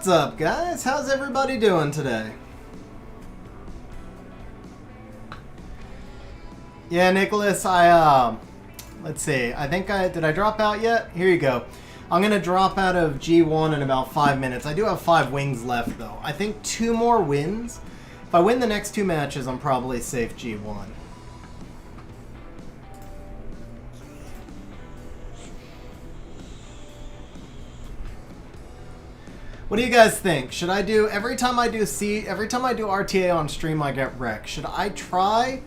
What's up, guys? How's everybody doing today? Yeah, Nicholas, let's see. Did I drop out yet? Here you go. I'm going to drop out of G1 in about 5 minutes. I do have 5 wings left, though. I think 2 more wins. If I win the next 2 matches, I'm probably safe G1. What do you guys think? Should I do every time I do RTA on stream I get wrecked? Should I try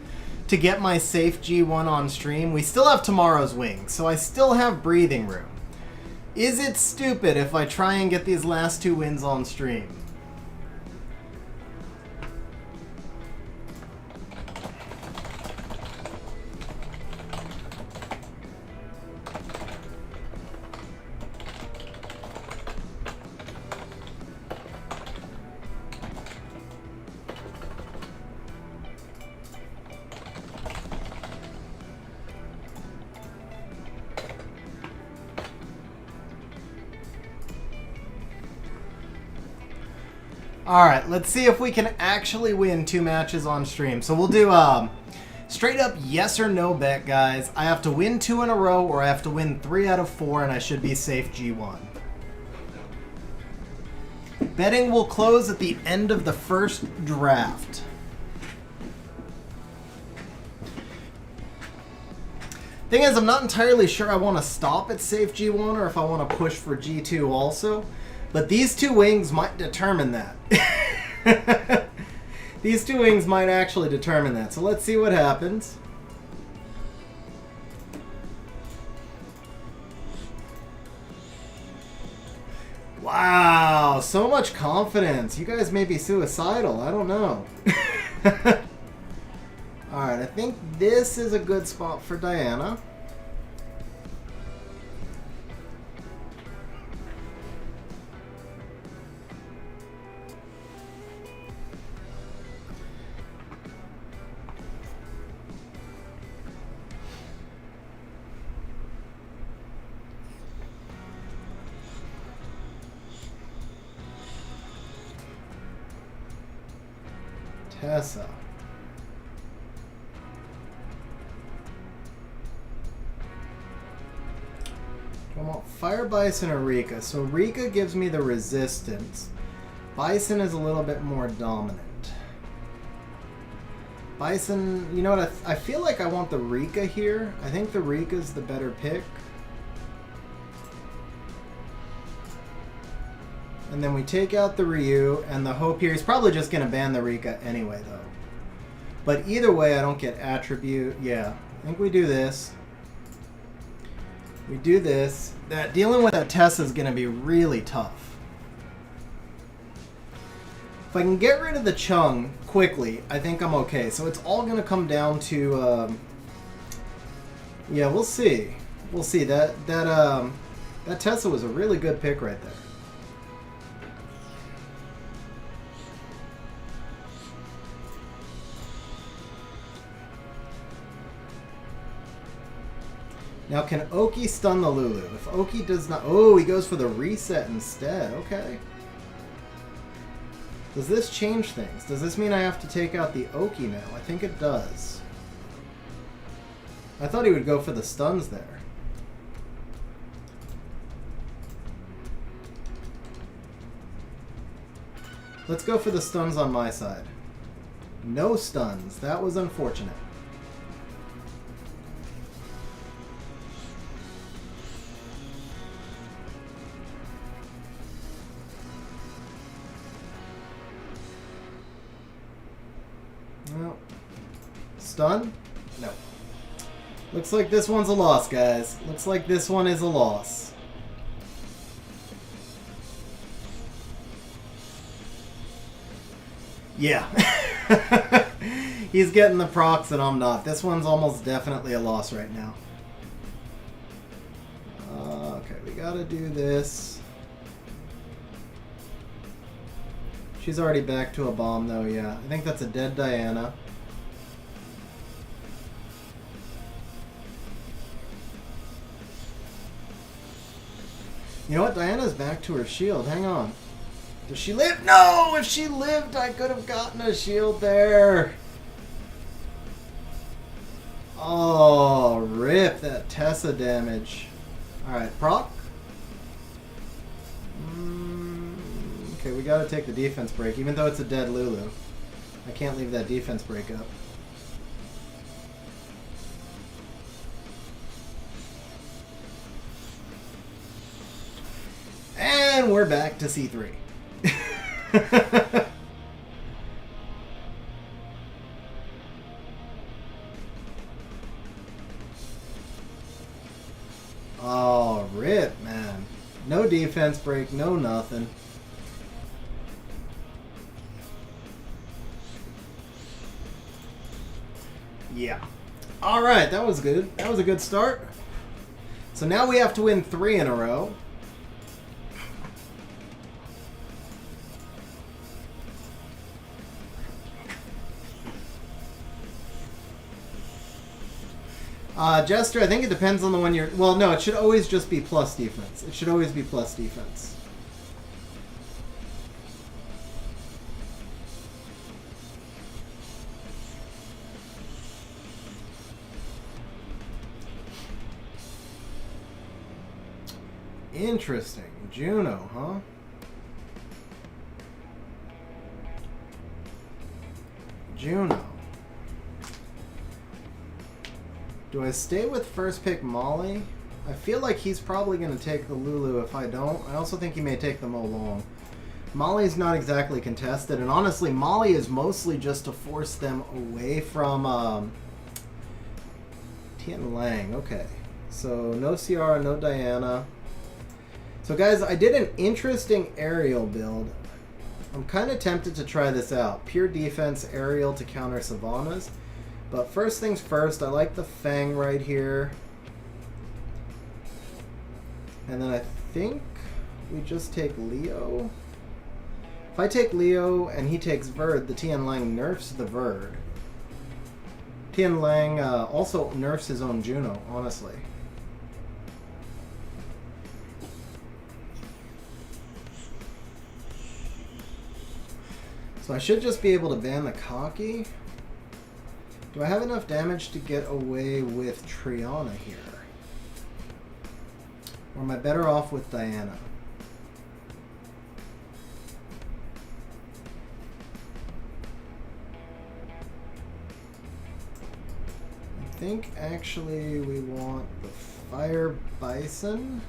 to get my safe G1 on stream? We still have tomorrow's wings, so I still have breathing room. Is it stupid if I try and get these last 2 wins on stream? Alright, let's see if we can actually win 2 matches on stream. So we'll do straight up yes or no bet, guys. I have to win 2 in a row or I have to win 3 out of 4 and I should be safe G1. Betting will close at the end of the first draft. Thing is, I'm not entirely sure I want to stop at safe G1 or if I want to push for G2 also. But these 2 wings might determine that. These 2 wings might actually determine that. So let's see what happens. Wow, so much confidence. You guys may be suicidal. I don't know. Alright, I think this is a good spot for Diana. Tessa. I want Fire Bison or Rika. So Rika gives me the resistance. Bison is a little bit more dominant. Bison, you know what? I feel like I want the Rika here. I think the Rika's the better pick. And then we take out the Ryu, and the hope here is probably just going to ban the Rika anyway, though. But either way, I don't get attribute. Yeah, I think we do this. We do this. Dealing with that Tessa is going to be really tough. If I can get rid of the Chung quickly, I think I'm okay. So it's all going to come down to... yeah, we'll see. We'll see. That Tessa was a really good pick right there. Now, can Oki stun the Lulu? If Oki does not... Oh, he goes for the reset instead. Okay. Does this change things? Does this mean I have to take out the Oki now? I think it does. I thought he would go for the stuns there. Let's go for the stuns on my side. No stuns. That was unfortunate. No. Stun? No. Looks like this one's a loss, guys. Looks like this one is a loss. Yeah. He's getting the procs and I'm not. This one's almost definitely a loss right now. Okay, we gotta do this. She's already back to a bomb, though, yeah. I think that's a dead Diana. You know what? Diana's back to her shield. Hang on. Does she live? No! If she lived, I could have gotten a shield there. Oh, rip that Tessa damage. Alright, proc. Okay, we gotta take the defense break, even though it's a dead Lulu. I can't leave that defense break up. And we're back to C3. Oh, rip, man. No defense break, no nothing. Yeah. Alright, that was good. That was a good start. So now we have to win 3 in a row. Jester, I think it depends on the one you're... Well, no, it should always just be plus defense. It should always be plus defense. Interesting. Juno, huh? Juno. Do I stay with first pick Molly? I feel like he's probably going to take the Lulu if I don't. I also think he may take the Mo Long. Molly's not exactly contested, and honestly, Molly is mostly just to force them away from Tian Lang. Okay. So, no Ciara, no Diana. So, guys, I did an interesting aerial build. I'm kind of tempted to try this out. Pure defense aerial to counter Savannahs. But first things first, I like the Fang right here. And then I think we just take Leo. If I take Leo and he takes Verd, the Tian Lang nerfs the Verd. Tian Lang also nerfs his own Juno, honestly. So I should just be able to ban the Cocky. Do I have enough damage to get away with Triana here? Or am I better off with Diana? I think actually we want the Fire Bison.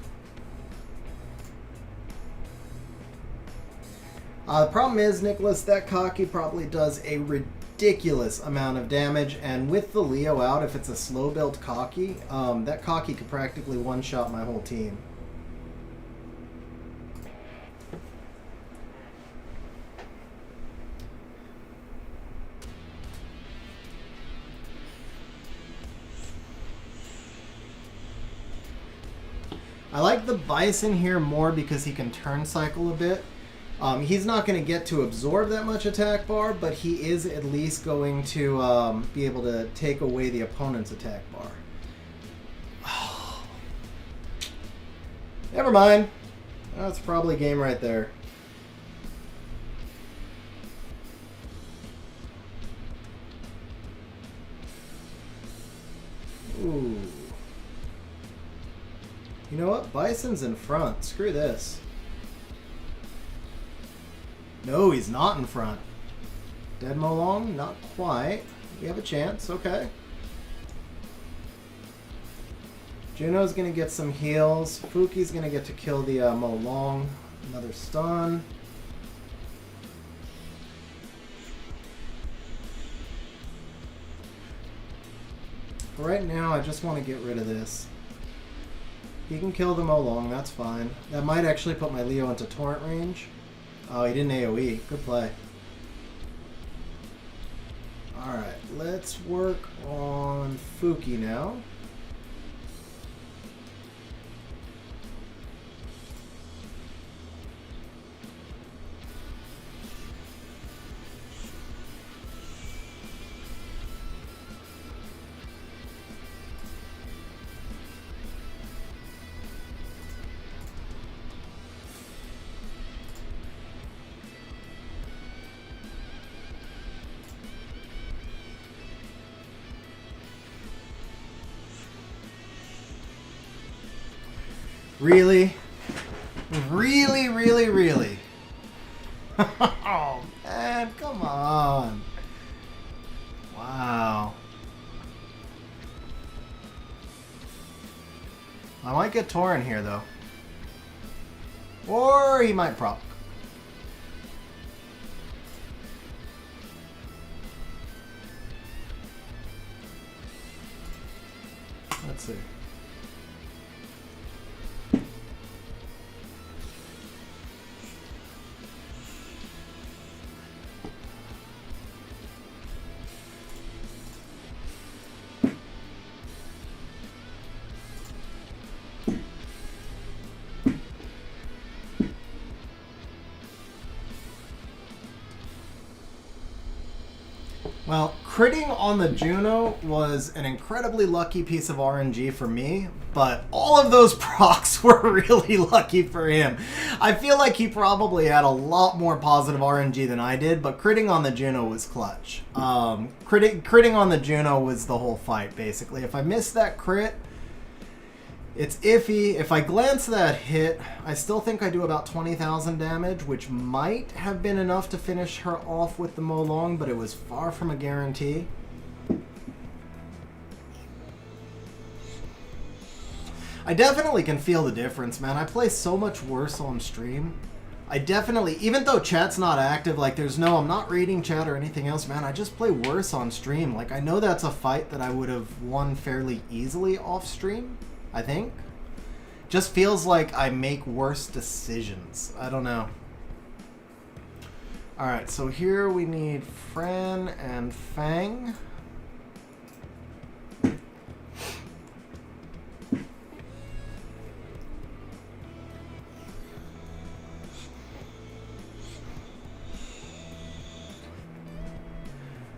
The problem is, Nicholas, that Cocky probably does a ridiculous amount of damage, and with the Leo out, if it's a slow built Cocky, that Cocky could practically one-shot my whole team. I like the Bison here more because he can turn cycle a bit. He's not going to get to absorb that much attack bar, but he is at least going to be able to take away the opponent's attack bar. Oh. Never mind. That's probably game right there. Ooh. You know what? Bison's in front. Screw this. No, he's not in front. Dead Mo Long? Not quite. We have a chance. Okay. Juno's going to get some heals. Fuki's going to get to kill the Mo Long. Another stun. Right now, I just want to get rid of this. He can kill the Mo Long. That's fine. That might actually put my Leo into torrent range. Oh, he didn't AoE. Good play. Alright, let's work on Fuki now. Really? Really, really, really? Oh, man, come on. Wow. I might get Torrent here, though. Or he might proc. Let's see. Well, critting on the Juno was an incredibly lucky piece of RNG for me, but all of those procs were really lucky for him. I feel like he probably had a lot more positive RNG than I did, but critting on the Juno was clutch. Critting on the Juno was the whole fight, basically. If I missed that crit, it's iffy. If I glance that hit, I still think I do about 20,000 damage, which might have been enough to finish her off with the Molong, but it was far from a guarantee. I definitely can feel the difference, man. I play so much worse on stream. I definitely, even though chat's not active, like I'm not reading chat or anything else, man, I just play worse on stream. Like, I know that's a fight that I would have won fairly easily off stream. I think. Just feels like I make worse decisions. I don't know. Alright, so here we need Fran and Fang.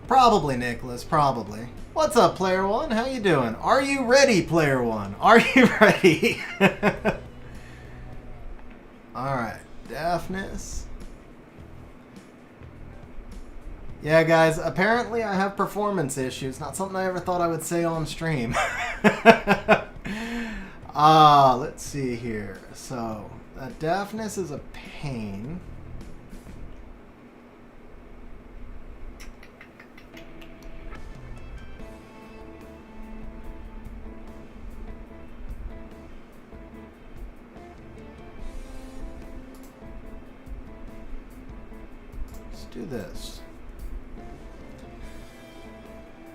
Probably, Nicholas, probably. What's up, Player One? How you doing? Are you ready, Player One? Are you ready? Alright, Daphnis. Yeah, guys, apparently I have performance issues. Not something I ever thought I would say on stream. Let's see here. So, that Daphnis is a pain. Do this.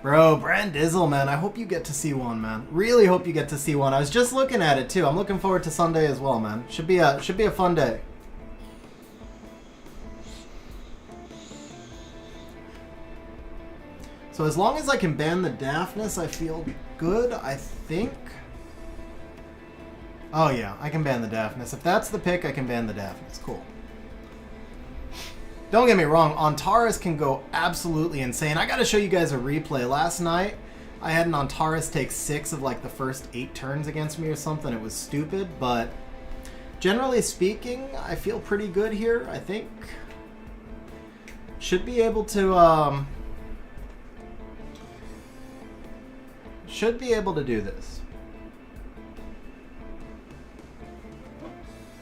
Bro, Brandizzle, man. I hope you get to see one, man. Really hope you get to see one. I was just looking at it, too. I'm looking forward to Sunday as well, man. Should be a fun day. So as long as I can ban the Daphnis, I feel good, I think. Oh, yeah. I can ban the Daphnis. If that's the pick, I can ban the Daphnis. Cool. Don't get me wrong, Antares can go absolutely insane. I gotta show you guys a replay. Last night, I had an Antares take 6 of like the first 8 turns against me or something. It was stupid, but generally speaking, I feel pretty good here, I think. Should be able to, do this.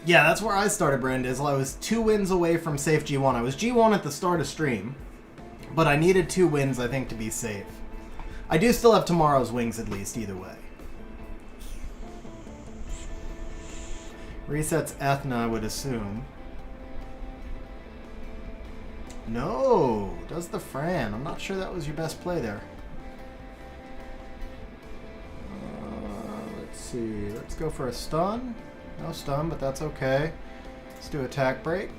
Yeah, that's where I started, Brandizzle. I was 2 wins away from safe G1. I was G1 at the start of stream, but I needed 2 wins, I think, to be safe. I do still have tomorrow's wings, at least, either way. Resets Ethna, I would assume. No, does the Fran. I'm not sure that was your best play there. Let's see. Let's go for a stun. No stun, but that's okay. Let's do attack break.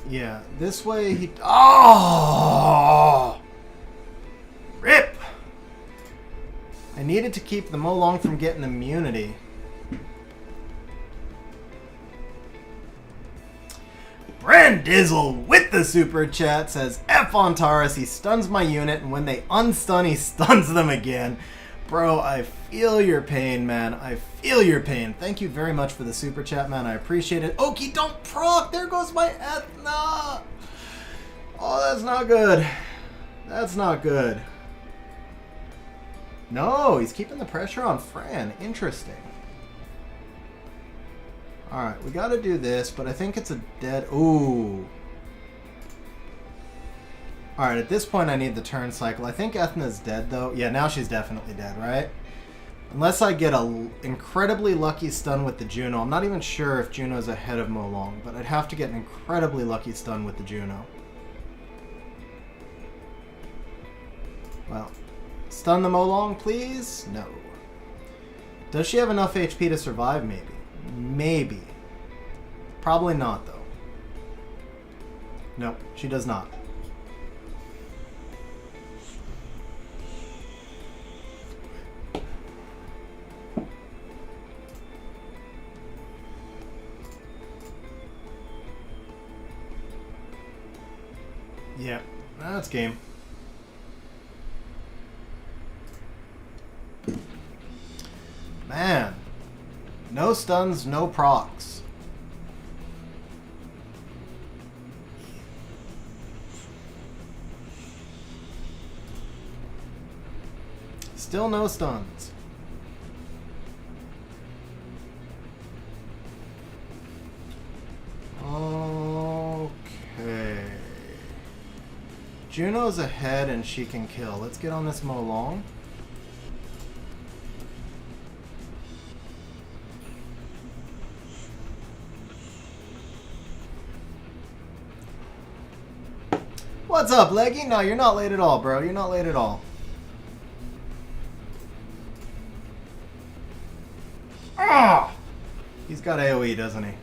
Yeah, this way he... Oh! Rip! I needed to keep the Molong from getting immunity. Brand! Dizzle with the super chat says, F on Taurus, he stuns my unit, and when they unstun, he stuns them again. Bro, I feel your pain, man. I feel your pain. Thank you very much for the super chat, man. I appreciate it. Oki, don't proc! There goes my Ethna! Oh, that's not good. That's not good. No, he's keeping the pressure on Fran. Interesting. Alright, we gotta do this, but I think it's a dead... Ooh. Alright, at this point I need the turn cycle. I think Ethna's dead, though. Yeah, now she's definitely dead, right? Unless I get a incredibly lucky stun with the Juno. I'm not even sure if Juno's ahead of Molong, but I'd have to get an incredibly lucky stun with the Juno. Well, stun the Molong, please? No. Does she have enough HP to survive, maybe? Maybe. Probably not, though. Nope, she does not. Yeah, that's game. Man. No stuns, no procs. Still no stuns. Okay. Juno's ahead and she can kill. Let's get on this Molong. What's up, Leggy? No, you're not late at all, bro. You're not late at all. Ah! He's got AoE, doesn't he?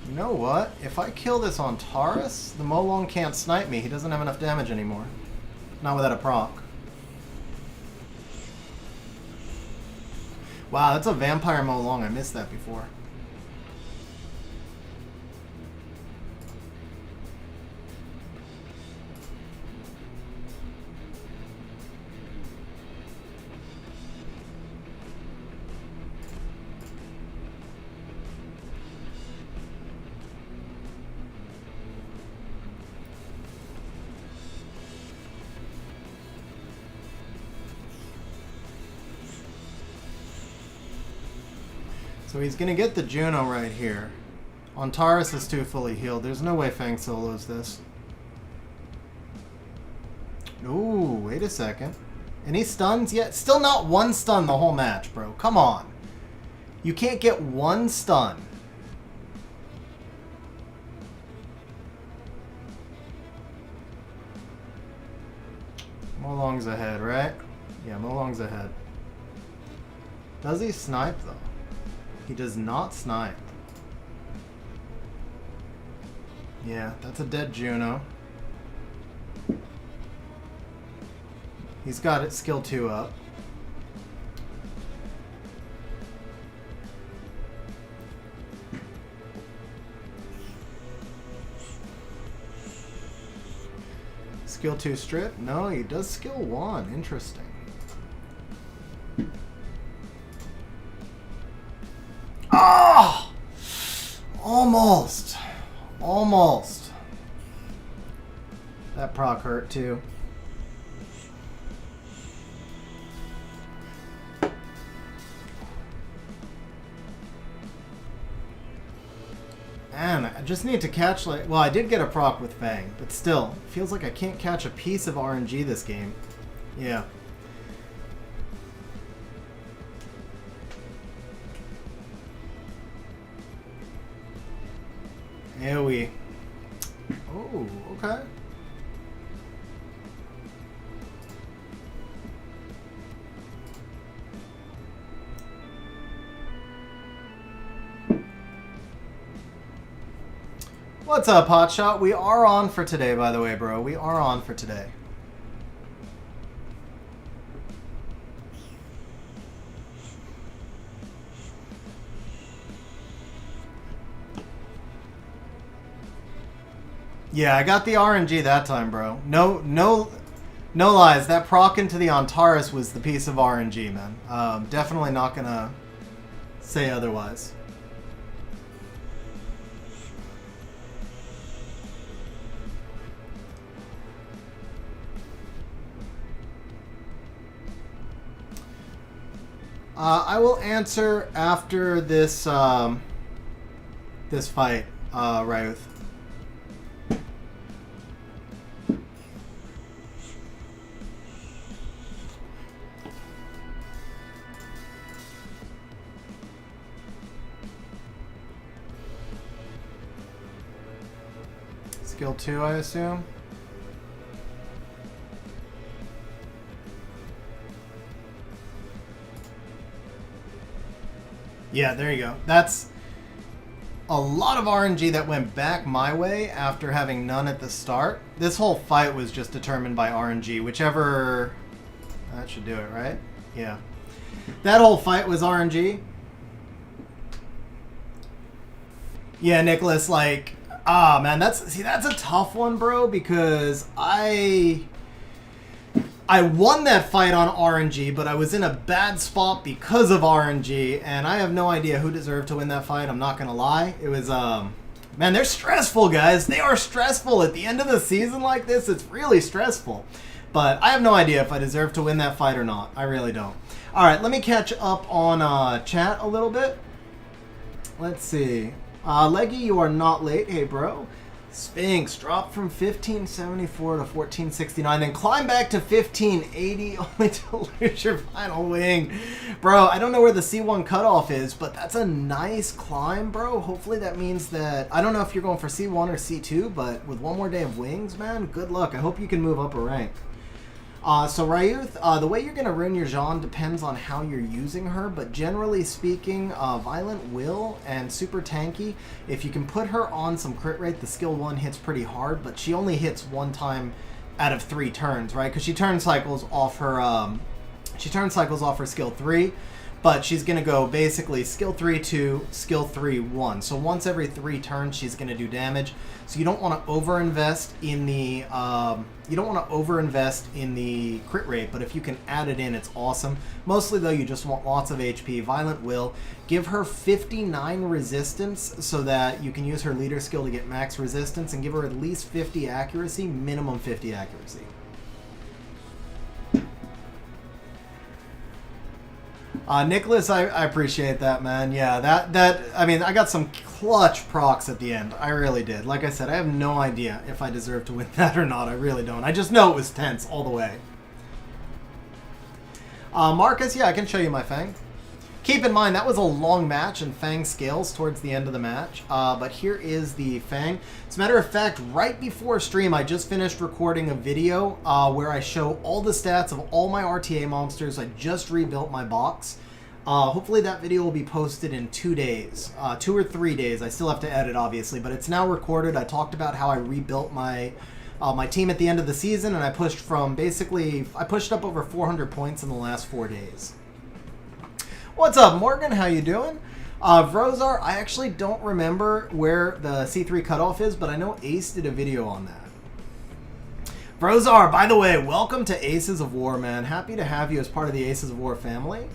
You know what? If I kill this on Taurus, the Molong can't snipe me. He doesn't have enough damage anymore. Not without a proc. Wow, that's a vampire Molong. I missed that before. So he's going to get the Juno right here. On Taurus is too fully healed. There's no way Fang solos this. Ooh, wait a second. Any stuns yet? Still not one stun the whole match, bro. Come on. You can't get one stun. Molong's ahead, right? Yeah, Molong's ahead. Does he snipe, though? He does not snipe. Yeah, that's a dead Juno. He's got it skill 2 up. Skill 2 strip? No, he does skill 1. Interesting. Oh! Almost. Almost. That proc hurt too. Man, I just need to catch like... Well, I did get a proc with Fang, but still, it feels like I can't catch a piece of RNG this game. Yeah. AoE. Oh, okay. What's up, Hotshot? We are on for today, by the way, bro. We are on for today. Yeah, I got the RNG that time, bro. No lies. That proc into the Antares was the piece of RNG, man. Definitely not gonna say otherwise. I will answer after this this fight, Ryuth. Skill 2, I assume. Yeah, there you go. That's a lot of RNG that went back my way after having none at the start. This whole fight was just determined by RNG. Whichever... That should do it, right? Yeah. That whole fight was RNG. Yeah, Nicholas, like... Ah, man, that's a tough one, bro, because I won that fight on RNG, but I was in a bad spot because of RNG, and I have no idea who deserved to win that fight. I'm not gonna lie. It was, man, they're stressful, guys. They are stressful. At the end of the season like this, it's really stressful. But I have no idea if I deserve to win that fight or not. I really don't. All right, let me catch up on chat a little bit. Let's see. Leggy, you are not late. Hey, bro. Sphinx dropped from 1574 to 1469, then climb back to 1580 only to lose your final wing. Bro, I don't know where the C1 cutoff is, but that's a nice climb, bro. Hopefully that means that... I don't know if you're going for C1 or C2, but with one more day of wings, man, good luck. I hope you can move up a rank. So Ryuth, the way you're going to ruin your Jean depends on how you're using her, but generally speaking, Violent Will and Super Tanky, if you can put her on some crit rate, the skill 1 hits pretty hard, but she only hits one time out of 3 turns, right? Because she turn cycles off her skill 3, but she's going to go basically skill 3 2, skill 3 1. So once every 3 turns, she's going to do damage. So you don't want to overinvest in the crit rate, but if you can add it in, it's awesome. Mostly though, you just want lots of HP. Violent Will, give her 59 resistance so that you can use her leader skill to get max resistance, and give her at least 50 accuracy, minimum 50 accuracy. Nicholas, I appreciate that, man. Yeah, I mean, I got some clutch procs at the end. I really did. Like I said, I have no idea if I deserve to win that or not. I really don't. I just know it was tense all the way. Marcus, yeah, I can show you my Fang. Keep in mind, that was a long match, and Fang scales towards the end of the match. But here is the Fang. As a matter of fact, right before stream, I just finished recording a video where I show all the stats of all my RTA monsters. I just rebuilt my box. Hopefully that video will be posted in 2 days. 2 or 3 days. I still have to edit, obviously, but it's now recorded. I talked about how I rebuilt my my team at the end of the season, and I pushed from basically... I pushed up over 400 points in the last 4 days. What's up, Morgan? How you doing? Vrozar, I actually don't remember where the C3 cutoff is, but I know Ace did a video on that. Vrozar, by the way, welcome to Aces of War, man. Happy to have you as part of the Aces of War family.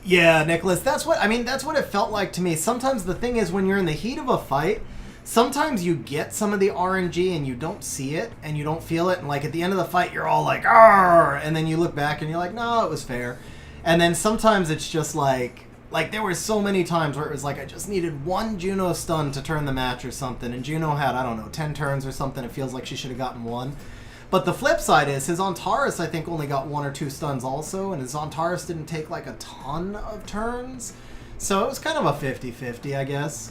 Yeah, Nicholas, that's what it felt like to me. Sometimes the thing is, when you're in the heat of a fight, sometimes you get some of the RNG and you don't see it and you don't feel it, and like at the end of the fight you're all like, "Arr!" and then you look back and you're like, no, it was fair. And then sometimes it's just like there were so many times where it was like I just needed one Juno stun to turn the match or something, and Juno had, I don't know, 10 turns or something. It feels like she should have gotten 1. But the flip side is, his Antares, I think, only got 1 or 2 stuns also, and his Antares didn't take, like, a ton of turns. So it was kind of a 50-50, I guess.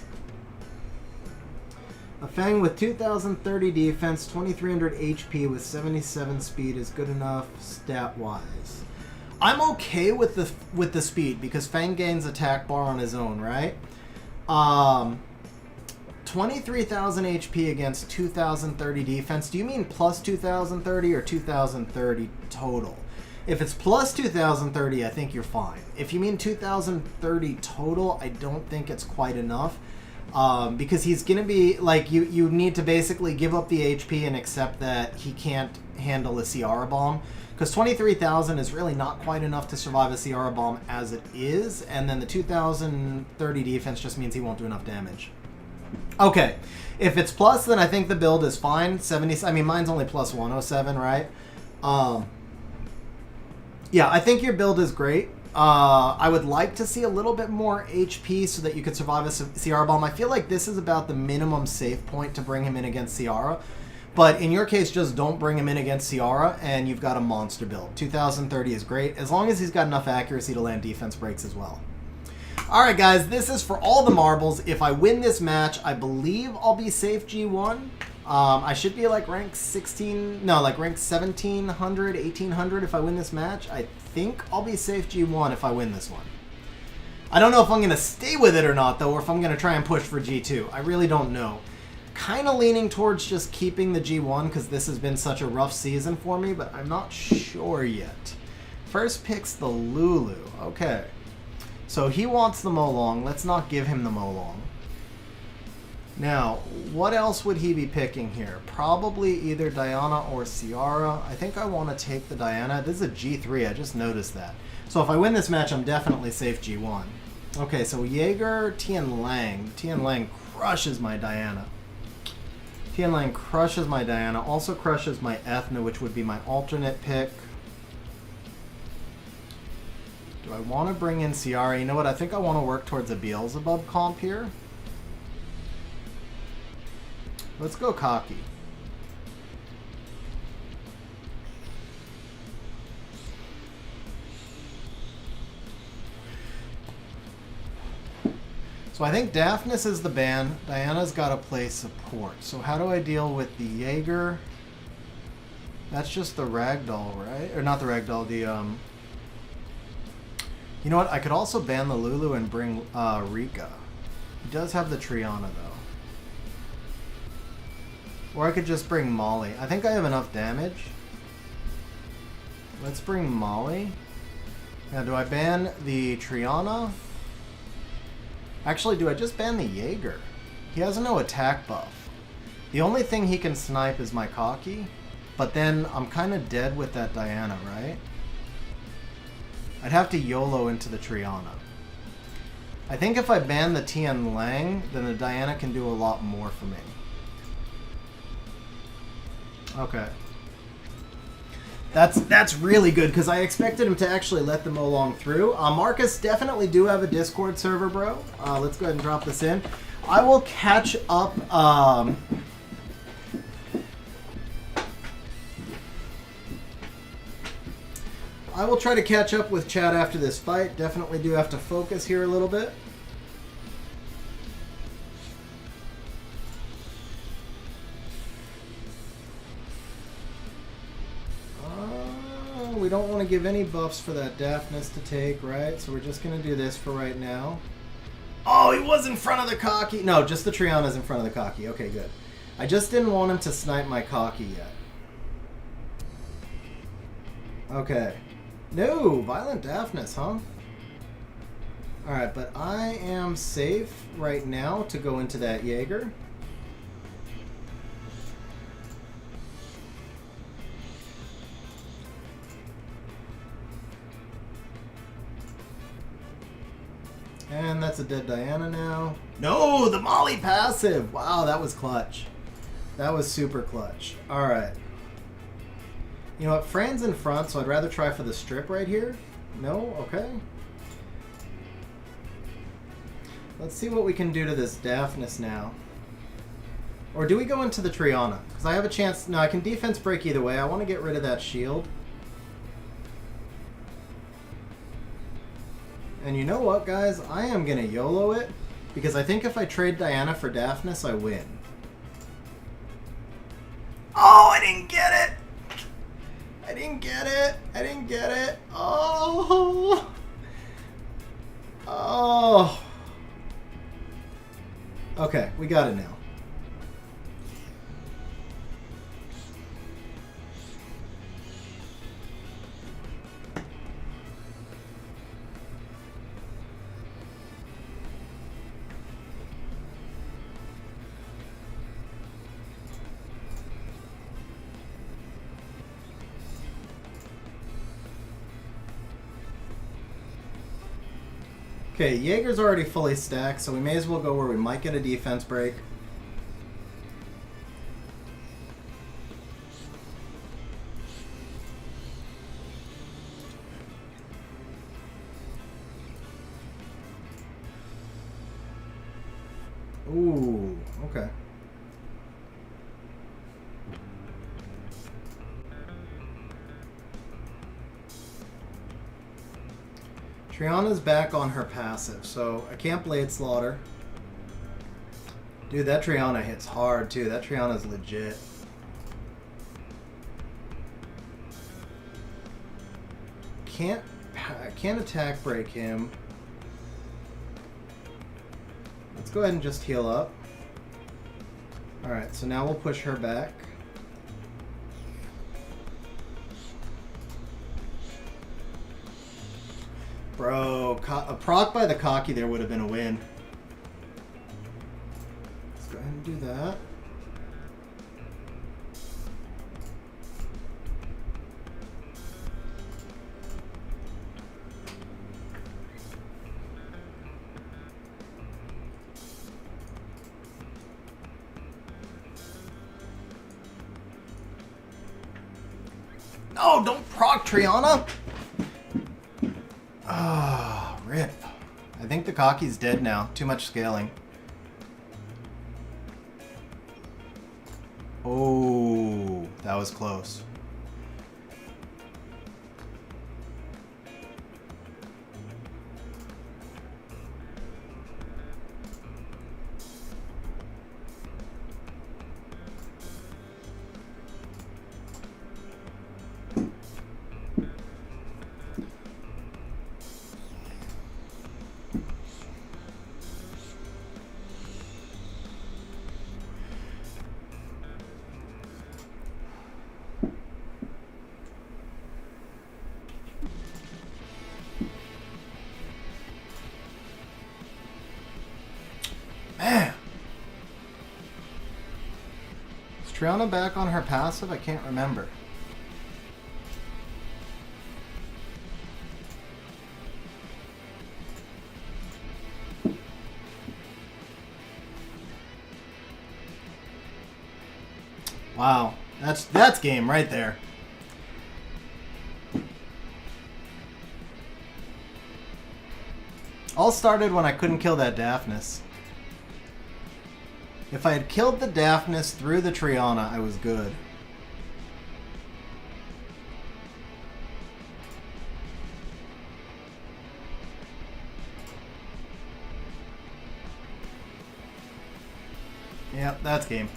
A Fang with 2030 defense, 2300 HP with 77 speed is good enough stat-wise. I'm okay with the speed, because Fang gains attack bar on his own, right? 23,000 HP against 2,030 defense. Do you mean plus 2,030 or 2,030 total? If it's plus 2,030, I think you're fine. If you mean 2,030 total, I don't think it's quite enough. Because he's going to be, like, you need to basically give up the HP and accept that he can't handle a Ciara Bomb. Because 23,000 is really not quite enough to survive a Ciara Bomb as it is. And then the 2,030 defense just means he won't do enough damage. Okay, if it's plus, then I think the build is fine. 70. I mean, mine's only plus 107, right? Yeah, I think your build is great. I would like to see a little bit more HP so that you could survive a Ciara Bomb. I feel like this is about the minimum save point to bring him in against Ciara. But in your case, just don't bring him in against Ciara, and you've got a monster build. 2,030 is great, as long as he's got enough accuracy to land defense breaks as well. Alright guys, this is for all the marbles. If I win this match, I believe I'll be safe G1. I should be like rank 16, no, like rank 1,700, 1,800 if I win this match. I think I'll be safe G1 if I win this one. I don't know if I'm going to stay with it or not, though, or if I'm going to try and push for G2. I really don't know. Kind of leaning towards just keeping the G1 because this has been such a rough season for me, but I'm not sure yet. First pick's the Lulu. Okay. So he wants the Molong. Let's not give him the Molong. Now, what else would he be picking here? Probably either Diana or Ciara. I think I want to take the Diana. This is a G3. I just noticed that. So if I win this match, I'm definitely safe G1. Okay, so Jaeger, Tian Lang. Tian Lang crushes my Diana. Tian Lang crushes my Diana. Also crushes my Ethna, which would be my alternate pick. Do I want to bring in Ciara? You know what? I think I want to work towards a Beelzebub comp here. Let's go cocky. So I think Daphnis is the ban. Diana's got to play support. So how do I deal with the Jaeger? That's just the Ragdoll, right? Or not the Ragdoll, the... You know what? I could also ban the Lulu and bring Rika. He does have the Triana, though. Or I could just bring Molly. I think I have enough damage. Let's bring Molly. Now, do I ban the Triana? Actually, do I just ban the Jaeger? He has no attack buff. The only thing he can snipe is my Cocky. But then I'm kind of dead with that Diana, right? I'd have to YOLO into the Triana. I think if I ban the Tian Lang, then the Diana can do a lot more for me. Okay. That's really good, because I expected him to actually let them along through. Marcus, definitely do have a Discord server, bro. Let's go ahead and drop this in. I will catch up... I will try to catch up with chat after this fight. Definitely do have to focus here a little bit. We don't want to give any buffs for that Daphnis to take, right? So we're just going to do this for right now. Oh, he was in front of the Cocky. No, just the Triana's in front of the Cocky. Okay, good. I just didn't want him to snipe my Cocky yet. Okay. No, Violent Daphnis, huh? Alright, but I am safe right now to go into that Jaeger. And that's a dead Diana now. No, the Molly passive. Wow, that was clutch. That was super clutch. All right. You know what? Fran's in front, so I'd rather try for the strip right here. No? Okay. Let's see what we can do to this Daphnis now. Or do we go into the Triana? Because I have a chance. No, I can defense break either way. I want to get rid of that shield. And you know what, guys? I am going to YOLO it, because I think if I trade Diana for Daphnis, I win. Oh, I didn't get it! I didn't get it! I didn't get it! Oh! Oh! Okay, we got it now. Okay, Jaeger's already fully stacked, so we may as well go where we might get a defense break. Ooh, okay. Triana's back on her passive, so I can't Blade Slaughter. Dude, that Triana hits hard, too. That Triana's legit. Can't attack break him. Let's go ahead and just heal up. Alright, so now we'll push her back. Bro, a proc by the cocky there would have been a win. Let's go ahead and do that. No, don't proc Triana! Ah, rip. I think the cocky's dead now. Too much scaling. Oh, that was close. Man. Is Triana back on her passive? I can't remember. Wow. That's game right there. All started when I couldn't kill that Daphnis. If I had killed the Daphnis through the Triana, I was good. Yep, that's game.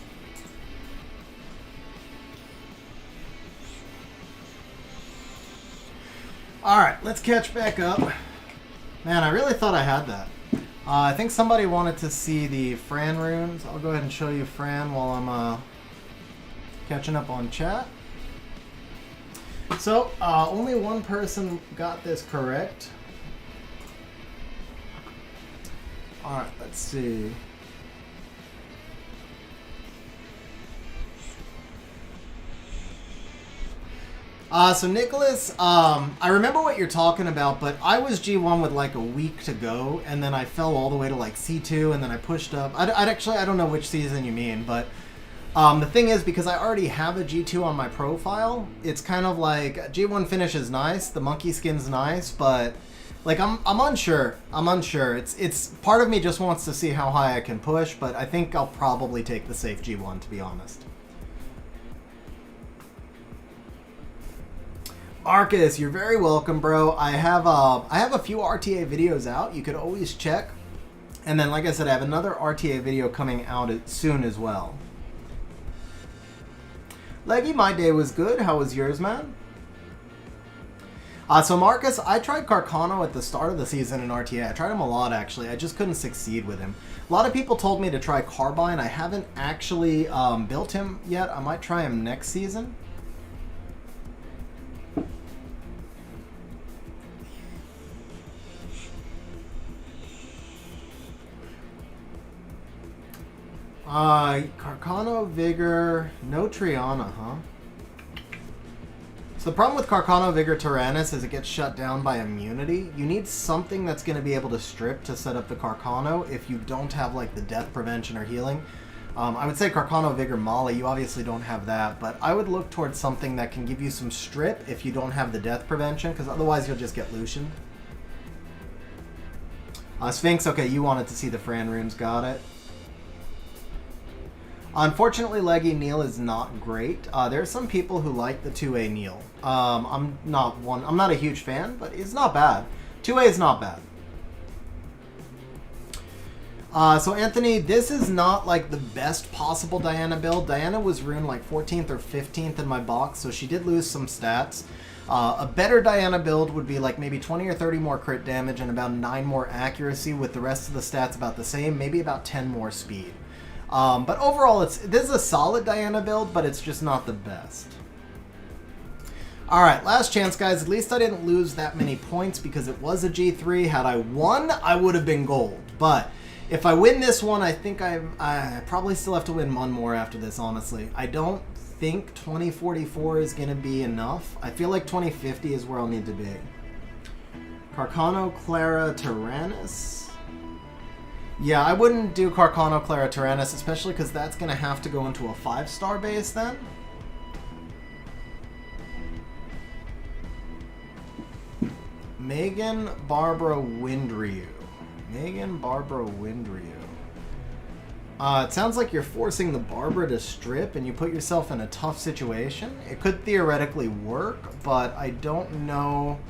Alright, let's catch back up. Man, I really thought I had that. I think somebody wanted to see the Fran runes. I'll go ahead and show you Fran while I'm catching up on chat. So, only one person got this correct. Alright, let's see. So Nicholas, I remember what you're talking about, but I was G1 with like a week to go, and then I fell all the way to like C2, and then I pushed up. I don't know which season you mean, but the thing is, because I already have a G2 on my profile, it's kind of like G1 finish is nice, the monkey skin's nice, but like I'm unsure. I'm unsure. It's part of me just wants to see how high I can push, but I think I'll probably take the safe G1 to be honest. Marcus, you're very welcome, bro. I have a few RTA videos out. You could always check. And then, like I said, I have another RTA video coming out soon as well. Leggy, my day was good. How was yours, man? So Marcus, I tried Carcano at the start of the season in RTA. I tried him a lot, actually. I just couldn't succeed with him. A lot of people told me to try Carbine. I haven't actually built him yet. I might try him next season. Carcano, Vigor, no Triana, huh? So the problem with Carcano Vigor Tyrannus is it gets shut down by immunity. You need something that's going to be able to strip to set up the Carcano if you don't have like the death prevention or healing. I would say Carcano Vigor Molly, you obviously don't have that, but I would look towards something that can give you some strip if you don't have the death prevention, because otherwise you'll just get Lucian. Sphinx, okay, you wanted to see the Fran runes, got it. Unfortunately, Leggy Neil is not great. There are some people who like the 2A Neil. I'm not a huge fan, but it's not bad. 2A is not bad. So Anthony, this is not like the best possible Diana build. Diana was runed like 14th or 15th in my box, so she did lose some stats. A better Diana build would be like maybe 20 or 30 more crit damage and about 9 more accuracy, with the rest of the stats about the same, maybe about 10 more speed. But overall, this is a solid Diana build, but it's just not the best. Alright, last chance, guys. At least I didn't lose that many points because it was a G3. Had I won, I would have been gold. But if I win this one, I think I probably still have to win one more after this, honestly. I don't think 2044 is going to be enough. I feel like 2050 is where I'll need to be. Carcano Clara Tyrannus. Yeah, I wouldn't do Carcano Clara Tyrannus, especially because that's going to have to go into a 5-star base then. Megan Barbara Windryu. Megan Barbara Windryu. It sounds like you're forcing the Barbara to strip and you put yourself in a tough situation. It could theoretically work, but I don't know.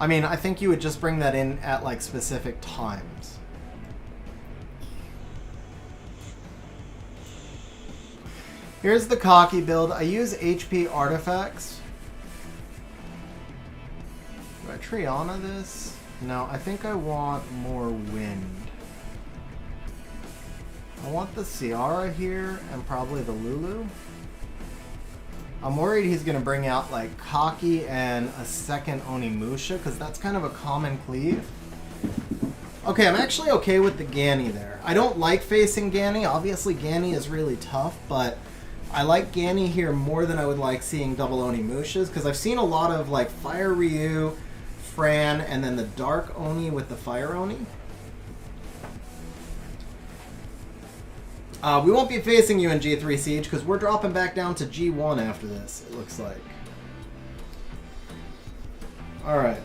I mean, I think you would just bring that in at like specific times. Here's the cocky build. I use HP artifacts. Do I Triana this? No, I think I want more wind. I want the Ciara here and probably the Lulu. I'm worried he's going to bring out like Cocky and a second Onimusha, because that's kind of a common cleave. Okay, I'm actually okay with the Ganny there. I don't like facing Ganny. Obviously, Ganny is really tough, but I like Ganny here more than I would like seeing double Onimushas, because I've seen a lot of like Fire Ryu, Fran, and then the Dark Oni with the Fire Oni. We won't be facing you in G3 Siege because we're dropping back down to G1 after this, it looks like. Alright.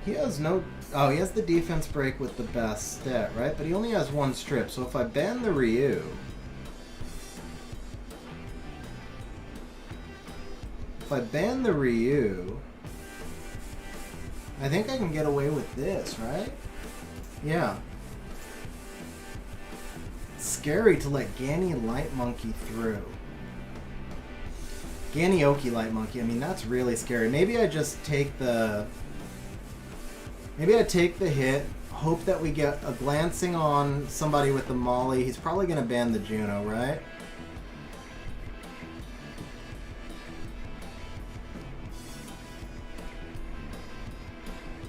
He has no... Oh, he has the defense break with the best stat, right? But he only has one strip, so if I ban the Ryu... If I ban the Ryu... I think I can get away with this, right? Yeah. It's scary to let Ganny Light Monkey through. Ganny Oki Light Monkey, I mean, that's really scary. Maybe I just take the... Maybe I take the hit, hope that we get a glancing on somebody with the Molly. He's probably going to ban the Juno, right?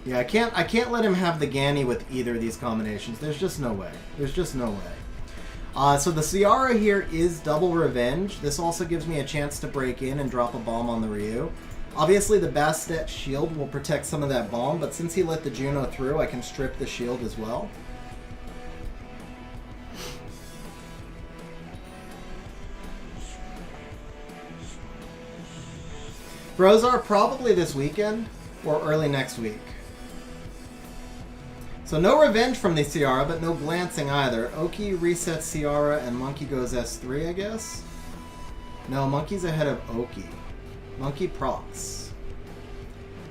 Yeah, I can't let him have the Ganny with either of these combinations. There's just no way. There's just no way. So the Ciara here is double revenge. This also gives me a chance to break in and drop a bomb on the Ryu. Obviously the Bastet shield will protect some of that bomb, but since he let the Juno through, I can strip the shield as well. Brozar probably this weekend or early next week. So no revenge from the Ciara, but no glancing either. Oki resets Ciara and Monkey goes S3, I guess? No, Monkey's ahead of Oki. Monkey procs.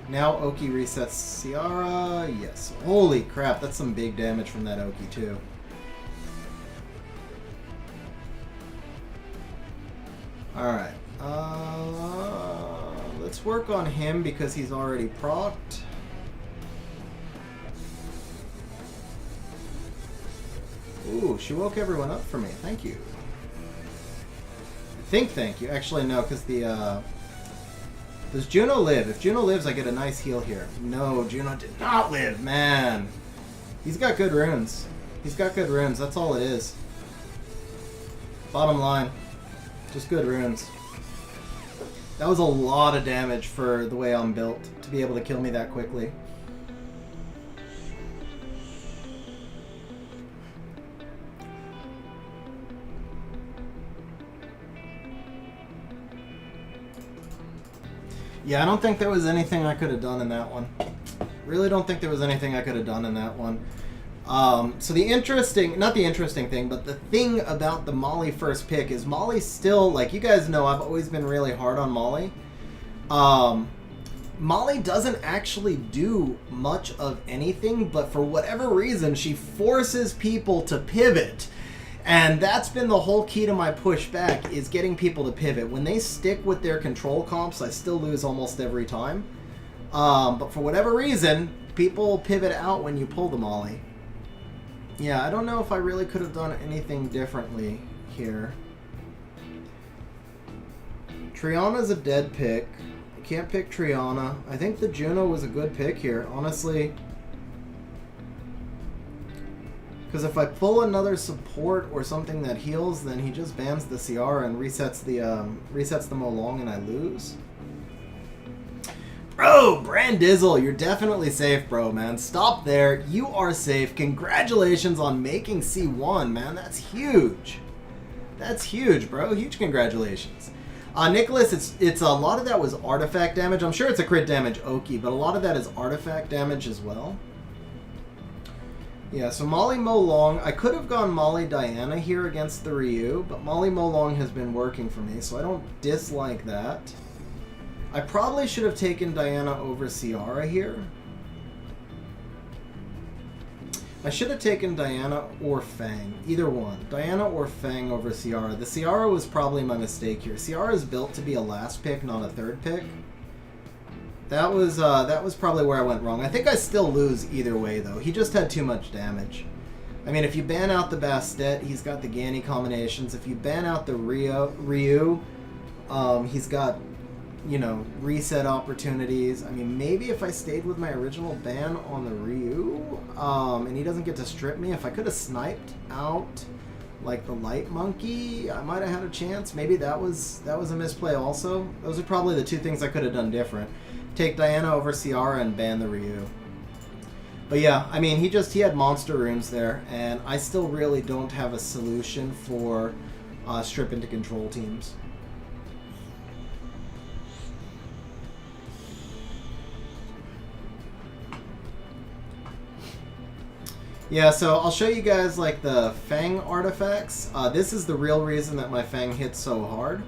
Now Oki resets Ciara. Yes. Holy crap, that's some big damage from that Oki too. Alright. Let's work on him because he's already procced. Ooh, she woke everyone up for me. Thank you. I think thank you. Actually, no, because the, does Juno live? If Juno lives, I get a nice heal here. No, Juno did not live, man. He's got good runes. He's got good runes. That's all it is. Bottom line. Just good runes. That was a lot of damage for the way I'm built to be able to kill me that quickly. Yeah, I don't think there was anything I could have done in that one. Really don't think there was anything I could have done in that one. So the interesting, not the interesting thing, but the thing about the Molly first pick is Molly's still, like you guys know, I've always been really hard on Molly. Molly doesn't actually do much of anything, but for whatever reason, she forces people to pivot. And that's been the whole key to my pushback, is getting people to pivot. When they stick with their control comps, I still lose almost every time. But for whatever reason, people pivot out when you pull the Molly. Yeah, I don't know if I really could have done anything differently here. Triana's a dead pick. I can't pick Triana. I think the Juno was a good pick here, honestly. Because if I pull another support or something that heals, then he just bans the Ciara and resets the Molong and I lose. Bro, Brandizzle, you're definitely safe, bro, man. Stop there. You are safe. Congratulations on making C1, man. That's huge. That's huge, bro. Huge congratulations. Nicholas, it's a lot of that was artifact damage. I'm sure it's a crit damage Oki, but a lot of that is artifact damage as well. Yeah, so Molly Molong. I could have gone Molly Diana here against the Ryu, but Molly Molong has been working for me, so I don't dislike that. I probably should have taken Diana over Ciara here. I should have taken Diana or Fang. Either one. Diana or Fang over Ciara. The Ciara was probably my mistake here. Ciara is built to be a last pick, not a third pick. That was probably where I went wrong. I think I still lose either way, though. He just had too much damage. I mean, if you ban out the Bastet, he's got the Ganny combinations. If you ban out the Ryu, he's got, you know, reset opportunities. I mean, maybe if I stayed with my original ban on the Ryu, and he doesn't get to strip me, if I could have sniped out like the Light Monkey, I might have had a chance. Maybe that was a misplay also. Those are probably the two things I could have done different. Take Diana over Ciara and ban the Ryu. But yeah, I mean, he had monster runes there, and I still really don't have a solution for strip into control teams. Yeah, so I'll show you guys like the Fang artifacts. This is the real reason that my Fang hits so hard.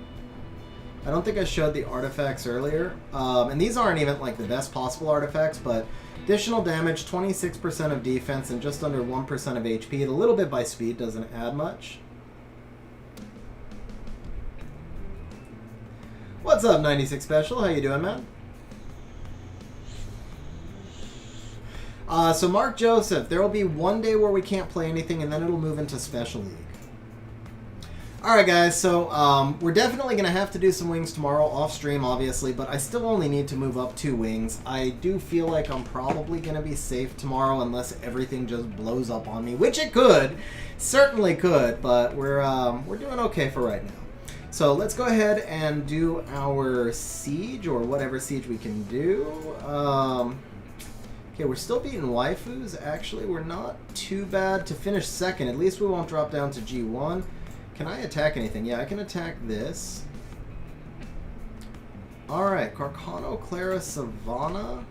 I don't think I showed the artifacts earlier. And these aren't even like the best possible artifacts, but additional damage, 26% of defense, and just under 1% of HP. A little bit by speed, doesn't add much. What's up, 96 Special? How you doing, man? So Mark Joseph, there will be one day where we can't play anything, and then it'll move into Special League. Alright guys, so we're definitely going to have to do some wings tomorrow, off stream obviously, but I still only need to move up 2 wings. I do feel like I'm probably going to be safe tomorrow unless everything just blows up on me, which it could, certainly could, but we're doing okay for right now. So let's go ahead and do our siege, or whatever siege we can do. Okay, we're still beating waifus. Actually, we're not too bad to finish second. At least we won't drop down to G1. Can I attack anything? Yeah, I can attack this. Alright, Carcano, Clara, Savannah.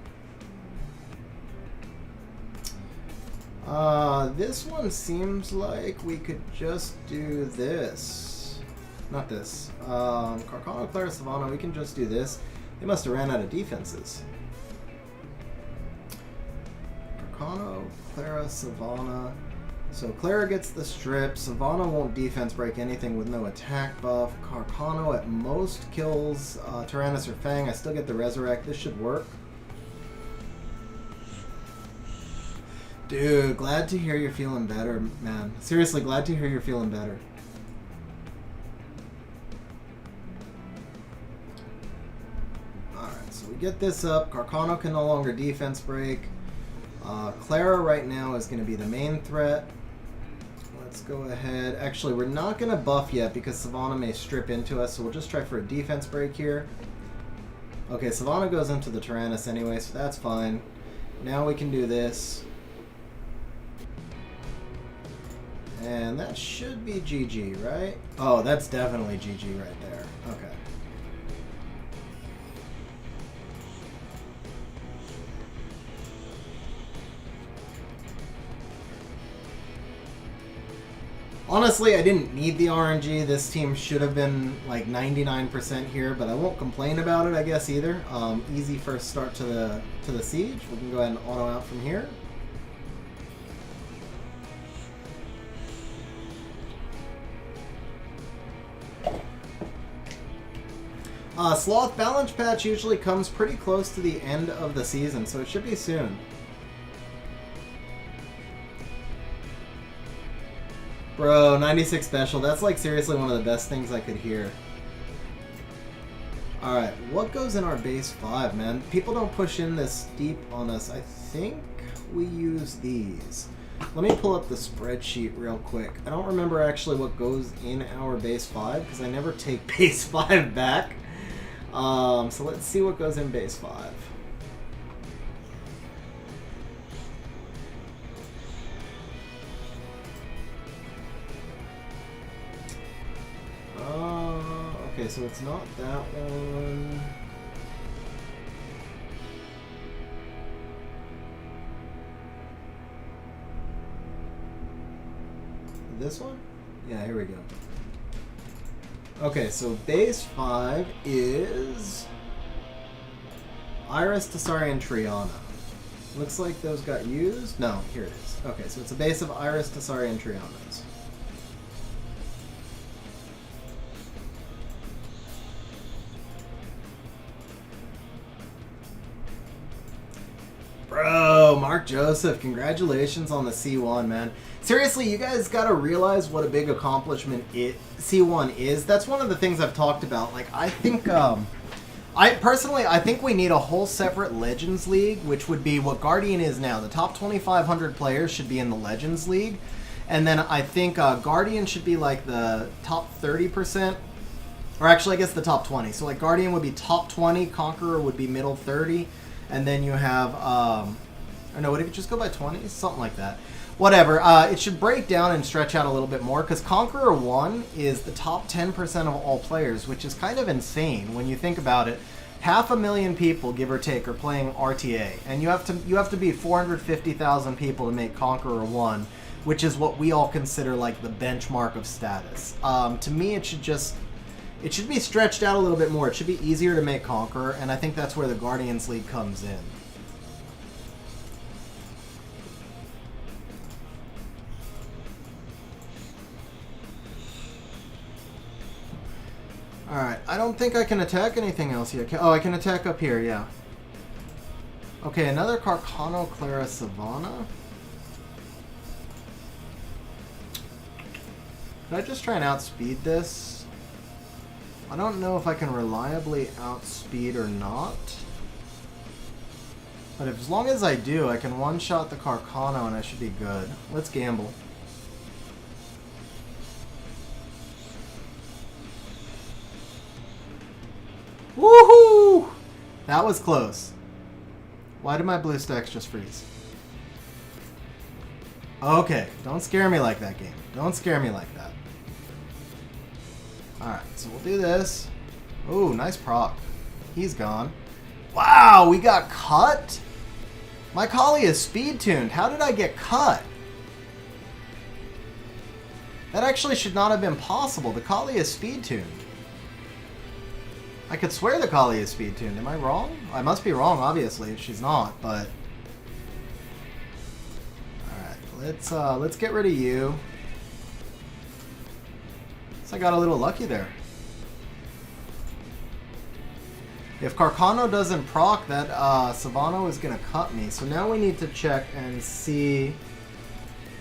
This one seems like we could just do this. Not this. Carcano, Clara, Savannah, we can just do this. They must have ran out of defenses. Carcano, Clara, Savannah. So Clara gets the strip. Savannah won't defense break anything with no attack buff. Carcano at most kills Tyrannus or Fang. I still get the resurrect. This should work. Dude, glad to hear you're feeling better, man. Seriously, glad to hear you're feeling better. Alright, so we get this up. Carcano can no longer defense break. Clara right now is going to be the main threat. Let's go ahead. Actually, we're not going to buff yet because Savannah may strip into us, so we'll just try for a defense break here. Okay, Savannah goes into the Tyrannus anyway, so that's fine. Now we can do this. And that should be GG, right? Oh, that's definitely GG right there. Okay. Honestly, I didn't need the RNG. This team should have been like 99% here, but I won't complain about it, I guess, either. Easy first start to the siege. We can go ahead and auto out from here. Sloth balance patch usually comes pretty close to the end of the season, so it should be soon. Bro, 96 special. That's like seriously one of the best things I could hear. Alright, what goes in our base 5, man? People don't push in this deep on us. I think we use these. Let me pull up the spreadsheet real quick. I don't remember actually what goes in our base 5 because I never take base 5 back. So let's see what goes in base 5. Okay, so it's not that one. This one? Yeah, here we go. Okay, so base 5 is Iris, Tessari, and Triana. Looks like those got used. No, here it is. Okay, so it's a base of Iris, Tessari, and Triana's. Bro, Mark Joseph, congratulations on the C1, man. Seriously, you guys gotta realize what a big accomplishment C1 is. That's one of the things I've talked about. Like, I think, I think we need a whole separate Legends League, which would be what Guardian is now. The top 2,500 players should be in the Legends League. And then I think Guardian should be like the top 30%. Or actually, I guess the top 20. So like Guardian would be top 20, Conqueror would be middle 30. And then you have, or no, would it just go by 20? Something like that. Whatever. It should break down and stretch out a little bit more because Conqueror 1 is the top 10% of all players, which is kind of insane when you think about it. 500,000 people, give or take, are playing RTA, and you have to beat 450,000 people to make Conqueror 1, which is what we all consider like the benchmark of status. To me, it should be stretched out a little bit more. It should be easier to make Conqueror, and I think that's where the Guardians League comes in. Alright, I don't think I can attack anything else yet. Oh, I can attack up here, yeah. Okay, another Carcano Clara Savannah. Could I just try and outspeed this? I don't know if I can reliably outspeed or not. But as long as I do, I can one-shot the Carcano and I should be good. Let's gamble. Woohoo! That was close. Why did my blue stacks just freeze? Okay, don't scare me like that, game. Don't scare me like that. Alright, so we'll do this. Ooh, nice proc. He's gone. Wow, we got cut? My Kali is speed-tuned. How did I get cut? That actually should not have been possible. The Kali is speed-tuned. I could swear the Kali is speed-tuned. Am I wrong? I must be wrong, obviously, if she's not, but... Alright, let's get rid of you. So I got a little lucky there. If Carcano doesn't proc, that Savannah is going to cut me. So now we need to check and see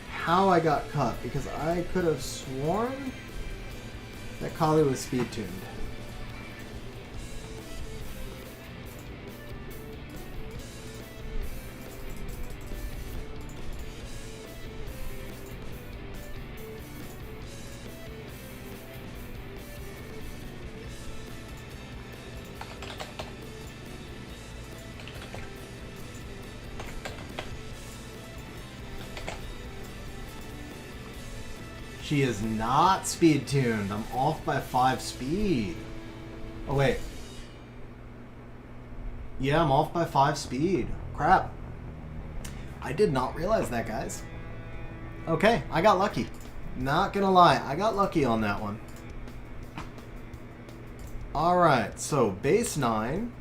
how I got cut, because I could have sworn that Kali was speed-tuned. She is not speed tuned. I'm off by 5 speed. Oh, wait. Yeah, I'm off by 5 speed. Crap. I did not realize that, guys. Okay, I got lucky. Not gonna lie, I got lucky on that one. Alright, so base 9.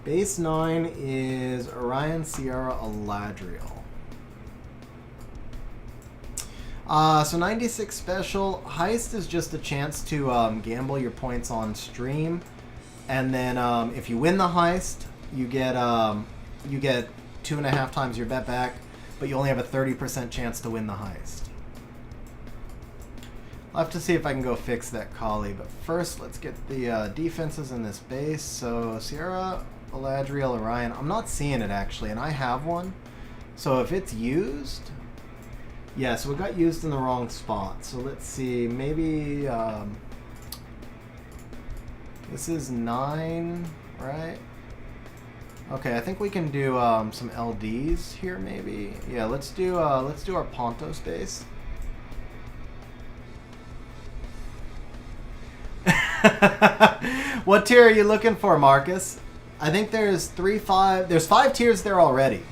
Base 9 is Orion, Sierra, Eladriel. So 96 special. Heist is just a chance to gamble your points on stream. And then if you win the heist, you get 2.5 times your bet back, but you only have a 30% chance to win the heist. I'll have to see if I can go fix that collie, but first let's get the defenses in this base. So Sierra, Eladriel, Orion. I'm not seeing it actually, and I have one. So if it's used, yeah, so it got used in the wrong spot. So let's see, maybe this is 9, right? Okay, I think we can do some LDs here, maybe. Yeah, let's do our Pontos base. What tier are you looking for, Marcus? I think there's 5 tiers there already.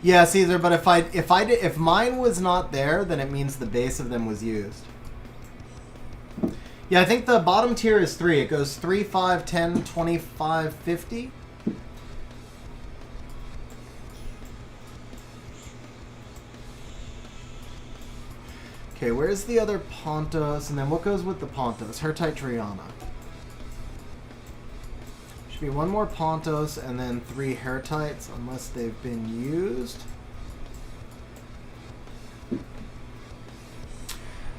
Yeah, Caesar, but if mine was not there, then it means the base of them was used. Yeah, I think the bottom tier is 3. It goes 3, 5, 10, 25, 50. Okay, where's the other Pontos? And then what goes with the Pontos? Hertite Triana. Should be 1 more Pontos and then 3 Hertites, unless they've been used.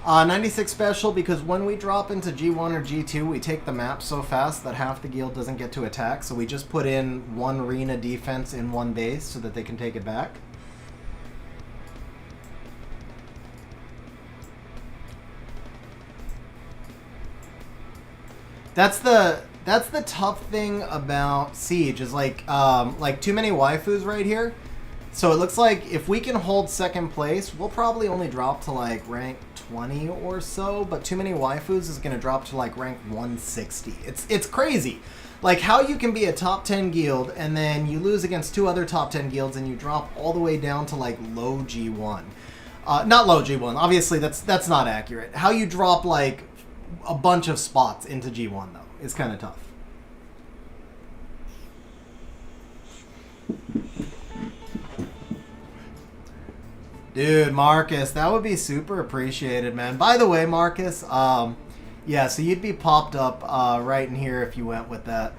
96 special, because when we drop into G1 or G2, we take the map so fast that half the guild doesn't get to attack, so we just put in 1 arena defense in 1 base so that they can take it back. That's the tough thing about Siege, is like 2ManyWaifus right here. So it looks like if we can hold 2nd place, we'll probably only drop to like rank 20 or so, but 2ManyWaifus is going to drop to like rank 160. It's crazy. Like how you can be a top 10 guild and then you lose against 2 other top 10 guilds and you drop all the way down to like low G1. Not low G1, obviously that's not accurate. How you drop like a bunch of spots into G1 though is kind of tough. Dude, Marcus, that would be super appreciated, man. By the way, Marcus, yeah, so you'd be popped up right in here if you went with that.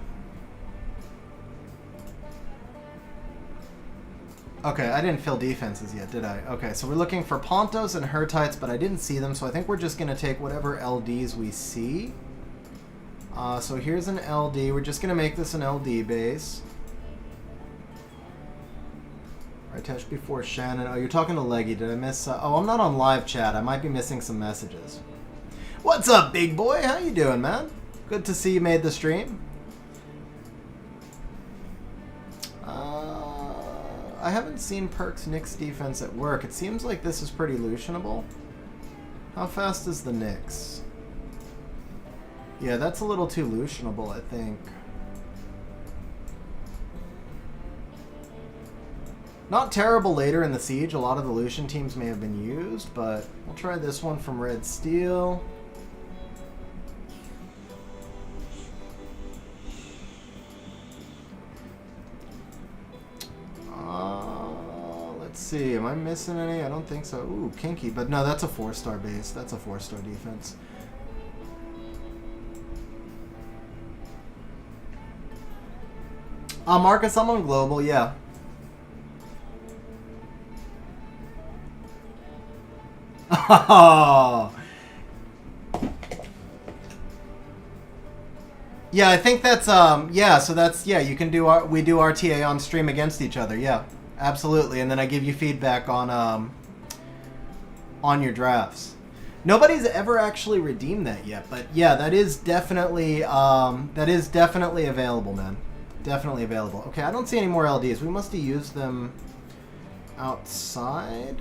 Okay, I didn't fill defenses yet, did I? Okay, so we're looking for Pontos and Hertites, but I didn't see them, so I think we're just going to take whatever LDs we see. So here's an LD. We're just going to make this an LD base. I touched before Shannon. Oh, you're talking to Leggy. Did I miss... oh, I'm not on live chat. I might be missing some messages. What's up, big boy? How you doing, man? Good to see you made the stream. I haven't seen Perks Nyx defense at work. It seems like this is pretty lutionable. How fast is the Nyx? Yeah, that's a little too lutionable, I think. Not terrible later in the siege. A lot of the Lucian teams may have been used, but we'll try this one from Red Steel. Let's see. Am I missing any? I don't think so. Ooh, Kinky. But no, that's a 4-star base. That's a 4-star defense. Marcus, I'm on global, yeah. Oh. Yeah, I think that's yeah, so that's, yeah, you can do we do RTA on stream against each other. Yeah, absolutely. And then I give you feedback on your drafts. Nobody's ever actually redeemed that yet, but yeah, that is definitely available, man. Definitely available. Okay, I don't see any more LDs. We must have used them outside.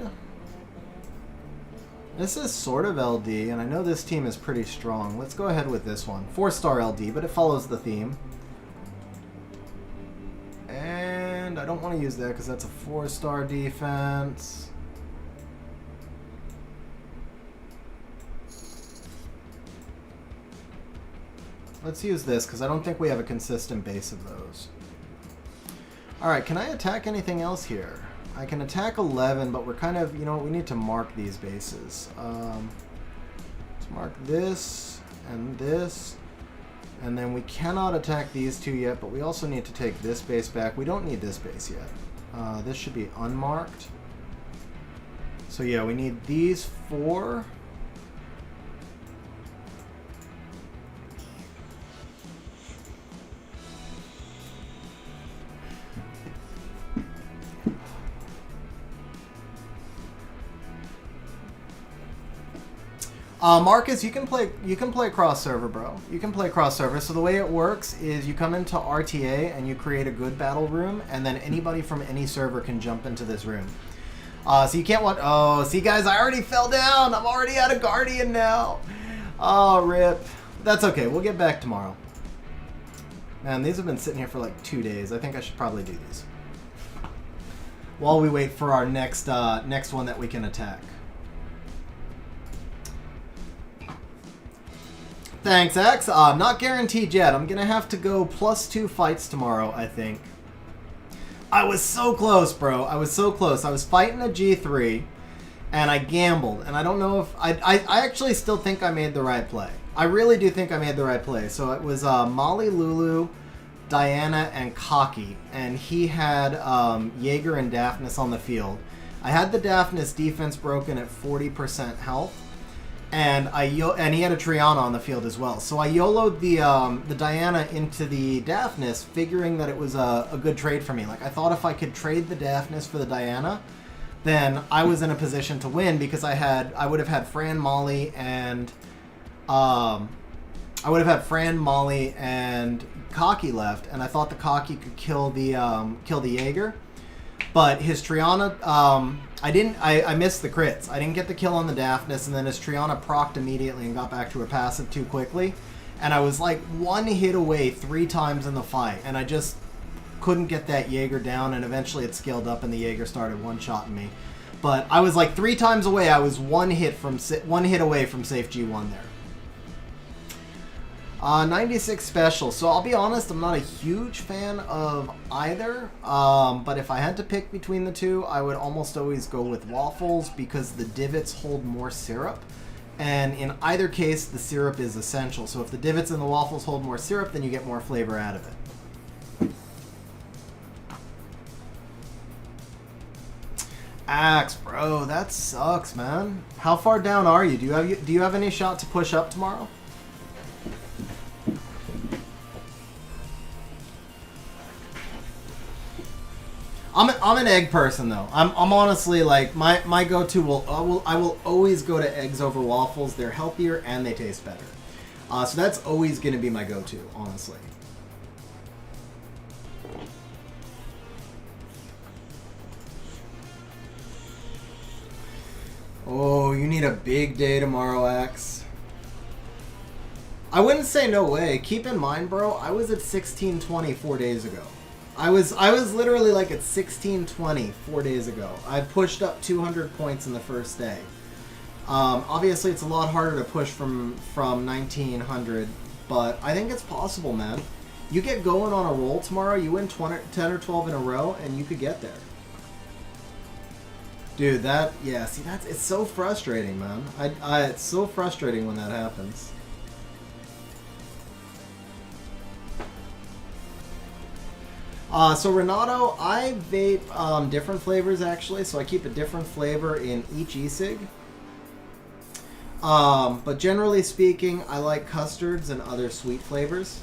This is sort of LD, and I know this team is pretty strong. Let's go ahead with this one. 4-star LD, but it follows the theme. And I don't want to use that because that's a 4-star defense. Let's use this because I don't think we have a consistent base of those. Alright, can I attack anything else here? I can attack 11, but we're kind of, you know, we need to mark these bases. Let's mark this, and then we cannot attack these two yet, but we also need to take this base back. We don't need this base yet. This should be unmarked. So yeah, we need these 4. Marcus, you can play cross server, bro. You can play cross server. So the way it works is you come into RTA and you create a good battle room, and then anybody from any server can jump into this room. So you can't want. Oh, see, guys, I already fell down. I'm already out of Guardian now. Oh, rip. That's okay. We'll get back tomorrow. Man, these have been sitting here for like 2 days. I think I should probably do these while we wait for our next one that we can attack. Thanks, X. Not guaranteed yet. I'm going to have to go +2 fights tomorrow, I think. I was so close, bro. I was so close. I was fighting a G3, and I gambled. And I don't know if... I actually still think I made the right play. I really do think I made the right play. So it was Molly, Lulu, Diana, and Cocky. And he had Jaeger and Daphnis on the field. I had the Daphnis defense broken at 40% health. And he had a Triana on the field as well. So I YOLO'd the Diana into the Daphnis, figuring that it was a good trade for me. Like, I thought if I could trade the Daphnis for the Diana, then I was in a position to win because I would have had Fran, Molly, and Cocky left, and I thought the Cocky could kill the Jaeger. But his Triana, I missed the crits. I didn't get the kill on the Daphnis, and then his Triana procced immediately and got back to her passive too quickly. And I was like 1 hit away 3 times in the fight, and I just couldn't get that Jaeger down, and eventually it scaled up and the Jaeger started one-shotting me. But I was like 3 times away. I was 1 hit away from safe G1 there. 96 special. So I'll be honest, I'm not a huge fan of either. But if I had to pick between the two, I would almost always go with waffles because the divots hold more syrup. And in either case, the syrup is essential. So if the divots and the waffles hold more syrup, then you get more flavor out of it. Axe, bro, that sucks, man. How far down are you? Do you have any shot to push up tomorrow? I'm an egg person though. I'm honestly like my go-to I will always go to eggs over waffles. They're healthier and they taste better. So that's always going to be my go-to, honestly. Oh, you need a big day tomorrow, X. I wouldn't say no way. Keep in mind, bro, I was at 1620 4 days ago. I was literally like at 1620 4 days ago. I pushed up 200 points in the first day. Obviously, it's a lot harder to push from 1900, but I think it's possible, man. You get going on a roll tomorrow, you win 10 or 12 in a row, and you could get there. Dude, it's so frustrating, man. It's so frustrating when that happens. So Renato, I vape different flavors actually, so I keep a different flavor in each e-cig. But generally speaking, I like custards and other sweet flavors.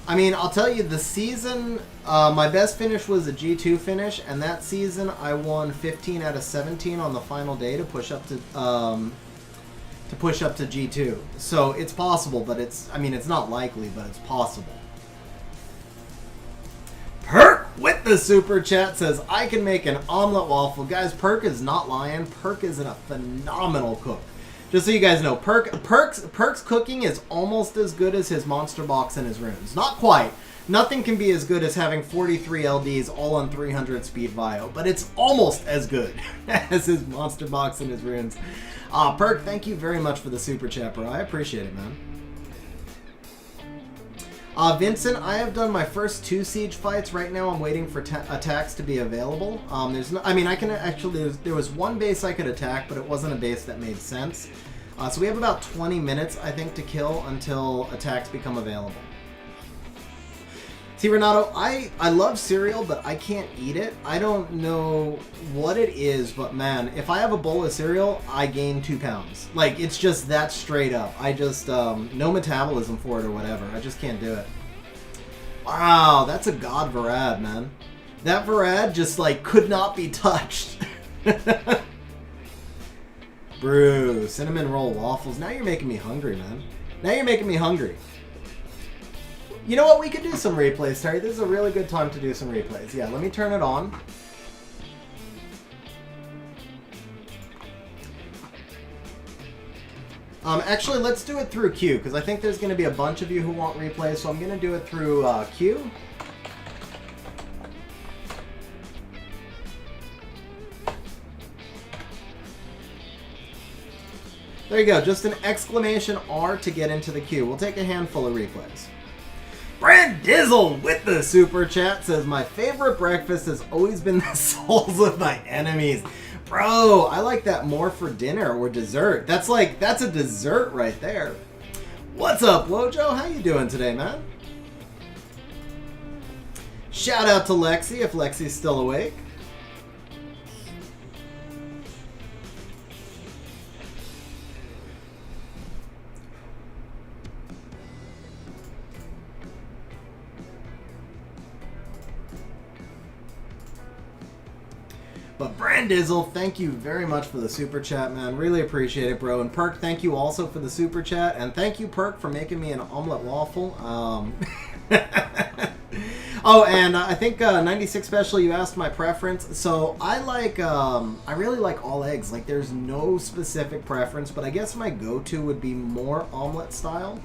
I mean, I'll tell you, the season, my best finish was a G2 finish, and that season I won 15 out of 17 on the final day to push up to G2. So it's possible, but I mean, it's not likely, but it's possible. Perk with the super chat says, I can make an omelet waffle. Guys, Perk is not lying. Perk is a phenomenal cook. Just so you guys know, Perk's cooking is almost as good as his monster box and his runes. Not quite. Nothing can be as good as having 43 LDs all on 300 speed bio, but it's almost as good as his monster box and his runes. Perk, thank you very much for the super chat, bro. I appreciate it, man. Vincent, I have done my first 2 siege fights. Right now I'm waiting for attacks to be available. There's no, I mean, I can actually, there was one base I could attack, but it wasn't a base that made sense. So we have about 20 minutes, I think, to kill until attacks become available. See, Renato, I love cereal, but I can't eat it. I don't know what it is, but man, if I have a bowl of cereal, I gain 2 pounds. Like, it's just that straight up. I just, no metabolism for it or whatever. I just can't do it. Wow, that's a god Varad, man. That Varad just, like, could not be touched. Brew, cinnamon roll waffles. Now you're making me hungry, man. Now you're making me hungry. You know what? We could do some replays, Terry. This is a really good time to do some replays. Yeah, let me turn it on. Actually, let's do it through Q, because I think there's going to be a bunch of you who want replays, so I'm going to do it through Q. There you go. Just an exclamation R to get into the queue. We'll take a handful of replays. Brand Dizzle with the super chat says, my favorite breakfast has always been the souls of my enemies. Bro, I like that more for dinner or dessert. That's a dessert right there. What's up, Wojo? How you doing today, man? Shout out to Lexi, if Lexi's still awake. But Brandizzle, thank you very much for the super chat, man. Really appreciate it, bro. And Perk, thank you also for the super chat. And thank you, Perk, for making me an omelet waffle. Oh, and I think 96 Special, you asked my preference. So I like, I really like all eggs. Like, there's no specific preference, but I guess my go-to would be more omelet style.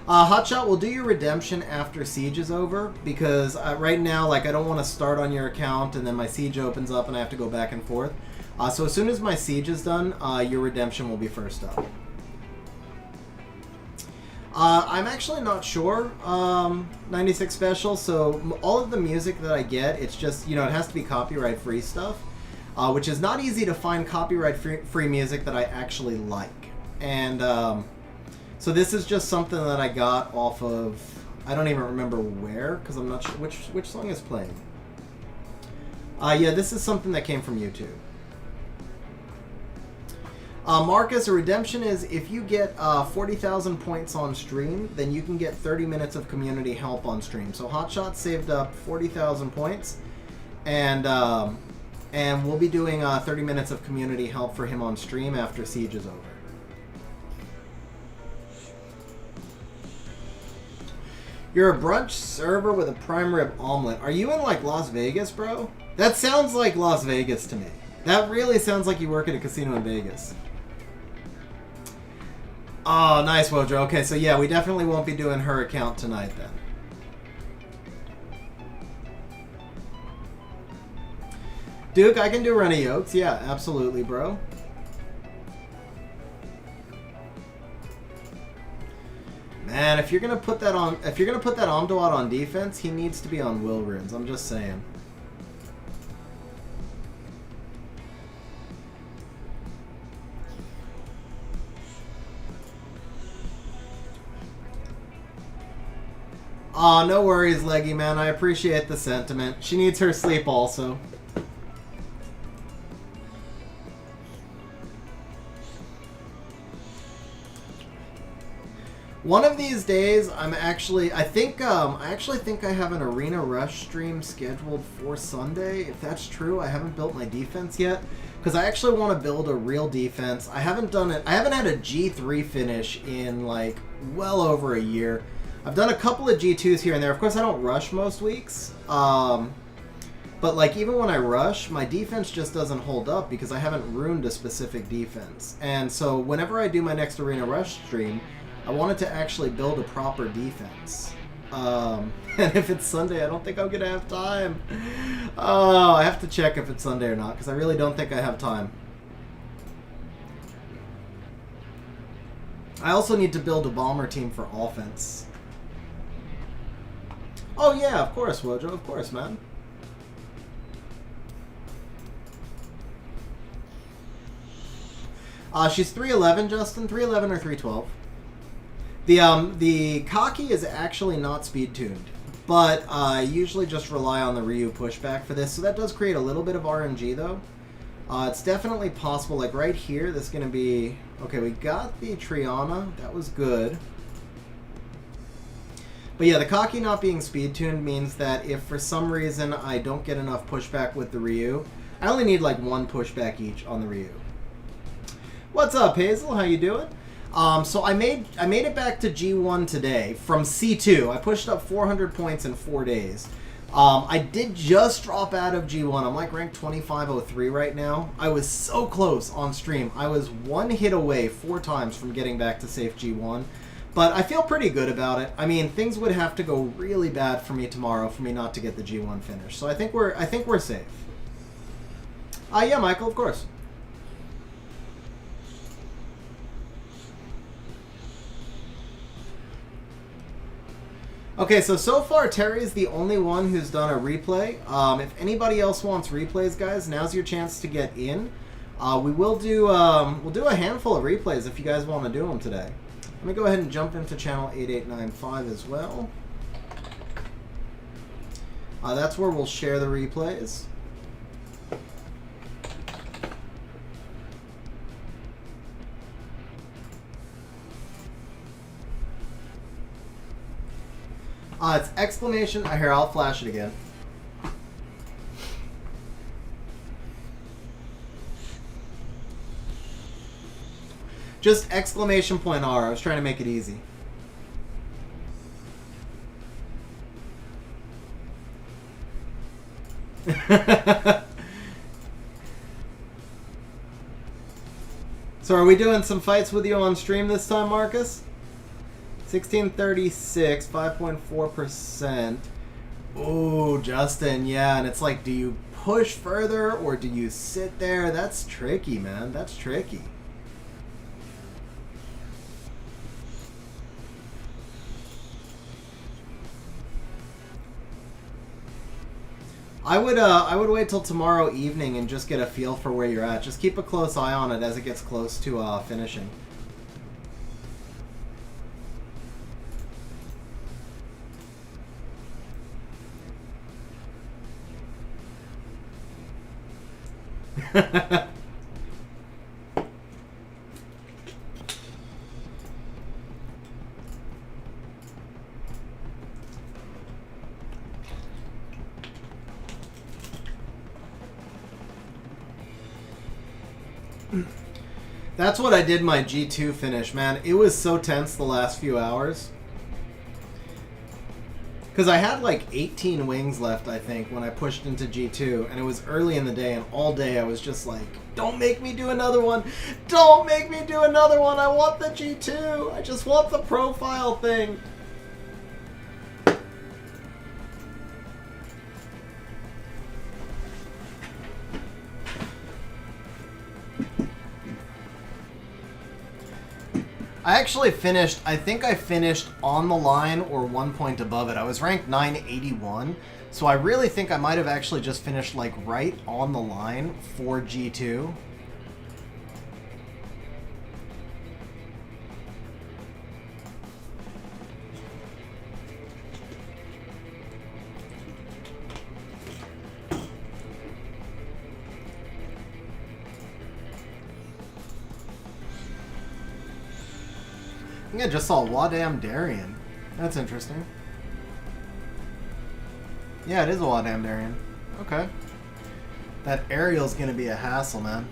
Hotshot, we'll do your redemption after siege is over, because right now, like, I don't want to start on your account and then my siege opens up and I have to go back and forth. So as soon as my siege is done, your redemption will be first up. I'm actually not sure, 96 Special, so all of the music that I get, it's just, you know, it has to be copyright-free stuff, which is not easy to find copyright-free music that I actually like. And, so this is just something that I got off of, I don't even remember where, because I'm not sure which song is playing. Yeah, this is something that came from YouTube. Marcus, a redemption is if you get 40,000 points on stream, then you can get 30 minutes of community help on stream. So Hotshot saved up 40,000 points, and we'll be doing 30 minutes of community help for him on stream after Siege is over. You're a brunch server with a prime rib omelet. Are you in, like, Las Vegas, bro? That sounds like Las Vegas to me. That really sounds like you work at a casino in Vegas. Oh, nice, Wojo. Okay, so yeah, we definitely won't be doing her account tonight, then. Duke, I can do Runny Yolks. Yeah, absolutely, bro. Man, if you're gonna put that Omduat on defense, he needs to be on Will Runes. I'm just saying. Aw, no worries, Leggy, man. I appreciate the sentiment. She needs her sleep also. One of these days, I actually think I have an Arena Rush stream scheduled for Sunday. If that's true, I haven't built my defense yet, because I actually want to build a real defense. I haven't done it. I haven't had a G3 finish in like well over a year. I've done a couple of G2s here and there. Of course, I don't rush most weeks. But like even when I rush, my defense just doesn't hold up because I haven't ruined a specific defense. And so whenever I do my next Arena Rush stream, I wanted to actually build a proper defense. And if it's Sunday, I don't think I'm going to have time. Oh, I have to check if it's Sunday or not, because I really don't think I have time. I also need to build a bomber team for offense. Oh yeah, of course, Wojo, of course, man. She's 311, Justin. 311 or 312. The Kaki is actually not speed tuned, but I usually just rely on the Ryu pushback for this, so that does create a little bit of RNG though. It's definitely possible, like right here, this is going to be... Okay, we got the Triana, that was good. But yeah, the Kaki not being speed tuned means that if for some reason I don't get enough pushback with the Ryu, I only need like one pushback each on the Ryu. What's up, Hazel? How you doing? So I made it back to G1 today from C2. I pushed up 400 points in 4 days. I did just drop out of G1. I'm like ranked 2503 right now. I was so close on stream. I was one hit away 4 times from getting back to safe G1. But I feel pretty good about it. I mean, things would have to go really bad for me tomorrow for me not to get the G1 finish. So I think we're safe. Yeah, Michael, of course. Okay, so far Terry's the only one who's done a replay. If anybody else wants replays, guys, now's your chance to get in. We'll do a handful of replays if you guys want to do them today. Let me go ahead and jump into channel 8895 as well. That's where we'll share the replays. It's exclamation. Here, I'll flash it again. Just exclamation point R. I was trying to make it easy. So are we doing some fights with you on stream this time, Marcus? 1636, 5.4%. Oh, Justin, yeah, and it's like, do you push further or do you sit there? That's tricky, man. That's tricky. I would wait till tomorrow evening and just get a feel for where you're at. Just keep a close eye on it as it gets close to finishing. That's what I did my G2 finish, man. It was so tense the last few hours. Because I had like 18 wings left, I think, when I pushed into G2. And it was early in the day, and all day I was just like, don't make me do another one. Don't make me do another one. I want the G2. I just want the profile thing. I actually finished, I think I finished on the line or 1 point above it. I was ranked 981, so I really think I might have actually just finished like right on the line for G2. think I just saw Wadam Darien. That's interesting. Yeah, it is a Wadam Darien. Okay. That aerial's gonna be a hassle, man.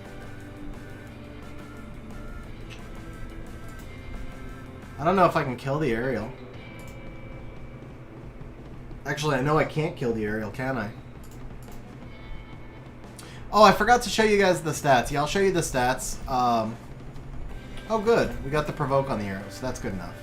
I don't know if I can kill the aerial. Actually, I know I can't kill the aerial, can I? Oh, I forgot to show you guys the stats. Yeah, I'll show you the stats. Oh, good. We got the provoke on the arrow, so that's good enough.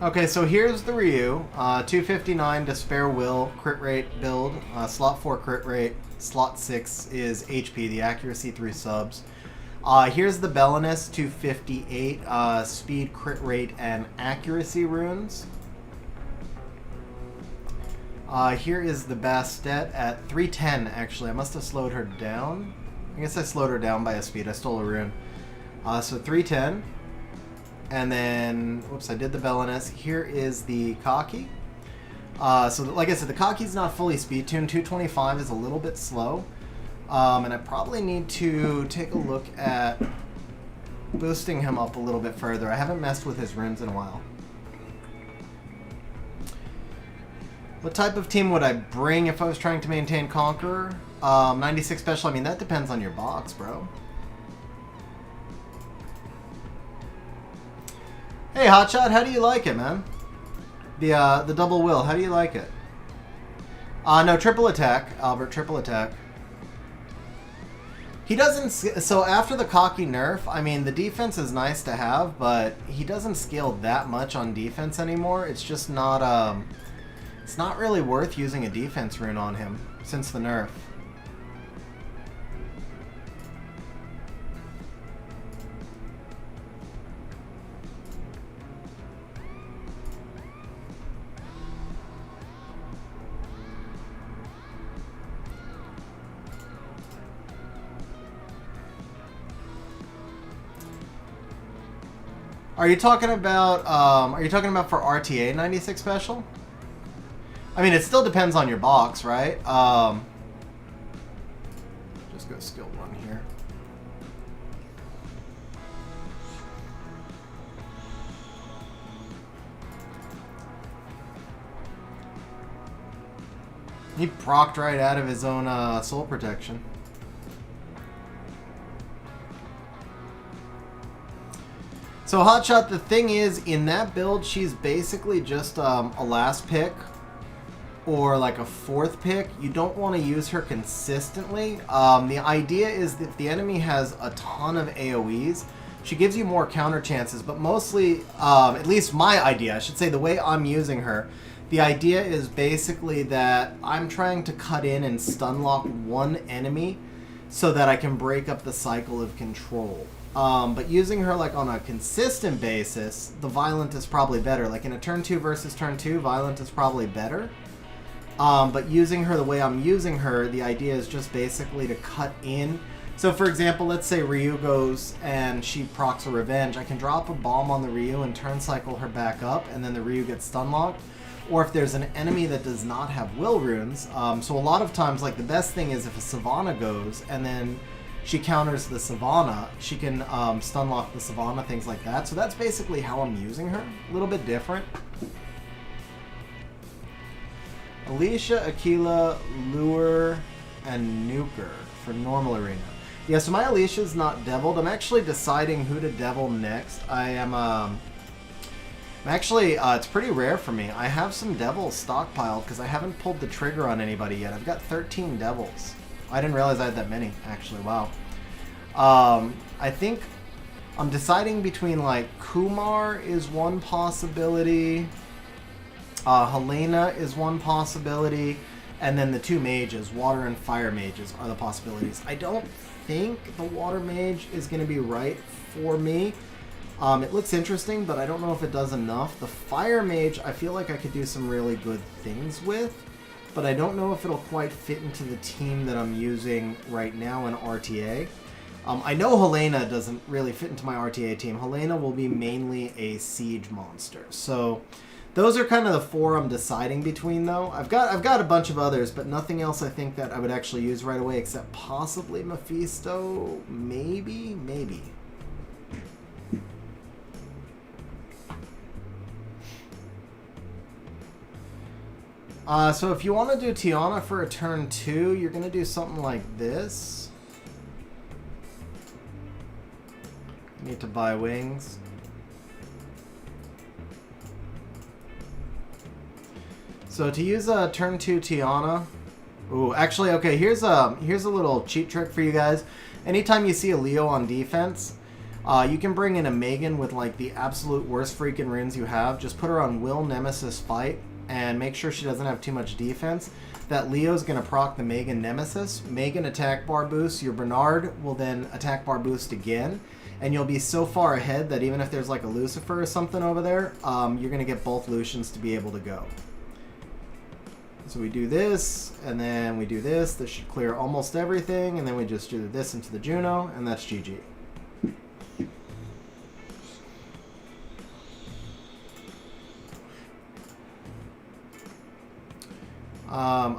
Okay, so here's the Ryu. 259 to spare will, crit rate build. Slot 4 crit rate. Slot 6 is HP, the accuracy 3 subs. Here's the Belinus, 258, speed, crit rate, and accuracy runes. Here is the Bastet at 310, actually. I must have slowed her down. I guess I slowed her down by a speed. I stole a rune. So 310. And then, whoops, I did the Belinus. Here is the Kaki. So like I said, the Kaki's not fully speed tuned. 225 is a little bit slow. And I probably need to take a look at boosting him up a little bit further. I haven't messed with his runes in a while. What type of team would I bring if I was trying to maintain Conqueror? 96 special, I mean, that depends on your box, bro. Hey, Hotshot, how do you like it, man? The double will, how do you like it? No, triple attack, Albert, triple attack. He doesn't... So after the cocky nerf, I mean, the defense is nice to have, but he doesn't scale that much on defense anymore. It's just not... it's not really worth using a defense rune on him since the nerf. Are you talking about for RTA 96 special? I mean, it still depends on your box, right? Just go skill 1 here. He procced right out of his own soul protection. So Hotshot, the thing is, in that build, she's basically just a last pick or like a 4th pick. You don't want to use her consistently. The idea is that if the enemy has a ton of AoEs, she gives you more counter chances, but mostly, at least my idea, I should say the way I'm using her, the idea is basically that I'm trying to cut in and stun lock one enemy so that I can break up the cycle of control. But using her like on a consistent basis, the Violent is probably better. Like in a turn 2 versus turn 2, Violent is probably better. But using her the way I'm using her, the idea is just basically to cut in. So for example, let's say Ryu goes and she procs a revenge. I can drop a bomb on the Ryu and turn cycle her back up, and then the Ryu gets stun locked. Or if there's an enemy that does not have will runes, so a lot of times, like the best thing is if a Savannah goes and then she counters the Savannah, she can stun lock the Savannah, things like that. So that's basically how I'm using her. A little bit different. Alicia, Aquila, Lure, and Nuker for normal arena. Yeah, so my Alicia's not deviled. I'm actually deciding who to devil next. I am, actually, it's pretty rare for me. I have some devils stockpiled because I haven't pulled the trigger on anybody yet. I've got 13 devils. I didn't realize I had that many, actually. Wow. I think I'm deciding between, like, Kumar is one possibility, Helena is one possibility, and then the 2 mages, water and fire mages, are the possibilities. I don't think the water mage is going to be right for me. It looks interesting, but I don't know if it does enough. The fire mage, I feel like I could do some really good things with, but I don't know if it'll quite fit into the team that I'm using right now in RTA. I know Helena doesn't really fit into my RTA team. Helena will be mainly a siege monster. So Those are kind of the four I'm deciding between, though. I've got a bunch of others, but nothing else I think that I would actually use right away, except possibly Mephisto. Maybe. So if you want to do Tiana for a turn 2, you're going to do something like this. You need to buy wings. So to use a turn 2 Tiana... Ooh, actually, okay, here's a little cheat trick for you guys. Anytime you see a Leo on defense, you can bring in a Megan with like the absolute worst freaking runes you have. Just put her on Will, Nemesis, Fight, and make sure she doesn't have too much defense. That Leo's going to proc the Megan Nemesis. Megan attack bar boost. Your Bernard will then attack bar boost again. And you'll be so far ahead that even if there's like a Lucifer or something over there, you're going to get both Lucians to be able to go. So we do this, and then we do this. This should clear almost everything, and then we just do this into the Juno, and that's GG.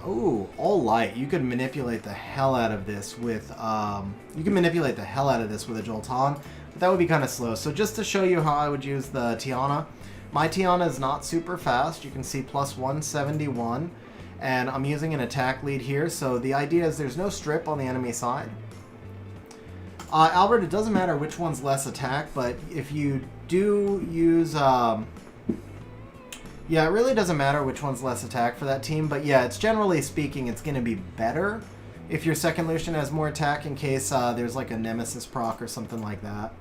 Ooh, all light. You could manipulate the hell out of this with a Jolton, but that would be kind of slow. So just to show you how I would use the Tiana, my Tiana is not super fast. You can see plus 171, and I'm using an attack lead here. So the idea is there's no strip on the enemy side. Albert, it doesn't matter which one's less attack, but if you do use... yeah, it really doesn't matter which one's less attack for that team, but yeah, it's generally speaking, it's going to be better if your second Lucian has more attack in case there's like a Nemesis proc or something like that.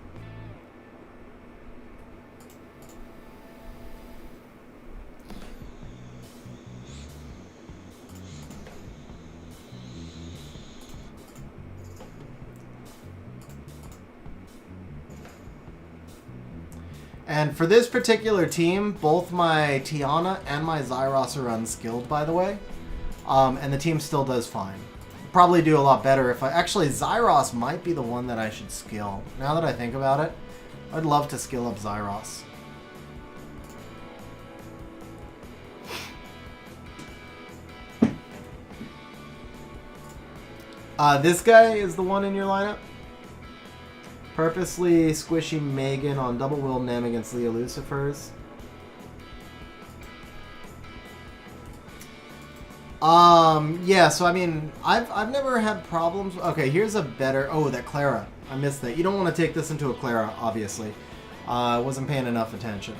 And for this particular team, both my Tiana and my Zyros are unskilled, by the way. And the team still does fine. Probably do a lot better if I... Actually, Zyros might be the one that I should skill. Now that I think about it, I'd love to skill up Zyros. This guy is the one in your lineup? Purposely squishy Megan on double will Nem against Leo Lucifers. Yeah, so I mean, I've never had problems. Okay, here's a better... Oh, that Clara. I missed that. You don't want to take this into a Clara, obviously. I wasn't paying enough attention.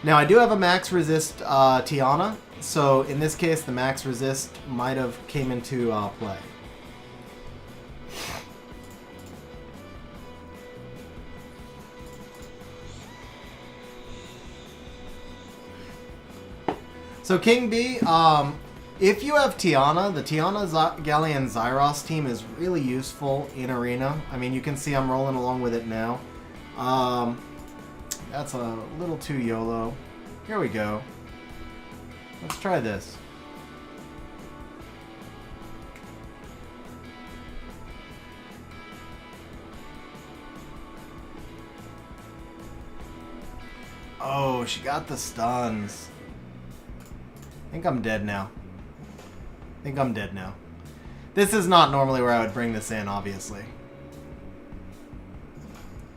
Now, I do have a max resist Tiana, so in this case, the max resist might have came into play. So King B, if you have Tiana, the Tiana Galleon Zyros team is really useful in Arena. I mean, you can see I'm rolling along with it now. That's a little too YOLO. Here we go. Let's try this. Oh, she got the stuns. I think I'm dead now. This is not normally where I would bring this in, obviously.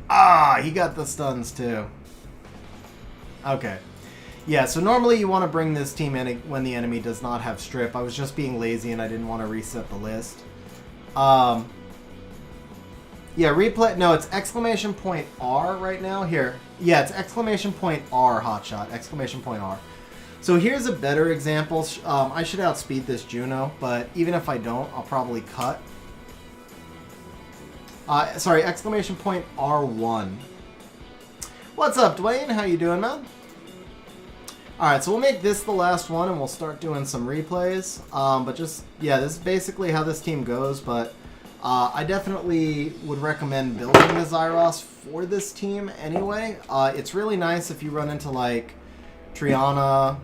Ah, he got the stuns too. Okay. Yeah, so normally you want to bring this team in when the enemy does not have strip. I was just being lazy and I didn't want to reset the list. Yeah, replay. No, it's exclamation point R right now. Here. Yeah, it's exclamation point R hotshot. Exclamation point R. So here's a better example. I should outspeed this Juno, but even if I don't, I'll probably cut. Sorry, exclamation point R1. What's up, Dwayne? How you doing, man? Alright, so we'll make this the last one, and we'll start doing some replays. But just, yeah, this is basically how this team goes, but I definitely would recommend building the Zyros for this team anyway. It's really nice if you run into, like, Triana.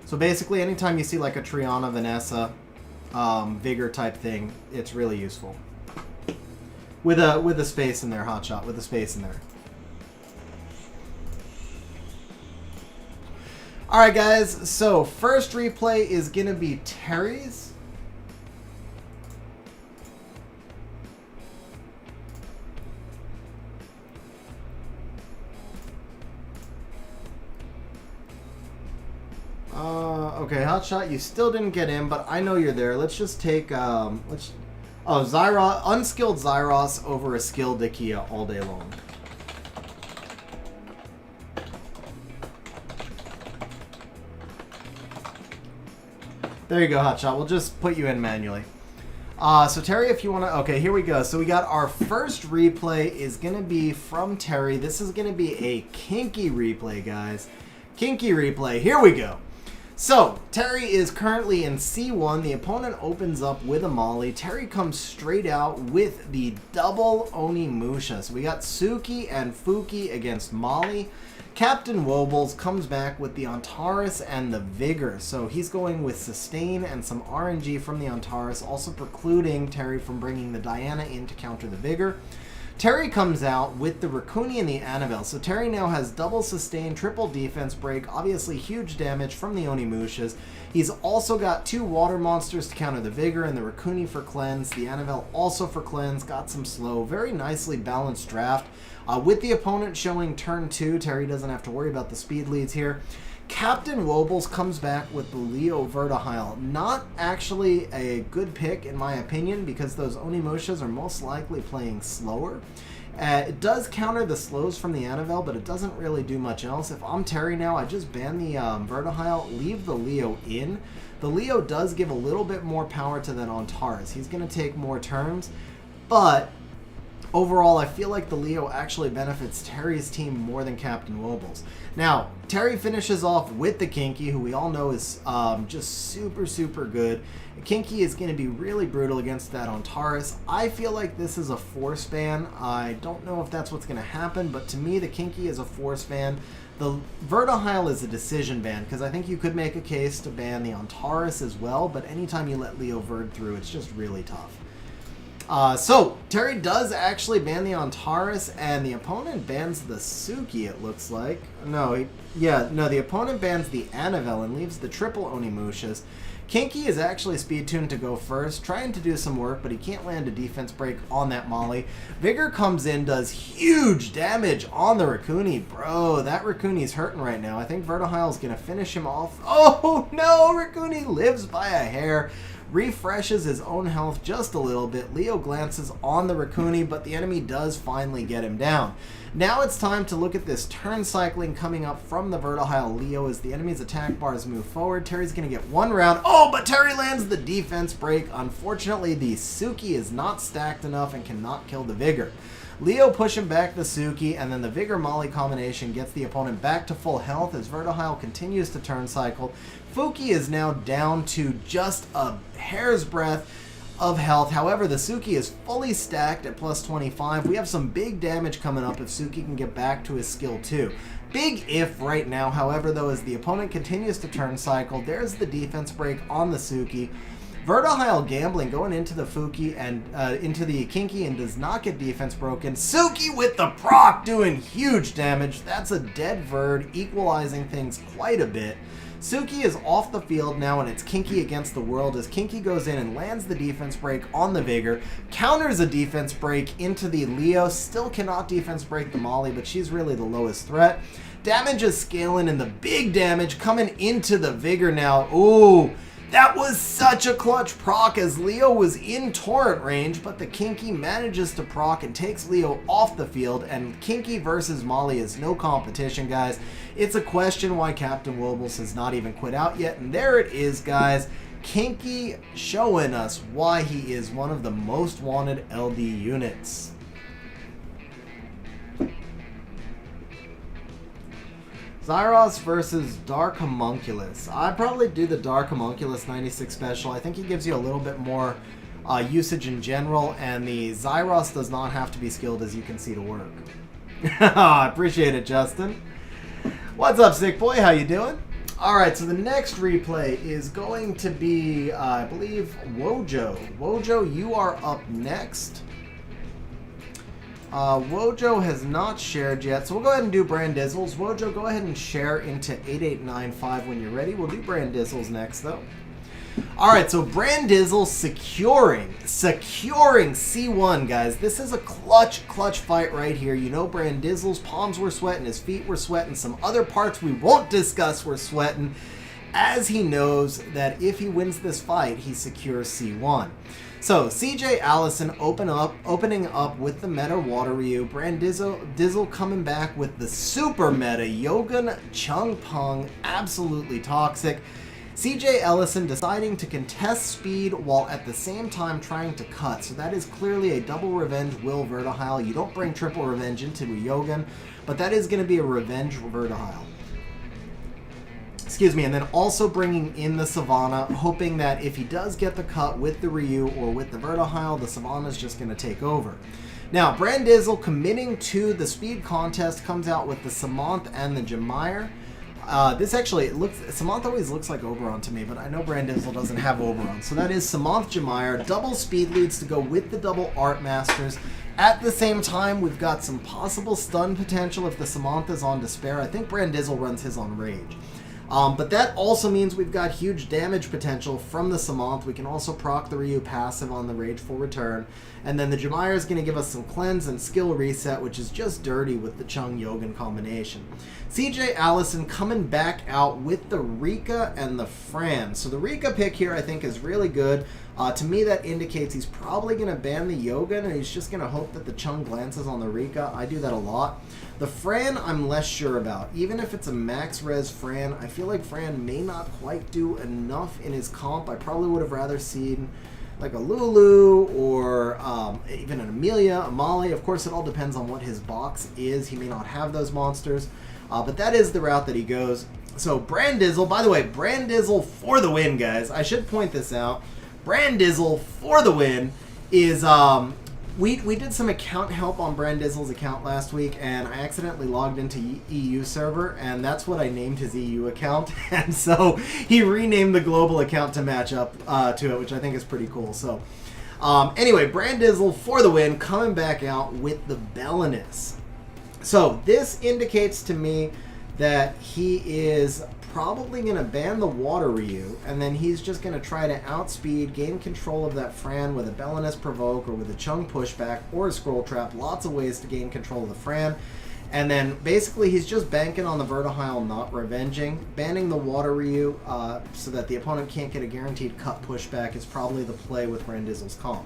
So basically, anytime you see like a Triana, Vanessa, Vigor type thing, it's really useful. With a space in there, hotshot, with a space in there. Alright guys, so first replay is going to be Terry's. Okay, Hotshot, you still didn't get in, but I know you're there. Let's just take, unskilled Zyros over a skilled Ikia all day long. There you go, Hotshot. We'll just put you in manually. So Terry, if you want to... Okay, here we go. So we got our first replay is going to be from Terry. This is going to be a kinky replay, guys. Kinky replay. Here we go. So, Terry is currently in C1. The opponent opens up with a Molly. Terry comes straight out with the double Onimusha. So we got Suki and Fuki against Molly. Captain Wobbles comes back with the Antares and the Vigor. So he's going with Sustain and some RNG from the Antares, also precluding Terry from bringing the Diana in to counter the Vigor. Terry comes out with the Raccoon and the Annabelle. So Terry now has double sustain, triple defense break, obviously huge damage from the Onimushas. He's also got 2 water monsters to counter the Vigor and the Raccoon for cleanse. The Annabelle also for cleanse, got some slow. Very nicely balanced draft. With the opponent showing turn 2, Terry doesn't have to worry about the speed leads here. Captain Wobbles comes back with the Leo Vertihile. Not actually a good pick in my opinion because those Onimushas are most likely playing slower. It does counter the slows from the Annabelle, but it doesn't really do much else. If I'm Terry now, I just ban the Vertihile, leave the Leo in. The Leo does give a little bit more power to that Antares. He's going to take more turns, but overall, I feel like the Leo actually benefits Terry's team more than Captain Wobbles. Now, Terry finishes off with the Kinky, who we all know is just super, super good. Kinky is going to be really brutal against that Antares. I feel like this is a force ban. I don't know if that's what's going to happen, but to me, the Kinky is a force ban. The Vertihile is a decision ban, because I think you could make a case to ban the Antares as well, but anytime you let Leo Verd through, it's just really tough. So, Terry does actually ban the Antares, and the opponent bans the Suki, it looks like. No, the opponent bans the Annabelle and leaves the triple Onimushas. Kinky is actually speed tuned to go first, trying to do some work, but he can't land a defense break on that Molly. Vigor comes in, does huge damage on the Raccoon. Bro, that Raccoon's hurting right now. I think Vertihile's going to finish him off. Oh, no, Raccoon lives by a hair. Refreshes his own health just a little bit. Leo glances on the Raccoon, but the enemy does finally get him down. Now it's time to look at this turn cycling coming up from the Vertihile Leo as the enemy's attack bars move forward. Terry's going to get 1 round. Oh, but Terry lands the defense break. Unfortunately, the Suki is not stacked enough and cannot kill the Vigor. Leo pushing back the Suki, and then the Vigor Molly combination gets the opponent back to full health as Vertihile continues to turn cycle. Fuki is now down to just a hair's breadth of health. However, the Suki is fully stacked at plus 25. We have some big damage coming up if Suki can get back to his skill 2. Big if right now, however, though, as the opponent continues to turn cycle, there's the defense break on the Suki. Vertihile gambling going into the Fuki and into the Kinky and does not get defense broken. Suki with the proc doing huge damage. That's a dead Verd, equalizing things quite a bit. Suki is off the field now, and it's Kinky against the world as Kinky goes in and lands the defense break on the Vigor, counters a defense break into the Leo, still cannot defense break the Molly, but she's really the lowest threat. Damage is scaling, and the big damage coming into the Vigor now. Ooh, that was such a clutch proc as Leo was in torrent range, but the Kinky manages to proc and takes Leo off the field, and Kinky versus Molly is no competition, guys. It's a question why Captain Wobbles has not even quit out yet, and there it is, guys. Kinky showing us why he is one of the most wanted LD units. Zyros versus Dark Homunculus. I'd probably do the Dark Homunculus 96 special. I think he gives you a little bit more usage in general, and the Zyros does not have to be skilled, as you can see, to work. I appreciate it, Justin. What's up, sick boy? How you doing? Alright, so the next replay is going to be, I believe, Wojo. Wojo, you are up next. Wojo has not shared yet, so we'll go ahead and do Brandizzles. Wojo, go ahead and share into 8895 when you're ready. We'll do Brandizzles next, though. Alright, so Brandizzle securing C1, guys. This is a clutch fight right here. You know Brandizzle's palms were sweating, his feet were sweating, some other parts we won't discuss were sweating, as he knows that if he wins this fight, he secures C1. So, CJ Allison opening up with the meta Water Ryu. Brandizzle coming back with the super meta Yogan Chung Pung, absolutely toxic. CJ Ellison deciding to contest speed while at the same time trying to cut. So that is clearly a double revenge Will Vertihile. You don't bring triple revenge into a Yogan, but that is going to be a revenge Vertihile. Excuse me, and then also bringing in the Savannah, hoping that if he does get the cut with the Ryu or with the Vertihile, the Savannah is just going to take over. Now, Brandizzle committing to the speed contest comes out with the Samanth and the Jamire. This actually, Samanth always looks like Oberon to me, but I know Brandizzle doesn't have Oberon. So that is Samanth Jamire, double speed leads to go with the double Art Masters. At the same time, we've got some possible stun potential if the Samanth is on Despair. I think Brandizzle runs his on Rage. But that also means we've got huge damage potential from the Samanth. We can also proc the Ryu passive on the Rageful Return. And then the Jamire is going to give us some cleanse and skill reset, which is just dirty with the Chung Yogan combination. CJ Allison coming back out with the Rika and the Fran. So the Rika pick here I think is really good. To me that indicates he's probably going to ban the Yogan and he's just going to hope that the Chung glances on the Rika. I do that a lot. The Fran I'm less sure about. Even if it's a max res Fran, I feel like Fran may not quite do enough in his comp. I probably would have rather seen like a Lulu or even an Amelia, a Molly. Of course, it all depends on what his box is. He may not have those monsters, but that is the route that he goes. So Brandizzle, by the way, Brandizzle for the win, guys. I should point this out. Brandizzle for the win is, we did some account help on Brandizzle's account last week, and I accidentally logged into EU server, and that's what I named his EU account. And so he renamed the global account to match up to it, which I think is pretty cool. So anyway, Brandizzle for the win, coming back out with the Belinus. So this indicates to me that he is probably going to ban the Water Ryu, and then he's just going to try to outspeed, gain control of that Fran with a Belinus Provoke or with a Chung Pushback or a Scroll Trap. Lots of ways to gain control of the Fran. And then basically he's just banking on the Vertihile not revenging. Banning the Water Ryu so that the opponent can't get a guaranteed cut pushback is probably the play with Brandizzle's comp.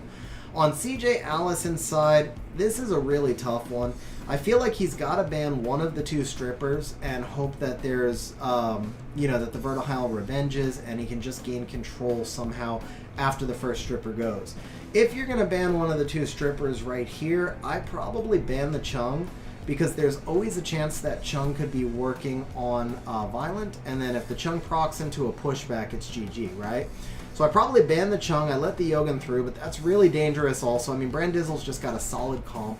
On CJ Allison's side, this is a really tough one. I feel like he's got to ban one of the two strippers and hope that there's, you know, that the Vertihile revenges and he can just gain control somehow after the first stripper goes. If you're going to ban one of the two strippers right here, I probably ban the Chung, because there's always a chance that Chung could be working on Violent, and then if the Chung procs into a pushback, it's GG, right? So I probably ban the Chung, I let the Yogan through, but that's really dangerous also. I mean, Brandizzle's just got a solid comp,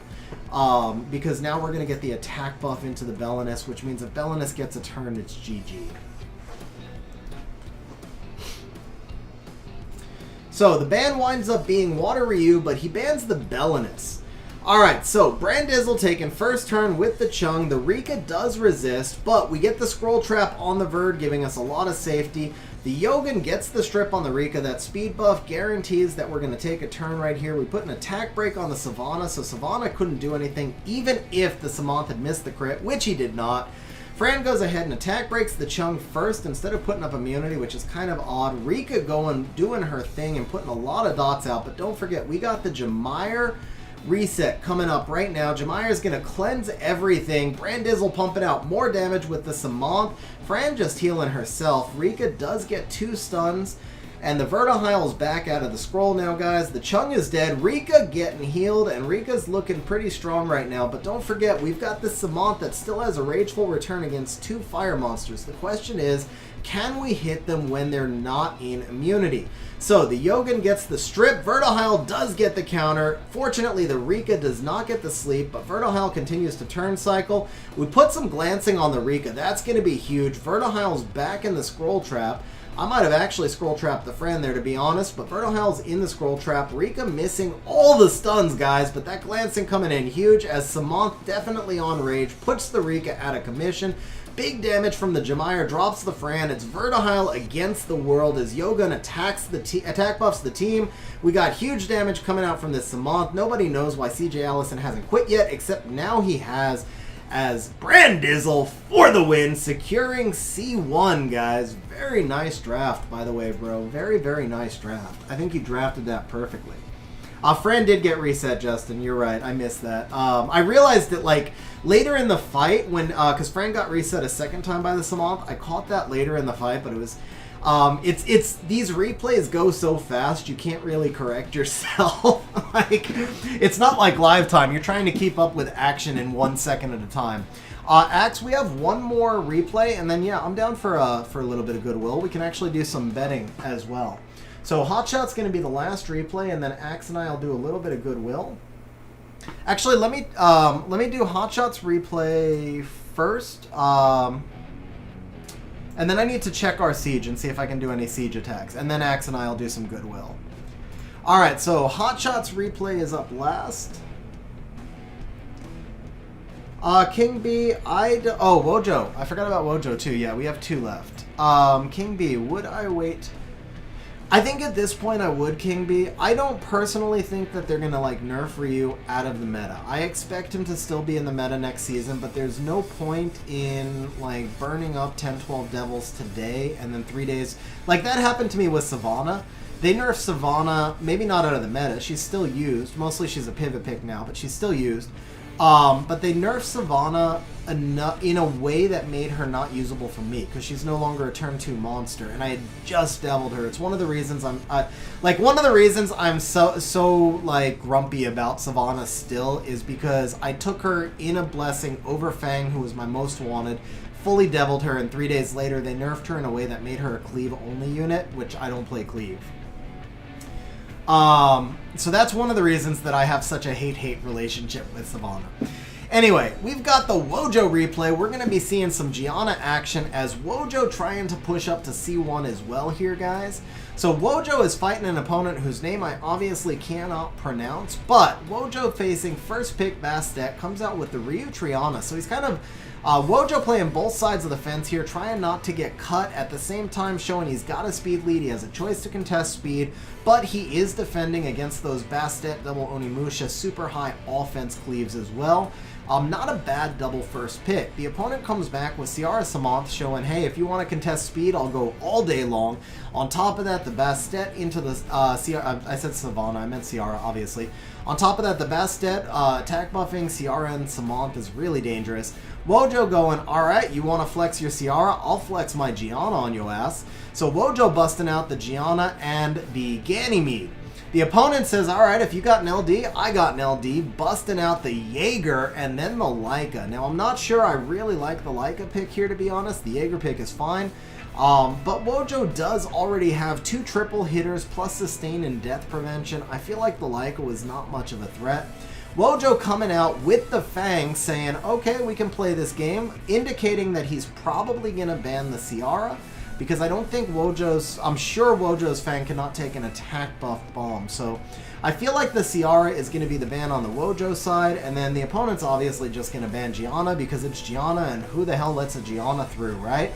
because now we're going to get the attack buff into the Belinus, which means if Belinus gets a turn, it's GG. So the ban winds up being Water Ryu, but he bans the Belinus. Alright, so Brandizzle taking first turn with the Chung. The Rika does resist, but we get the Scroll Trap on the Verd, giving us a lot of safety. The Yogan gets the strip on the Rika. That speed buff guarantees that we're going to take a turn right here. We put an attack break on the Savannah, so Savannah couldn't do anything, even if the Samanth had missed the crit, which he did not. Fran goes ahead and attack breaks the Chung first instead of putting up immunity, which is kind of odd. Rika doing her thing and putting a lot of dots out, but don't forget, we got the Jamire reset coming up right now. Jamire's going to cleanse everything. Brandizzle pumping out more damage with the Samanth. Fran just healing herself. Rika does get 2 stuns. And the Vertihile's back out of the scroll now, guys. The Chung is dead. Rika getting healed. And Rika's looking pretty strong right now. But don't forget, we've got this Samanth that still has a Rageful Return against 2 fire monsters. The question is, can we hit them when they're not in immunity? So the Yogan gets the strip. Vertihile does get the counter. Fortunately, the Rika does not get the sleep, but Vertihile continues to turn cycle. We put some glancing on the Rika. That's going to be huge. Vertihile's back in the Scroll Trap. I might have actually scroll trapped the friend there, to be honest, but Verdohal's in the scroll trap. Rika missing all the stuns, guys, but that glancing coming in huge as Samanth definitely on rage, puts the Rika out of commission. Big damage from the Jemire, drops the Fran. It's Verdohal against the world as Yogun attacks attack buffs the team. We got huge damage coming out from this Samanth. Nobody knows why CJ Allison hasn't quit yet, except now he has, as Brandizzle for the win, securing C1, guys. Very nice draft, by the way, bro. Very, very nice draft. I think you drafted that perfectly. Fran did get reset, Justin. You're right. I missed that. I realized that, like, later in the fight, when, because Fran got reset a second time by the Samanth, I caught that later in the fight, but it was, these replays go so fast, you can't really correct yourself. Like, it's not like live time. You're trying to keep up with action in 1 second at a time. Axe, we have one more replay, and then, yeah, I'm down for a little bit of goodwill. We can actually do some betting as well. So Hotshot's going to be the last replay, and then Axe and I will do a little bit of goodwill. Actually, let me do Hotshot's replay first, and then I need to check our siege and see if I can do any siege attacks, and then Axe and I will do some goodwill. All right, so Hotshot's replay is up last. King B, oh, Wojo. I forgot about Wojo too. Yeah, we have 2 left. King B, would I wait? I think at this point I would, King B. I don't personally think that they're going to, like, nerf Ryu out of the meta. I expect him to still be in the meta next season, but there's no point in, like, burning up 10-12 devils today and then 3 days. Like, that happened to me with Savannah. They nerfed Savannah, maybe not out of the meta. She's still used. Mostly she's a pivot pick now, but she's still used. But they nerfed Savannah in a way that made her not usable for me, because she's no longer a turn 2 monster, and I had just deviled her. It's one of the reasons I'm so like grumpy about Savannah still, is because I took her in a blessing over Fang, who was my most wanted, fully deviled her, and 3 days later they nerfed her in a way that made her a cleave only unit, which I don't play cleave. So that's one of the reasons that I have such a hate-hate relationship with Savannah. Anyway, we've got the Wojo replay. We're going to be seeing some Gianna action as Wojo trying to push up to C1 as well here, guys. So Wojo is fighting an opponent whose name I obviously cannot pronounce, but Wojo facing first pick Bastet comes out with the Ryu Triana. So he's kind of Wojo playing both sides of the fence here, trying not to get cut, at the same time showing he's got a speed lead. He has a choice to contest speed, but he is defending against those Bastet double Onimusha super high offense cleaves as well. Not a bad double first pick. The opponent comes back with Ciara Samanth showing, hey, if you want to contest speed, I'll go all day long. On top of that, the Bastet into the Ciara, I said Savannah, I meant Ciara, obviously. On top of that, the Bastet attack buffing Ciara and Samanth is really dangerous. Wojo going, alright, you want to flex your Ciara? I'll flex my Gianna on your ass. So Wojo busting out the Gianna and the Ganymede. The opponent says, alright, if you got an LD, I got an LD, busting out the Jaeger and then the Leica. Now, I'm not sure I really like the Leica pick here, to be honest. The Jaeger pick is fine. But Wojo does already have 2 triple hitters plus sustain and death prevention. I feel like the Leica was not much of a threat. Wojo coming out with the Fang saying, okay, we can play this game, indicating that he's probably going to ban the Ciara, because I don't think I'm sure Wojo's Fang cannot take an attack buff bomb. So I feel like the Ciara is going to be the ban on the Wojo side, and then the opponent's obviously just going to ban Gianna because it's Gianna, and who the hell lets a Gianna through, right?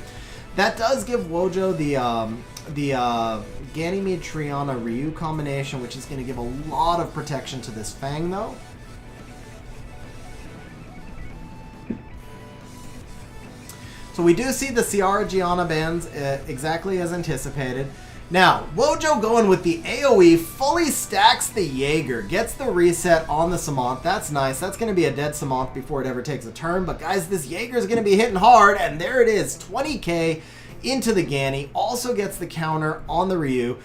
That does give Wojo the Ganymede Triana Ryu combination, which is going to give a lot of protection to this Fang, though. So we do see the Ciara Gianna bans exactly as anticipated. Now, Wojo going with the AoE, fully stacks the Jaeger, gets the reset on the Samanth. That's nice. That's going to be a dead Samanth before it ever takes a turn. But guys, this Jaeger is going to be hitting hard, and there it is, 20k into the Ganny. Also gets the counter on the Ryu.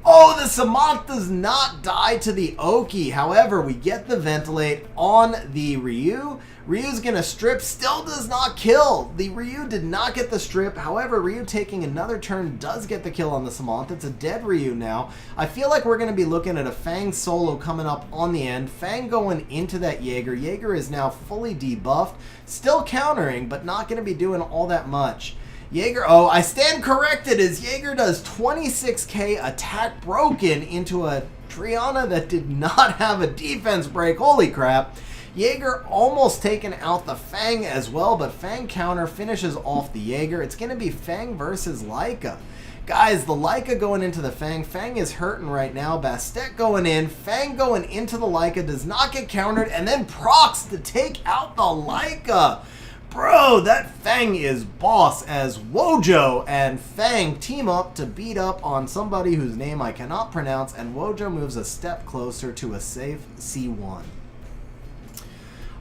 Oh, the Samanth does not die to the Oki. However, we get the ventilate on the Ryu. Ryu's gonna strip, still does not kill. The Ryu did not get the strip. However, Ryu taking another turn does get the kill on the Samanth. It's a dead Ryu now. I feel like we're gonna be looking at a Fang solo coming up on the end. Fang going into that Jaeger. Jaeger is now fully debuffed, still countering, but not gonna be doing all that much. Jaeger, oh, I stand corrected as Jaeger does 26k attack broken into a Triana that did not have a defense break. Holy crap. Jaeger almost taken out the Fang as well, but Fang counter finishes off the Jaeger. It's going to be Fang versus Leica. Guys, the Leica going into the Fang. Fang is hurting right now. Bastet going in. Fang going into the Leica. Does not get countered. And then procs to take out the Leica. Bro, that Fang is boss as Wojo and Fang team up to beat up on somebody whose name I cannot pronounce. And Wojo moves a step closer to a safe C1.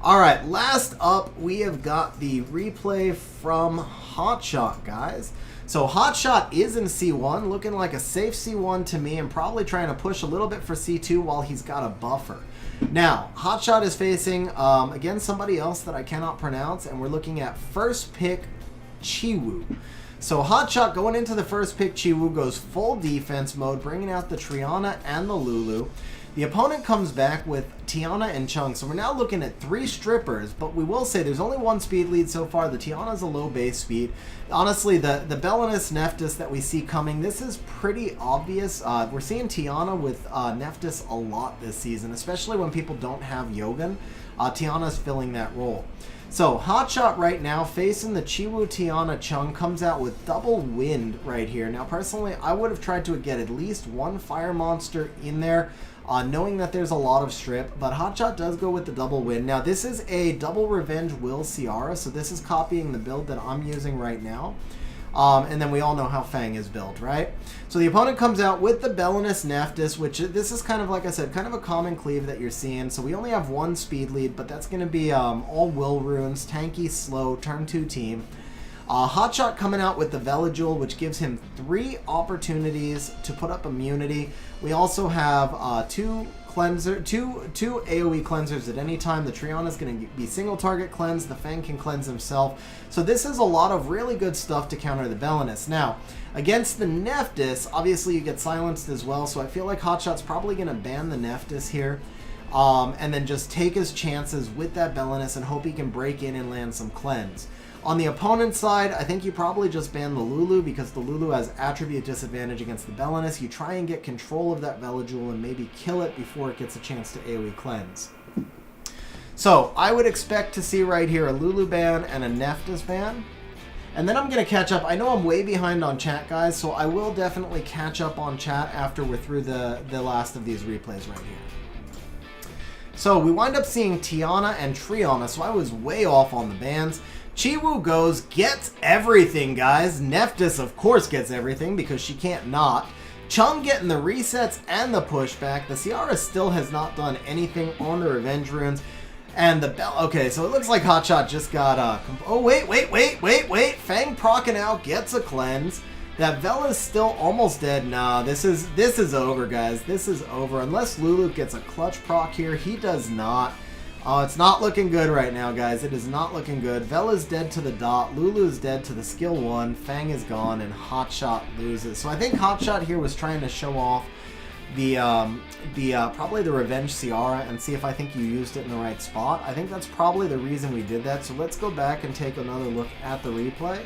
Alright, last up we have got the replay from Hotshot, guys. So Hotshot is in C1, looking like a safe C1 to me, and probably trying to push a little bit for C2 while he's got a buffer. Now, Hotshot is facing, again, somebody else that I cannot pronounce, and we're looking at first pick Chiwu. So Hotshot going into the first pick Chiwu goes full defense mode, bringing out the Triana and the Lulu. The opponent comes back with Tiana and Chung, so we're now looking at 3 strippers, but we will say there's only 1 speed lead so far. The Tiana's a low base speed. Honestly, the Belinus Nephthys that we see coming, this is pretty obvious. We're seeing Tiana with Nephthys a lot this season, especially when people don't have Yogan. Tiana's filling that role. So, Hotshot right now, facing the Chiwu Tiana Chung, comes out with double wind right here. Now, personally, I would have tried to get at least 1 fire monster in there, knowing that there's a lot of strip, but Hotshot does go with the double wind. Now, this is a double Revenge Will Ciara, so this is copying the build that I'm using right now. And then we all know how Fang is built, right? So the opponent comes out with the Belinus Nephthys, which this is kind of, like I said, kind of a common cleave that you're seeing. So we only have 1 speed lead, but that's going to be all Will runes, tanky, slow, turn 2 team. Hotshot coming out with the Velajul, which gives him 3 opportunities to put up immunity. We also have 2 AoE cleansers at any time. The Triana is going to be single target cleanse. The Fang can cleanse himself. So this is a lot of really good stuff to counter the Belinus. Now, against the Nephthys, obviously you get silenced as well, so I feel like Hotshot's probably going to ban the Nephthys here. And then just take his chances with that Belinus and hope he can break in and land some cleanse. On the opponent's side, I think you probably just ban the Lulu because the Lulu has attribute disadvantage against the Belinus. You try and get control of that Velajul and maybe kill it before it gets a chance to AoE cleanse. So, I would expect to see right here a Lulu ban and a Nephthys ban. And then I'm going to catch up. I know I'm way behind on chat, guys, so I will definitely catch up on chat after we're through the last of these replays right here. So, we wind up seeing Tiana and Triana, so I was way off on the bans. Chiwu goes, gets everything, guys. Nephthys, of course, gets everything because she can't not. Chung getting the resets and the pushback. The Ciara still has not done anything on the Revenge runes. And the Bell... Okay, so it looks like Hotshot just got... Oh, wait. Fang procking out, gets a cleanse. That Vela's still almost dead. Nah, this is over, guys. This is over. Unless Lulu gets a clutch proc here, he does not. Oh, it's not looking good right now, guys. It is not looking good. Vela's dead to the dot. Lulu's dead to the skill 1. Fang is gone, and Hotshot loses. So I think Hotshot here was trying to show off the probably the Revenge Ciara and see if I think you used it in the right spot. I think that's probably the reason we did that. So let's go back and take another look at the replay.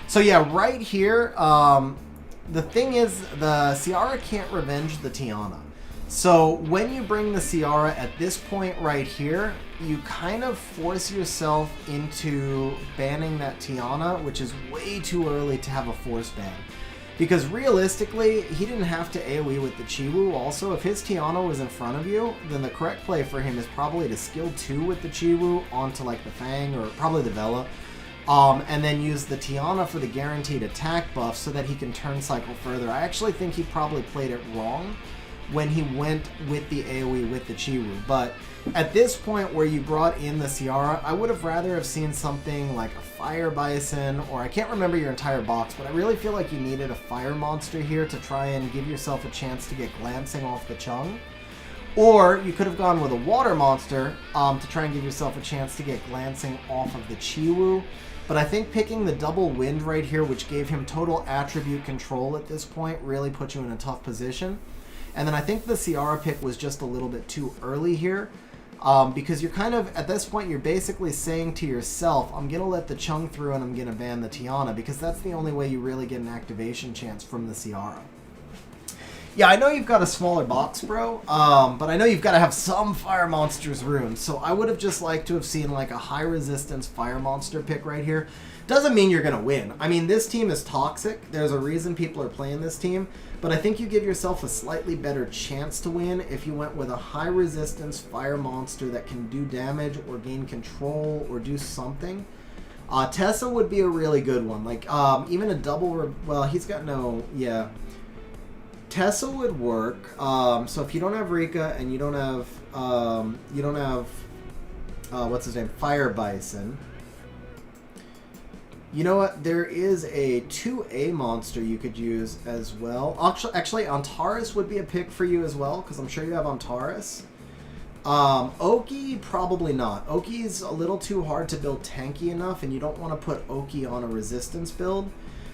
So yeah, right here, the thing is the Ciara can't revenge the Tiana. So when you bring the Ciara at this point right here, you kind of force yourself into banning that Tiana, which is way too early to have a force ban. Because realistically, he didn't have to AoE with the Chiwu. Also, if his Tiana was in front of you, then the correct play for him is probably to skill 2 with the Chiwu onto like the Fang or probably the Vela. And then use the Tiana for the guaranteed attack buff so that he can turn cycle further. I actually think he probably played it wrong when he went with the AoE with the Chiwu. But at this point where you brought in the Ciara, I would have rather have seen something like a Fire Bison, or I can't remember your entire box, but I really feel like you needed a Fire Monster here to try and give yourself a chance to get glancing off the Chung. Or you could have gone with a Water Monster to try and give yourself a chance to get glancing off of the Chiwu. But I think picking the double wind right here, which gave him total attribute control at this point, really put you in a tough position. And then I think the Ciara pick was just a little bit too early here. Because you're kind of, at this point, you're basically saying to yourself, I'm going to let the Chung through and I'm going to ban the Tiana, because that's the only way you really get an activation chance from the Ciara. Yeah, I know you've got a smaller box, bro, but I know you've got to have some Fire Monsters runes, so I would have just liked to have seen like a high resistance Fire Monster pick right here. Doesn't mean you're going to win. I mean, this team is toxic. There's a reason people are playing this team, but I think you give yourself a slightly better chance to win if you went with a high resistance Fire Monster that can do damage or gain control or do something. Tessa would be a really good one. Like, even a double, well, he's got no, yeah. Tessa would work. So if you don't have Rika and you don't have what's his name, Fire Bison. You know what? There is a 2A monster you could use as well. Actually, Antares would be a pick for you as well, because I'm sure you have Antares. Oki, probably not. Oki's a little too hard to build tanky enough, and you don't want to put Oki on a resistance build.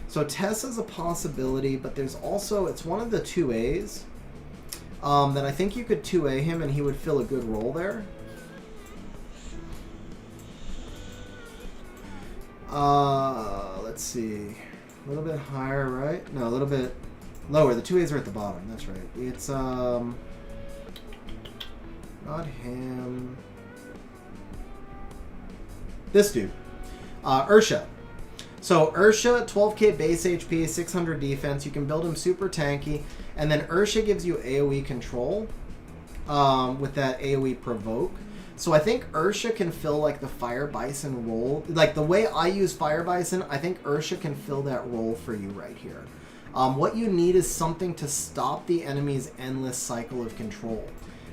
So Tessa's a possibility, but there's also, it's one of the 2As that I think you could 2A him and he would fill a good role there. Let's see. A little bit higher, right? No, a little bit lower. The 2As are at the bottom. That's right. It's, not him. This dude. Ursha. So Ursha, 12k base HP, 600 defense. You can build him super tanky. And then Ursha gives you AoE control with that AoE provoke. So I think Ursha can fill like the Fire Bison role. Like the way I use Fire Bison, I think Ursha can fill that role for you right here. What you need is something to stop the enemy's endless cycle of control.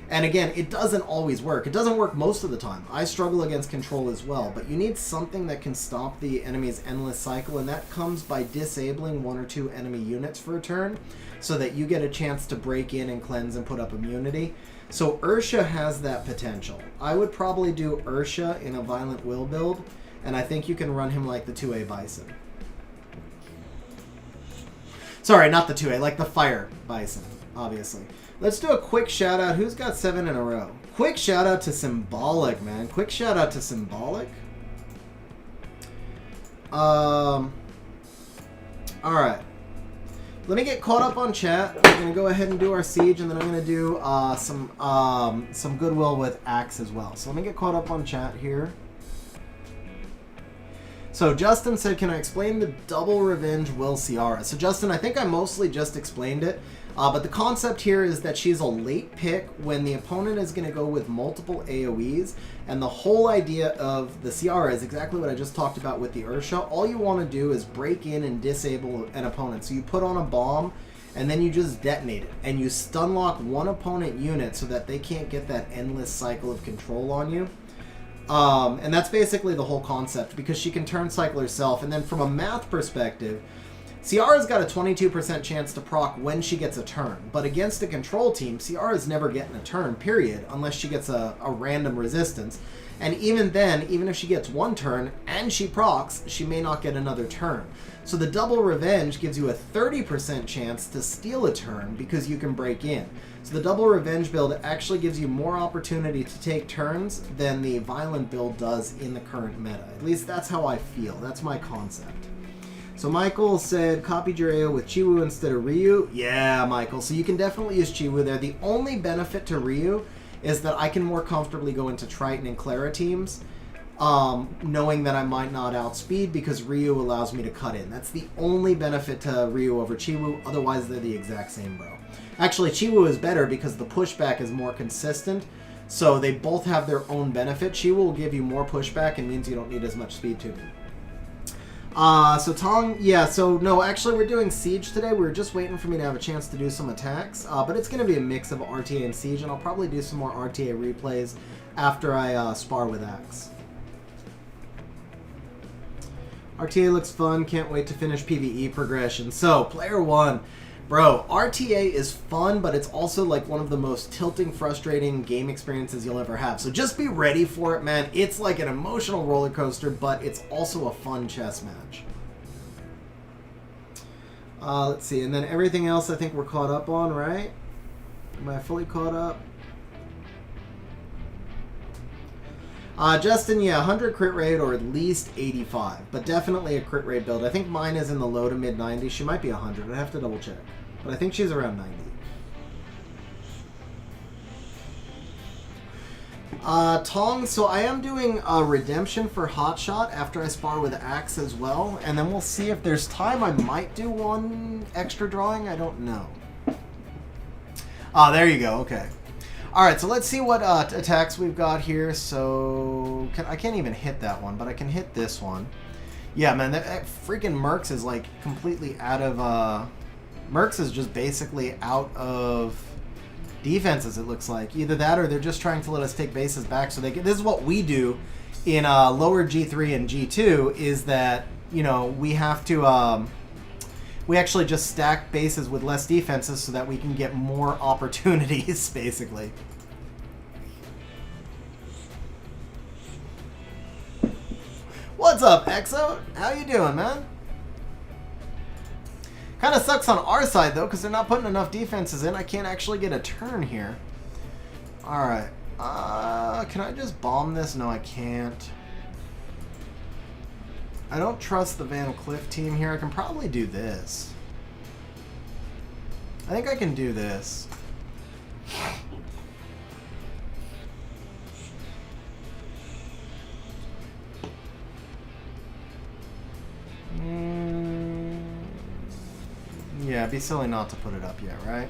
And again, it doesn't always work. It doesn't work most of the time. I struggle against control as well. But you need something that can stop the enemy's endless cycle, and that comes by disabling 1 or 2 enemy units for a turn so that you get a chance to break in and cleanse and put up immunity. So Ursha has that potential. I would probably do Ursha in a Violent Will build, and I think you can run him like the 2A Bison. Sorry, not the 2A, like the Fire Bison, obviously. Let's do a quick shout out. Who's got 7 in a row? Quick shout out to Symbolic, man. Quick shout out to Symbolic. Alright. Let me get caught up on chat. We're going to go ahead and do our siege, and then I'm going to do some goodwill with Axe as well. So let me get caught up on chat here. So Justin said, can I explain the double revenge Will Ciara? So Justin, I think I mostly just explained it. But the concept here is that she's a late pick when the opponent is going to go with multiple AoEs. And the whole idea of the Ciara is exactly what I just talked about with the Ursha. All you want to do is break in and disable an opponent. So you put on a bomb, and then you just detonate it. And you stun lock one opponent unit so that they can't get that endless cycle of control on you. And that's basically the whole concept, because she can turn cycle herself. And then from a math perspective, Ciara's got a 22% chance to proc when she gets a turn, but against a control team, Ciara's never getting a turn, period, unless she gets a random resistance. And even then, even if she gets one turn and she procs, she may not get another turn. So the double revenge gives you a 30% chance to steal a turn because you can break in. So the double revenge build actually gives you more opportunity to take turns than the violent build does in the current meta. At least that's how I feel. That's my concept. So Michael said, copied your AO with Chiwu instead of Ryu. Yeah, Michael. So you can definitely use Chiwu there. The only benefit to Ryu is that I can more comfortably go into Triton and Clara teams, knowing that I might not outspeed because Ryu allows me to cut in. That's the only benefit to Ryu over Chiwu. Otherwise, they're the exact same, bro. Actually, Chiwu is better because the pushback is more consistent. So they both have their own benefit. Chiwu will give you more pushback and means you don't need as much speed to them. So Tong, yeah, so no, actually we're doing Siege today. We were just waiting for me to have a chance to do some attacks, but it's going to be a mix of RTA and Siege, and I'll probably do some more RTA replays after I spar with Axe. RTA looks fun, can't wait to finish PvE progression. So, player 1. Bro, RTA is fun, but it's also like one of the most tilting, frustrating game experiences you'll ever have. So just be ready for it, man. It's like an emotional roller coaster, but it's also a fun chess match. Let's see, and then everything else I think we're caught up on, right? Am I fully caught up? Justin, yeah, 100 crit rate or at least 85, but definitely a crit rate build. I think mine is in the low to mid 90s. She might be 100. I'd have to double check, but I think she's around 90. Tong, so I am doing a redemption for Hotshot after I spar with Axe as well, and then we'll see if there's time. I might do one extra drawing. I don't know. There you go. Okay. Alright, so let's see what attacks we've got here. So, I can't even hit that one, but I can hit this one. Yeah, man, that freaking Mercs is like completely out of... Mercs is just basically out of defenses, it looks like. Either that or they're just trying to let us take bases back so they can... This is what we do in lower G3 and G2, is that, you know, we have to... we actually just stack bases with less defenses so that we can get more opportunities, basically. What's up, Exo? How you doing, man? Kind of sucks on our side, though, because they're not putting enough defenses in. I can't actually get a turn here. Alright. Can I just bomb this? No, I can't. I don't trust the Van Cleef team here. I can probably do this. I think I can do this. Yeah, it'd be silly not to put it up yet, right?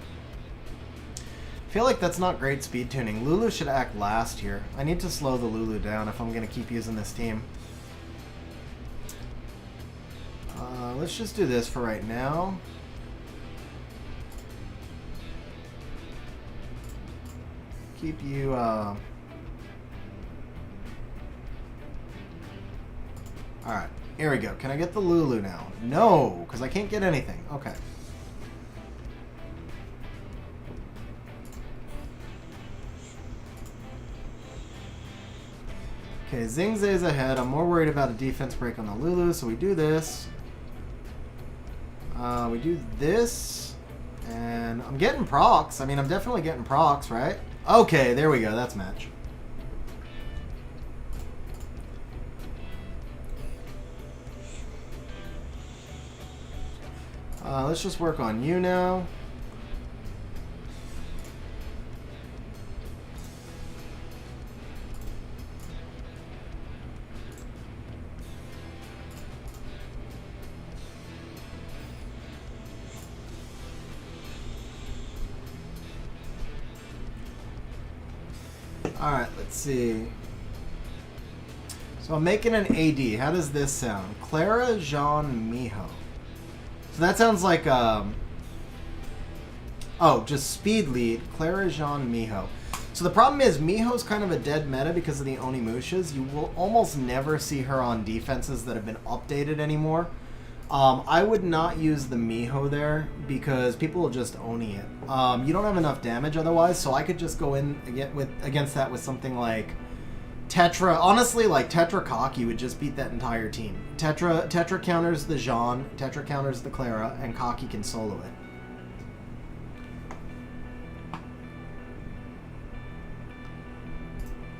I feel like that's not great speed tuning. Lulu should act last here. I need to slow the Lulu down if I'm going to keep using this team. Let's just do this for right now. Keep you, Alright, here we go. Can I get the Lulu now? No, because I can't get anything. Okay. Okay, Zing Zay's ahead. I'm more worried about a defense break on the Lulu, so we do this. We do this, and I'm getting procs. I mean, I'm definitely getting procs, right? Okay, there we go. That's match. Let's just work on you now. Alright, let's see. So I'm making an AD. How does this sound? Clara, Jean, Miho. So that sounds like, oh, just speed lead. Clara, Jean, Miho. So the problem is Miho's kind of a dead meta because of the Onimushas. You will almost never see her on defenses that have been updated anymore. I would not use the Miho there because people will just Oni it. You don't have enough damage otherwise, so I could just go in against that with something like Tetra. Honestly, like Tetra Kaki would just beat that entire team. Tetra counters the Jean, Tetra counters the Clara, and Kaki can solo it.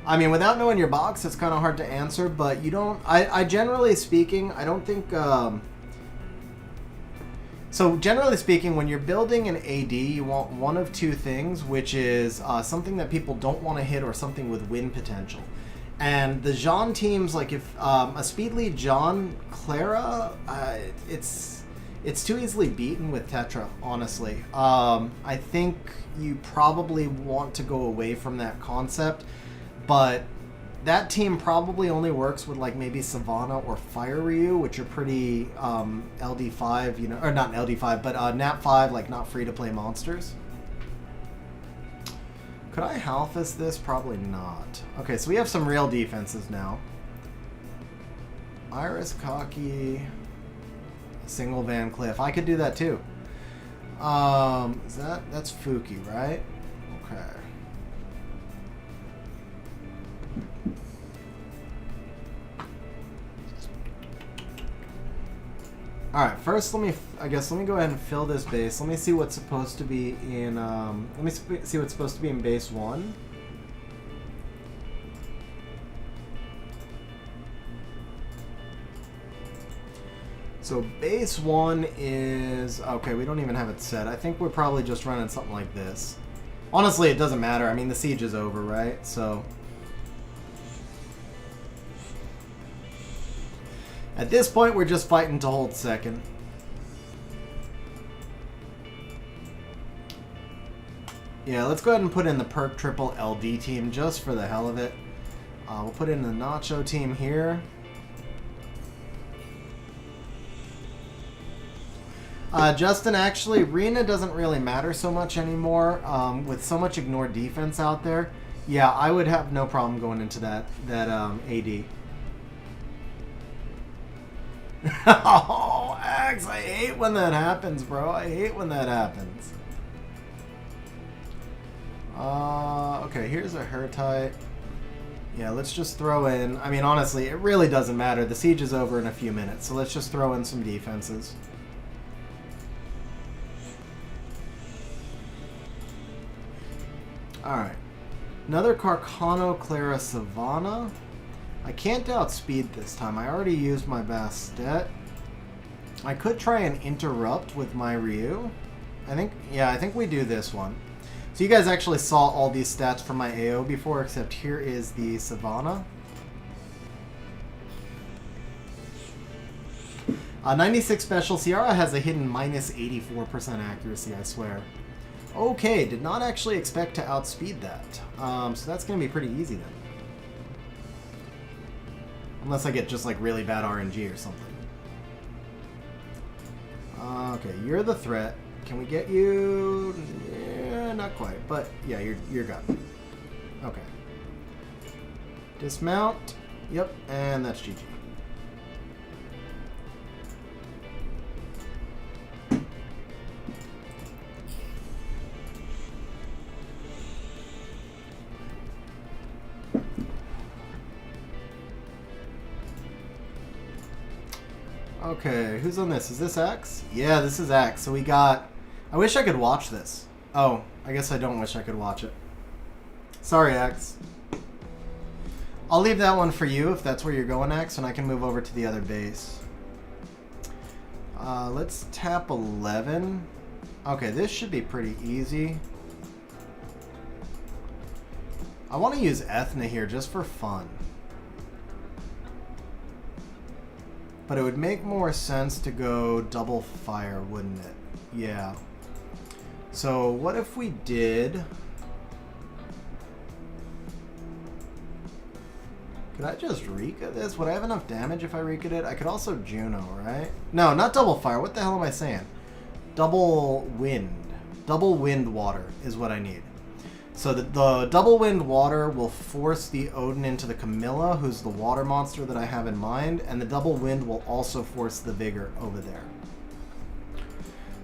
I mean, without knowing your box, it's kind of hard to answer, but you don't... I generally speaking, I don't think... So generally speaking, when you're building an AD, you want one of two things, which is something that people don't want to hit or something with win potential. And the Jean teams, like if a speed lead Jean, Clara, it's too easily beaten with Tetra, honestly. I think you probably want to go away from that concept, but that team probably only works with like maybe Savannah or Fire Ryu, which are pretty LD5, you know, or not LD5, but Nat 5, like not free to play monsters. Could I Halphus this? Probably not. Okay, so we have some real defenses now. Iris, Kaki, single Van Cleef. I could do that too. That's Fuki, right? Okay. Alright, first let me go ahead and fill this base. Let me see what's supposed to be in, let me see what's supposed to be in base 1. So base 1 is... Okay, we don't even have it set. I think we're probably just running something like this. Honestly, it doesn't matter. I mean, the siege is over, right? So... At this point, we're just fighting to hold second. Yeah, let's go ahead and put in the perk triple LD team just for the hell of it. We'll put in the Nacho team here. Justin, actually, Rena doesn't really matter so much anymore. With so much ignored defense out there, yeah, I would have no problem going into that AD. Oh, Axe, I hate when that happens, bro. I hate when that happens. Okay, here's a Hertite. Yeah, let's just throw in... I mean, honestly, it really doesn't matter. The siege is over in a few minutes, so let's just throw in some defenses. Alright. Another Carcano Clara Savannah. I can't outspeed this time. I already used my Bastet. I could try and interrupt with my Ryu. I think we do this one. So you guys actually saw all these stats from my AO before, except here is the Savannah. 96 special. Ciara has a hidden minus 84% accuracy, I swear. Okay, did not actually expect to outspeed that. So that's going to be pretty easy then. Unless I get just like really bad RNG or something. Okay, you're the threat. Can we get you? Yeah, not quite, but yeah, you're good. Okay. Dismount. Yep, and that's GG. Okay, who's on this? Is this X? Yeah, this is X. So we got... I wish I could watch this. Oh, I guess I don't wish I could watch it. Sorry, X. I'll leave that one for you if that's where you're going, X, and I can move over to the other base. Let's tap 11. Okay, this should be pretty easy. I want to use Ethna here just for fun. But it would make more sense to go double fire, wouldn't it? Yeah. So what if we did... Could I just Rika this? Would I have enough damage if I Rika it? I could also Juno, right? No, not double fire. What the hell am I saying? Double wind. Double wind water is what I need. So the double wind water will force the Odin into the Camilla, who's the water monster that I have in mind, and the double wind will also force the Vigor over there.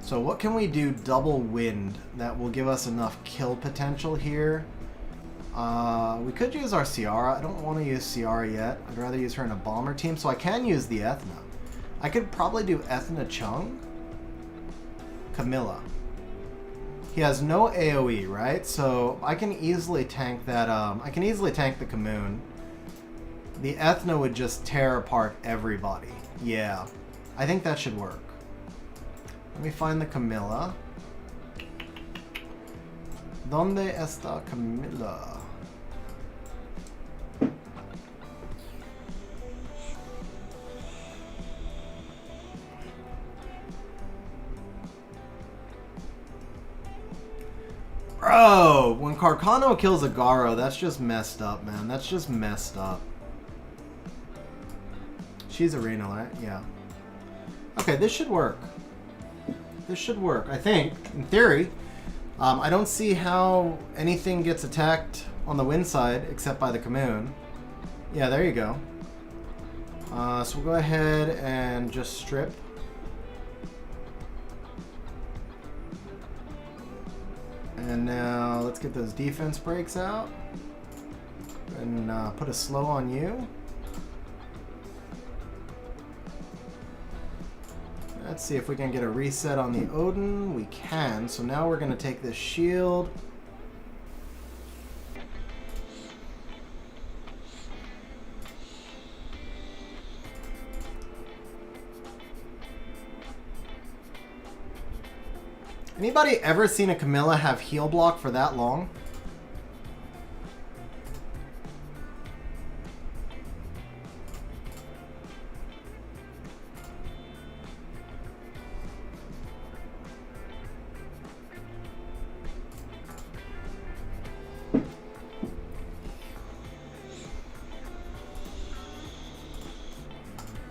So what can we do double wind that will give us enough kill potential here? We could use our Ciara. I don't want to use Ciara yet. I'd rather use her in a bomber team, so I can use the Ethna. I could probably do Ethna Chung. Camilla. He has no AoE, right? So I can easily tank that, I can easily tank the Commune. The Ethna would just tear apart everybody. Yeah. I think that should work. Let me find the Camilla. ¿Dónde está Camilla? Bro, when Carcano kills a Garo, that's just messed up, man. That's just messed up. She's Arena, right? Yeah. Okay, this should work. This should work, I think, in theory. I don't see how anything gets attacked on the wind side except by the Commune. Yeah, there you go. So we'll go ahead and just strip. And now let's get those defense breaks out. And put a slow on you. Let's see if we can get a reset on the Odin. We can. So now we're going to take this shield. Anybody ever seen a Camilla have heal block for that long?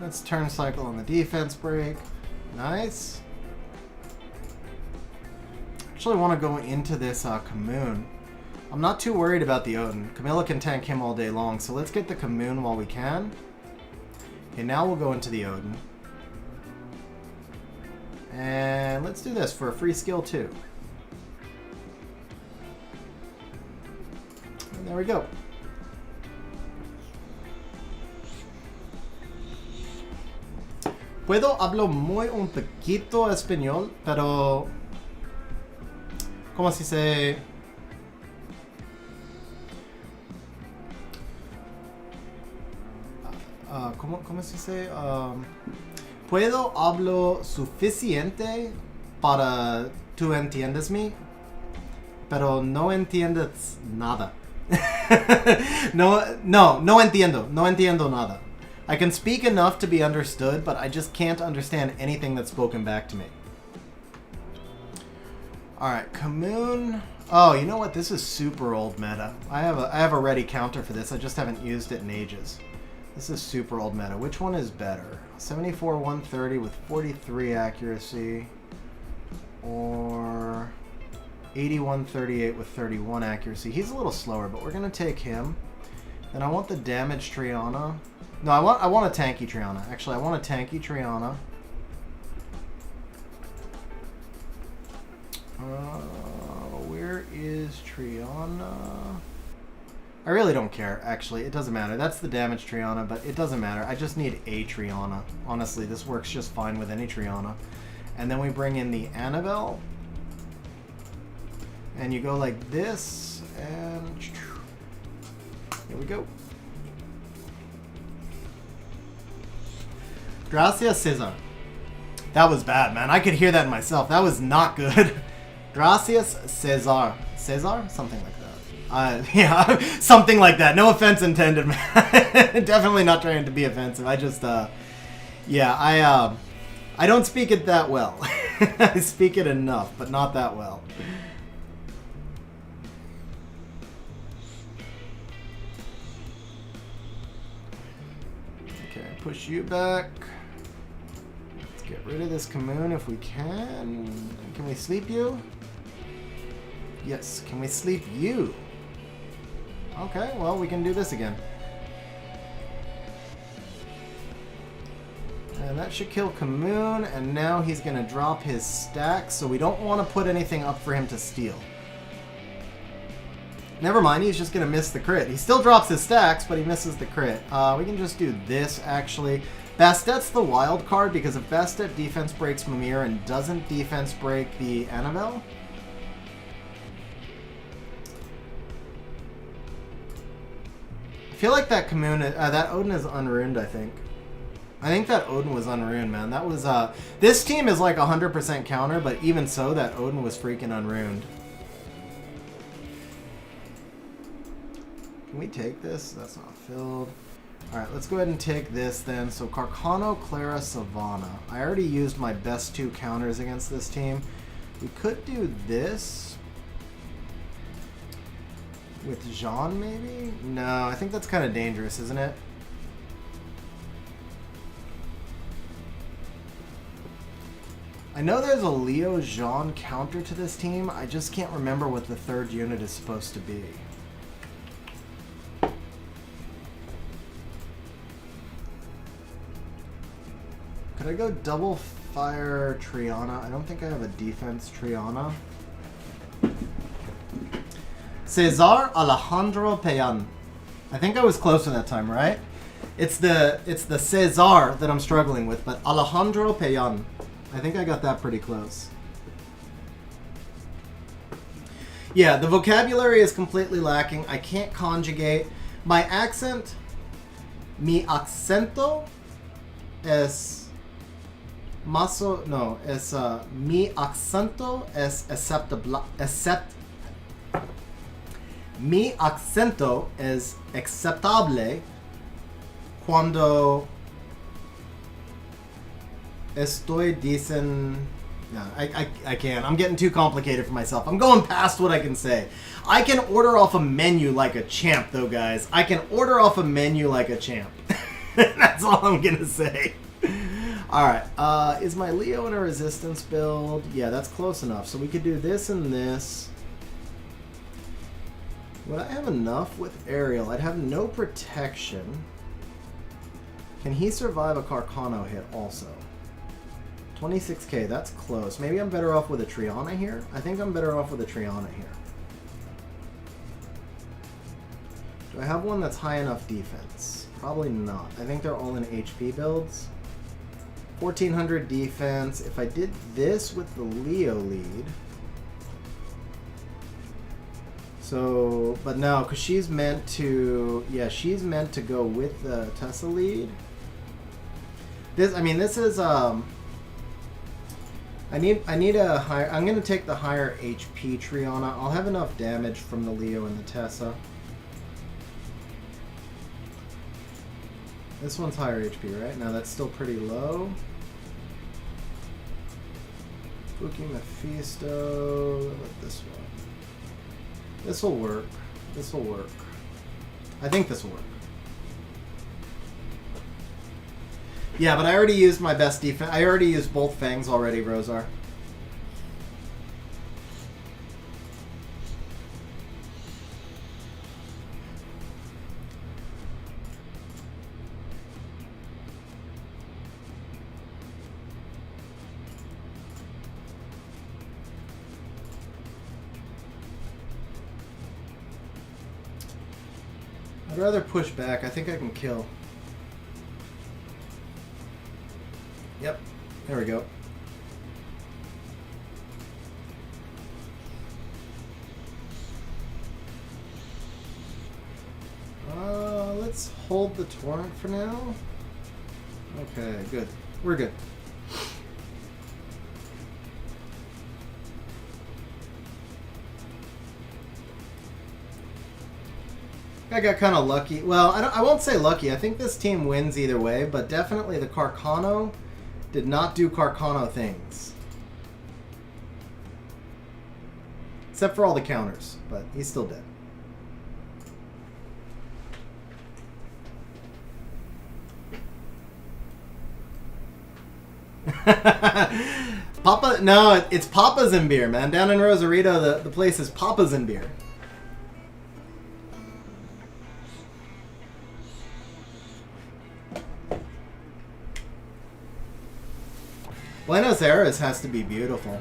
Let's turn cycle on the defense break. Nice. Actually want to go into this Kamoon. I'm not too worried about the Odin. Camilla can tank him all day long, so let's get the Kamoon while we can. Okay, now we'll go into the Odin. And let's do this for a free skill too. And there we go. Hablo muy un poquito español, pero ¿cómo se dice? ¿Cómo se dice? Puedo hablo suficiente para tú entiendes mí, pero no entiendes nada. No entiendo nada. I can speak enough to be understood, but I just can't understand anything that's spoken back to me. Alright, Kamoon. Oh, you know what? This is super old meta. I have a ready counter for this. I just haven't used it in ages. This is super old meta. Which one is better? 74 130 with 43 accuracy, or 81 38 with 31 accuracy. He's a little slower, but we're gonna take him. Then I want the damage Triana. No, I want a tanky Triana. Actually, I want a tanky Triana. Where is Triana? I really don't care, actually. It doesn't matter. That's the damage Triana, but it doesn't matter. I just need a Triana. Honestly, this works just fine with any Triana. And then we bring in the Annabelle. And you go like this, and here we go. Gracias, Cesar. That was bad, man. I could hear that myself. That was not good. Gracias, Cesar. Cesar? Something like that. Yeah, something like that. No offense intended, man. Definitely not trying to be offensive. I just, yeah, I don't speak it that well. I speak it enough, but not that well. Okay, push you back. Get rid of this Kamoon if we can. Can we sleep you? Yes. Can we sleep you? Okay, well, we can do this again. And that should kill Kamoon, and now he's going to drop his stack, so we don't want to put anything up for him to steal. Never mind, he's just going to miss the crit. He still drops his stacks, but he misses the crit. We can just do this, actually. Bastet's the wild card, because if Bastet defense breaks Mimir and doesn't defense break the Annabelle, I feel like that Kamoon, that Odin is unruined, I think. I think that Odin was unruined, man. That was, this team is like 100% counter, but even so, that Odin was freaking unruined. Can we take this? That's not filled. Alright, let's go ahead and take this then. So Carcano, Clara, Savannah. I already used my best two counters against this team. We could do this with Jean, maybe? No, I think that's kind of dangerous, isn't it? I know there's a Leo Jean counter to this team. I just can't remember what the third unit is supposed to be. Could I go double fire Triana? I don't think I have a defense Triana. Cesar Alejandro Payan. I think I was closer that time, right? It's the Cesar that I'm struggling with, but Alejandro Payan. I think I got that pretty close. Yeah, the vocabulary is completely lacking. I can't conjugate. My accent, mi acento es Maso, no, es mi acento es mi acento es aceptable cuando estoy dicen. No, I can't. I'm getting too complicated for myself. I'm going past what I can say. I can order off a menu like a champ, though, guys. I can order off a menu like a champ. That's all I'm gonna say. Alright, is my Leo in a resistance build? Yeah, that's close enough. So we could do this and this. Would I have enough with Ariel? I'd have no protection. Can he survive a Carcano hit also? 26k, that's close. Maybe I'm better off with a Triana here? I think I'm better off with a Triana here. Do I have one that's high enough defense? Probably not. I think they're all in HP builds. 1400 defense. If I did this with the Leo lead... So, but no, because she's meant to... Yeah, she's meant to go with the Tessa lead. This, I mean, this is... I need a higher... I'm going to take the higher HP Triana. I'll have enough damage from the Leo and the Tessa. This one's higher HP, right? Now that's still pretty low. Spooky Mephisto. What about this one? This will work. This will work. I think this will work. Yeah, but I already used my best defense. I already used both Fangs already, Rosar. I'd rather push back. I think I can kill. Yep. There we go. Let's hold the torrent for now. Okay, good. We're good. I got kind of lucky. Well, I won't say lucky. I think this team wins either way, but definitely the Carcano did not do Carcano things. Except for all the counters, but he's still dead. Papa, no, it's Papa's and Beer, man. Down in Rosarito, the place is Papa's and Beer. Buenos Aires has to be beautiful.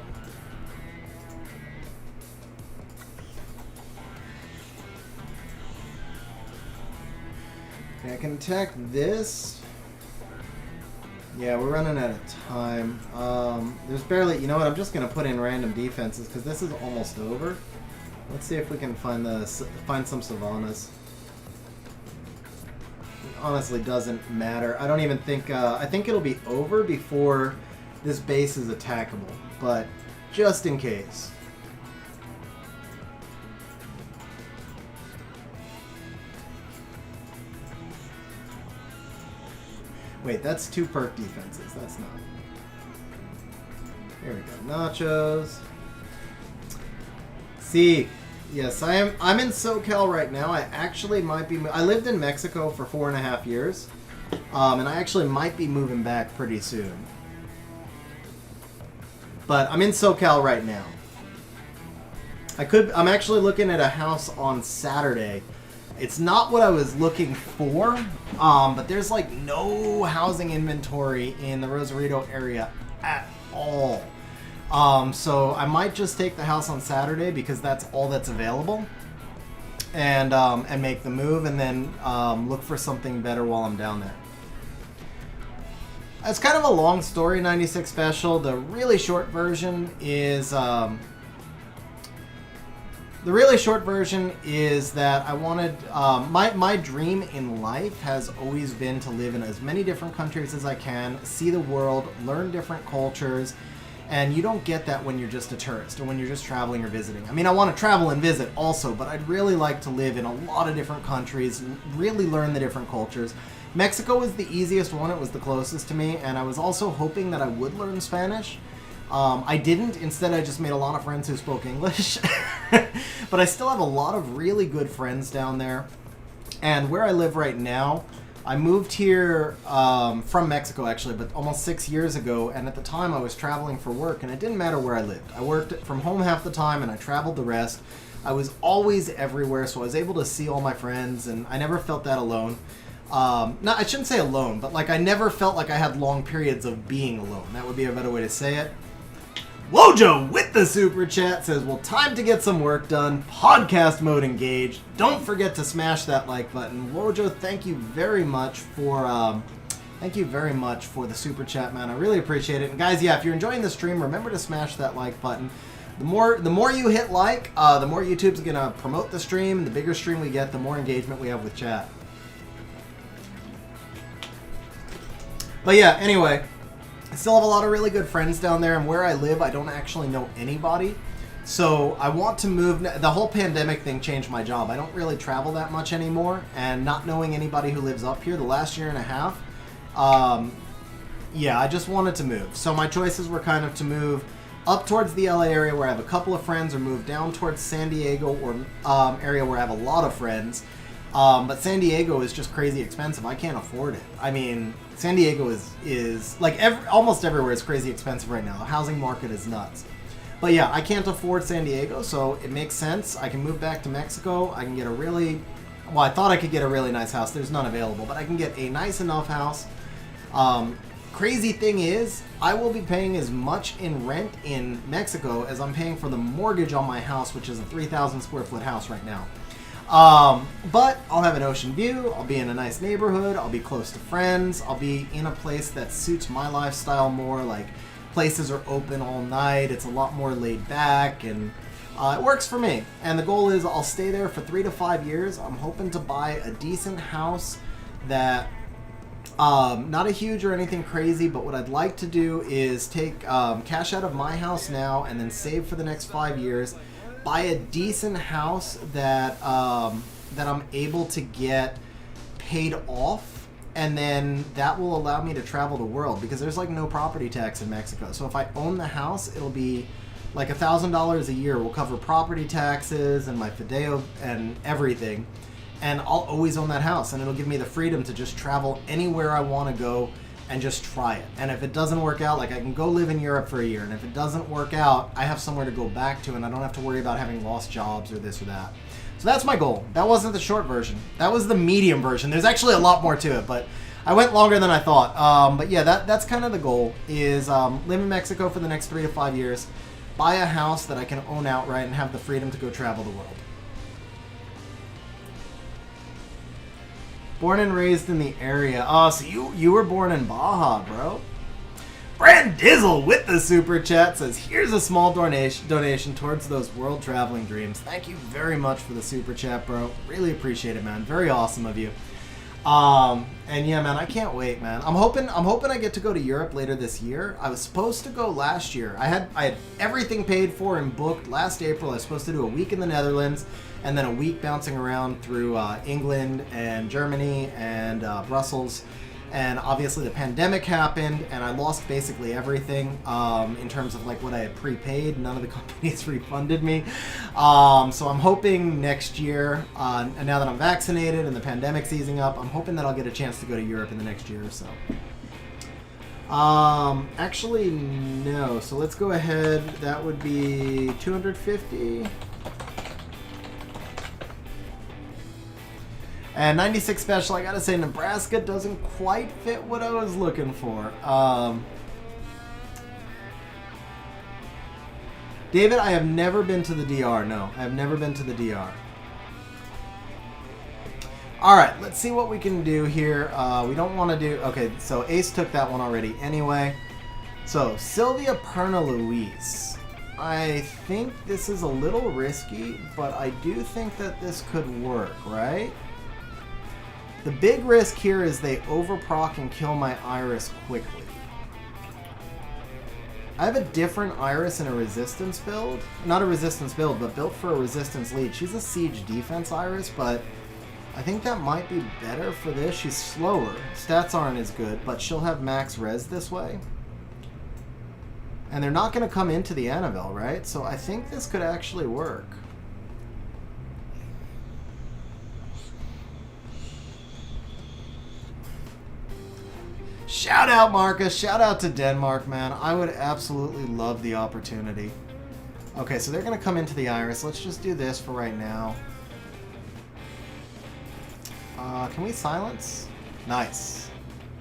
Okay, I can attack this. Yeah, we're running out of time. There's barely... You know what? I'm just going to put in random defenses because this is almost over. Let's see if we can find some Savannas. It honestly doesn't matter. I don't even think... I think it'll be over before this base is attackable. But just in case. Wait, that's 2 perk defenses. That's not. Here we go. Nachos. See, yes, I'm in SoCal right now. I actually might be. I lived in Mexico for 4.5 years, and I actually might be moving back pretty soon. But I'm in SoCal right now. I'm actually looking at a house on Saturday. It's not what I was looking for, but there's like no housing inventory in the Rosarito area at all. So I might just take the house on Saturday because that's all that's available, and make the move, and then look for something better while I'm down there. It's kind of a long story, 96 special. The really short version is the really short version is that I wanted, my dream in life has always been to live in as many different countries as I can, see the world, learn different cultures, and you don't get that when you're just a tourist or when you're just traveling or visiting. I mean, I want to travel and visit also, but I'd really like to live in a lot of different countries, really learn the different cultures. Mexico was the easiest one, it was the closest to me, and I was also hoping that I would learn Spanish. I didn't. Instead, I just made a lot of friends who spoke English. But I still have a lot of really good friends down there. And where I live right now, I moved here from Mexico, actually, but almost 6 years ago. And at the time, I was traveling for work, and it didn't matter where I lived. I worked from home half the time, and I traveled the rest. I was always everywhere, so I was able to see all my friends, and I never felt that alone. No, I shouldn't say alone, but like I never felt like I had long periods of being alone. That would be a better way to say it. Wojo with the super chat says, well, time to get some work done. Podcast mode engaged. Don't forget to smash that like button. Wojo, thank you very much for the super chat, man. I really appreciate it. And guys, yeah, if you're enjoying the stream, remember to smash that like button. The more you hit like, the more YouTube's gonna promote the stream, and the bigger stream we get, the more engagement we have with chat. But yeah, anyway, I still have a lot of really good friends down there, and where I live, I don't actually know anybody. So I want to move. The whole pandemic thing changed my job. I don't really travel that much anymore, and not knowing anybody who lives up here the last year and a half, yeah, I just wanted to move. So my choices were kind of to move up towards the LA area where I have a couple of friends, or move down towards San Diego or area where I have a lot of friends. But San Diego is just crazy expensive. I can't afford it. I mean, San Diego is like almost everywhere is crazy expensive right now. The housing market is nuts. But yeah, I can't afford San Diego, so it makes sense. I can move back to Mexico. I can get I thought I could get a really nice house. There's none available, but I can get a nice enough house. Crazy thing is, I will be paying as much in rent in Mexico as I'm paying for the mortgage on my house, which is a 3,000 square foot house right now. But I'll have an ocean view, I'll be in a nice neighborhood, I'll be close to friends, I'll be in a place that suits my lifestyle more, like places are open all night, it's a lot more laid back, and it works for me. And the goal is I'll stay there for 3 to 5 years. I'm hoping to buy a decent house that, not a huge or anything crazy, but what I'd like to do is take cash out of my house now and then save for the next 5 years. Buy a decent house that that I'm able to get paid off, and then that will allow me to travel the world, because there's like no property tax in Mexico. So if I own the house, it'll be like $1,000 a year will cover property taxes and my fideo and everything, and I'll always own that house, and it'll give me the freedom to just travel anywhere I want to go and just try it. And if it doesn't work out, like I can go live in Europe for a year, and if it doesn't work out, I have somewhere to go back to, and I don't have to worry about having lost jobs or this or that. So that's my goal. That wasn't the short version. That was the medium version. There's actually a lot more to it, but I went longer than I thought. But yeah, that's kind of the goal, is live in Mexico for the next 3 to 5 years, buy a house that I can own outright, and have the freedom to go travel the world. Born and raised in the area. Oh, so you were born in Baja, bro. Brand Dizzle with the super chat says, here's a small donation towards those world traveling dreams. Thank you very much for the super chat, bro. Really appreciate it, man. Very awesome of you. And yeah, man, I can't wait, man. I'm hoping I get to go to Europe later this year. I was supposed to go last year. I had everything paid for and booked last April. I was supposed to do a week in the Netherlands, and then a week bouncing around through England and Germany and Brussels. And obviously the pandemic happened, and I lost basically everything in terms of like what I had prepaid. None of the companies refunded me. So I'm hoping next year, and now that I'm vaccinated and the pandemic's easing up, I'm hoping that I'll get a chance to go to Europe in the next year or so. Actually, no. So let's go ahead. That would be 250. And 96 special, I gotta say, Nebraska doesn't quite fit what I was looking for. David, I have never been to the DR. No, I have never been to the DR. Alright, let's see what we can do here. We don't want to do... Okay, so Ace took that one already anyway. So, Sylvia Perna Luis. I think this is a little risky, but I do think that this could work, right? The big risk here is they overproc and kill my Iris quickly. I have a different Iris in a resistance build. Not a resistance build, but built for a resistance lead. She's a siege defense Iris, but I think that might be better for this. She's slower. Stats aren't as good, but she'll have max res this way. And they're not going to come into the Annabelle, right? So I think this could actually work. Shout out, Marcus. Shout out to Denmark, man. I would absolutely love the opportunity. Okay, so they're going to come into the Iris. Let's just do this for right now. Can we silence? Nice.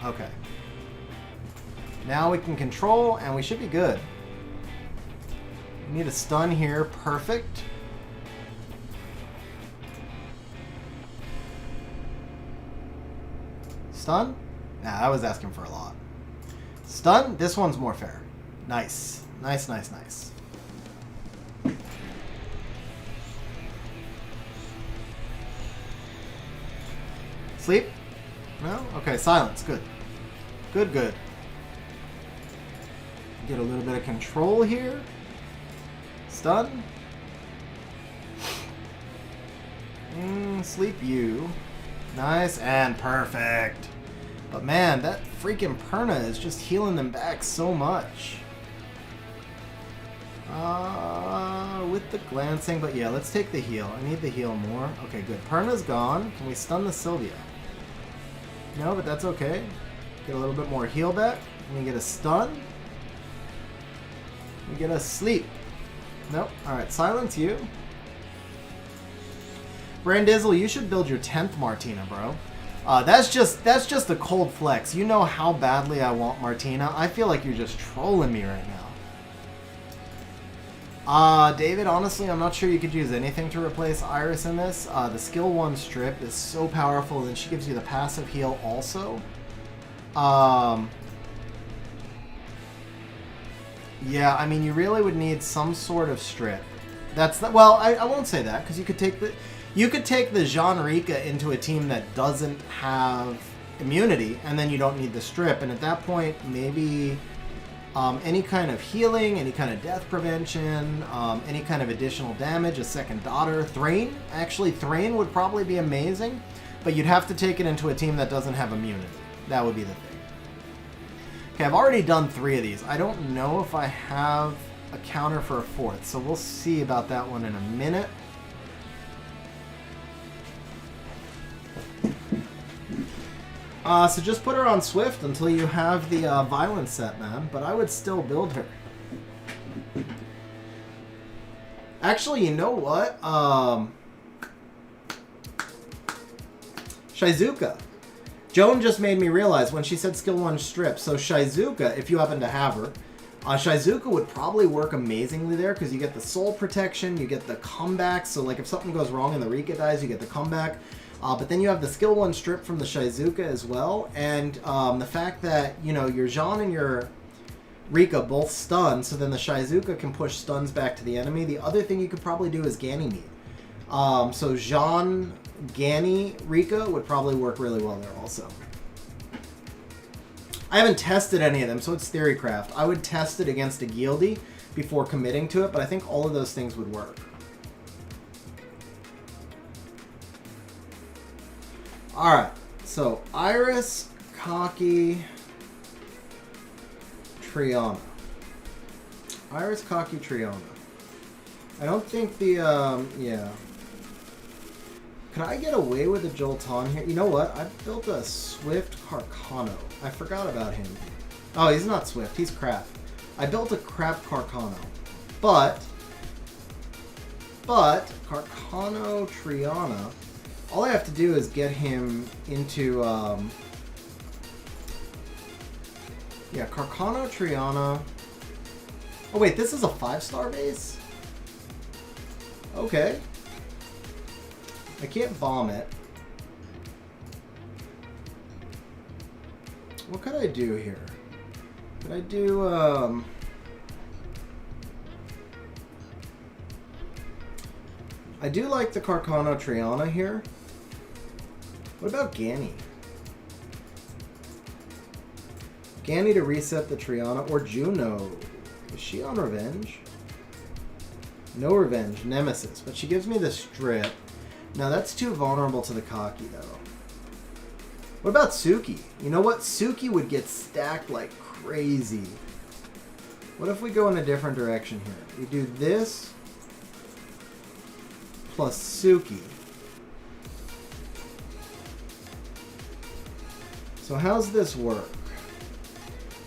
Okay. Now we can control, and we should be good. We need a stun here. Perfect. Stun? Nah, I was asking for a lot. Stun? This one's more fair. Nice. Nice, nice, nice. Sleep? No? Okay, silence. Good. Good, good. Get a little bit of control here. Stun. Sleep you. Nice and perfect. But man, that freaking Perna is just healing them back so much. With the glancing, but yeah, let's take the heal. I need the heal more. Okay, good. Perna's gone. Can we stun the Sylvia? No, but that's okay. Get a little bit more heal back. Can we get a stun? We get a sleep. Nope. Alright, silence you. Brandizzle, you should build your 10th Martina, bro. That's just a cold flex. You know how badly I want Martina. I feel like you're just trolling me right now. David, honestly, I'm not sure you could use anything to replace Iris in this. The skill 1 strip is so powerful, and she gives you the passive heal also. Yeah, I mean, you really would need some sort of strip. That's the, well, I won't say that, because you could take the Jean Rika into a team that doesn't have immunity, and then you don't need the strip. And at that point, maybe any kind of healing, any kind of death prevention, any kind of additional damage, a second daughter. Thrain? Actually, Thrain would probably be amazing, but you'd have to take it into a team that doesn't have immunity. That would be the thing. Okay, I've already done 3 of these. I don't know if I have a counter for a 4th, so we'll see about that one in a minute. So just put her on Swift until you have the violence set, man. But I would still build her. Actually, you know what? Shizuka. Joan just made me realize when she said skill 1 strip. So Shizuka, if you happen to have her, Shizuka would probably work amazingly there because you get the soul protection, you get the comeback. So like if something goes wrong and the Rika dies, you get the comeback. But then you have the skill 1 strip from the Shizuka as well. And the fact that, you know, your Jean and your Rika both stun, so then the Shizuka can push stuns back to the enemy. The other thing you could probably do is Ganymede. So Jean, Gany, Rika would probably work really well there also. I haven't tested any of them, so it's theorycraft. I would test it against a Gildy before committing to it, but I think all of those things would work. Alright, so Iris, Cocky, Triana. Iris, Cocky, Triana. I don't think the, yeah. Could I get away with a Jolton here? You know what? I built a Swift Carcano. I forgot about him. Oh, he's not Swift. He's crap. I built a crap Carcano. But Carcano Triana, all I have to do is get him into, yeah, Carcano Triana. Oh, wait, this is a 5-star base? Okay. I can't bomb it. What could I do here? Could I do, I do like the Carcano Triana here. What about Ganny? Ganny to reset the Triana, or Juno. Is she on revenge? No revenge, Nemesis, but she gives me the strip. Now that's too vulnerable to the Kaki though. What about Suki? You know what? Suki would get stacked like crazy. What if we go in a different direction here? We do this plus Suki. So how's this work?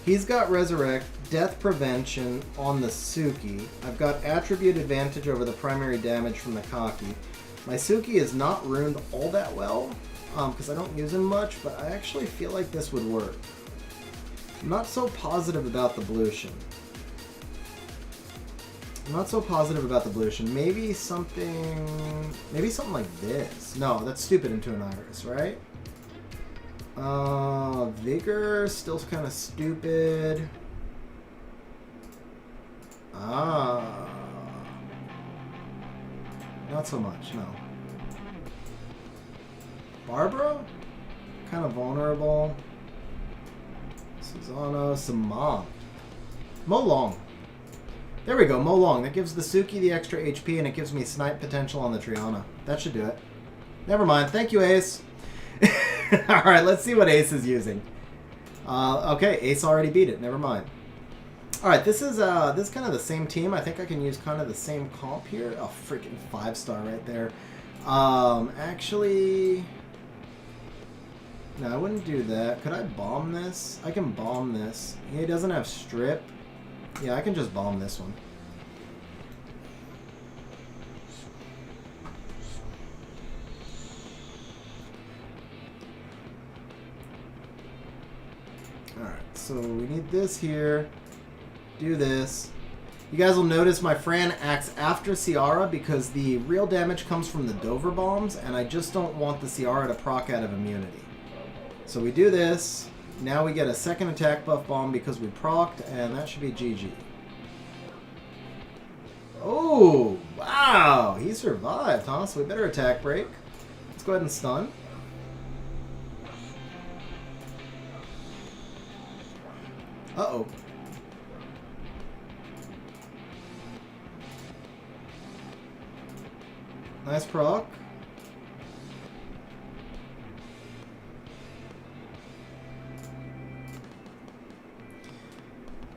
He's got Resurrect, Death Prevention on the Suki. I've got Attribute Advantage over the primary damage from the Kaki. My Suki is not ruined all that well, because I don't use him much, but I actually feel like this would work. I'm not so positive about the Blution. Maybe something like this. No, that's stupid into an Iris, right? Vigor, still kind of stupid. Not so much, no. Barbara? Kind of vulnerable. Susano, Samant. Molong. There we go, Molong. That gives the Suki the extra HP and it gives me snipe potential on the Triana. That should do it. Never mind. Thank you, Ace. Alright, let's see what Ace is using. Okay, Ace already beat it. Never mind. Alright, this is kind of the same team. I think I can use kind of the same comp here. Oh, freaking 5-star right there. Actually... No, I wouldn't do that. Could I bomb this? I can bomb this. He doesn't have strip. Yeah, I can just bomb this one. Alright, so we need this here. Do this. You guys will notice my Fran acts after Ciara because the real damage comes from the Dover bombs, and I just don't want the Ciara to proc out of immunity. So we do this. Now we get a second attack buff bomb because we procced, and that should be GG. Oh, wow. He survived, huh? So we better attack break. Let's go ahead and stun. Uh-oh. Nice proc.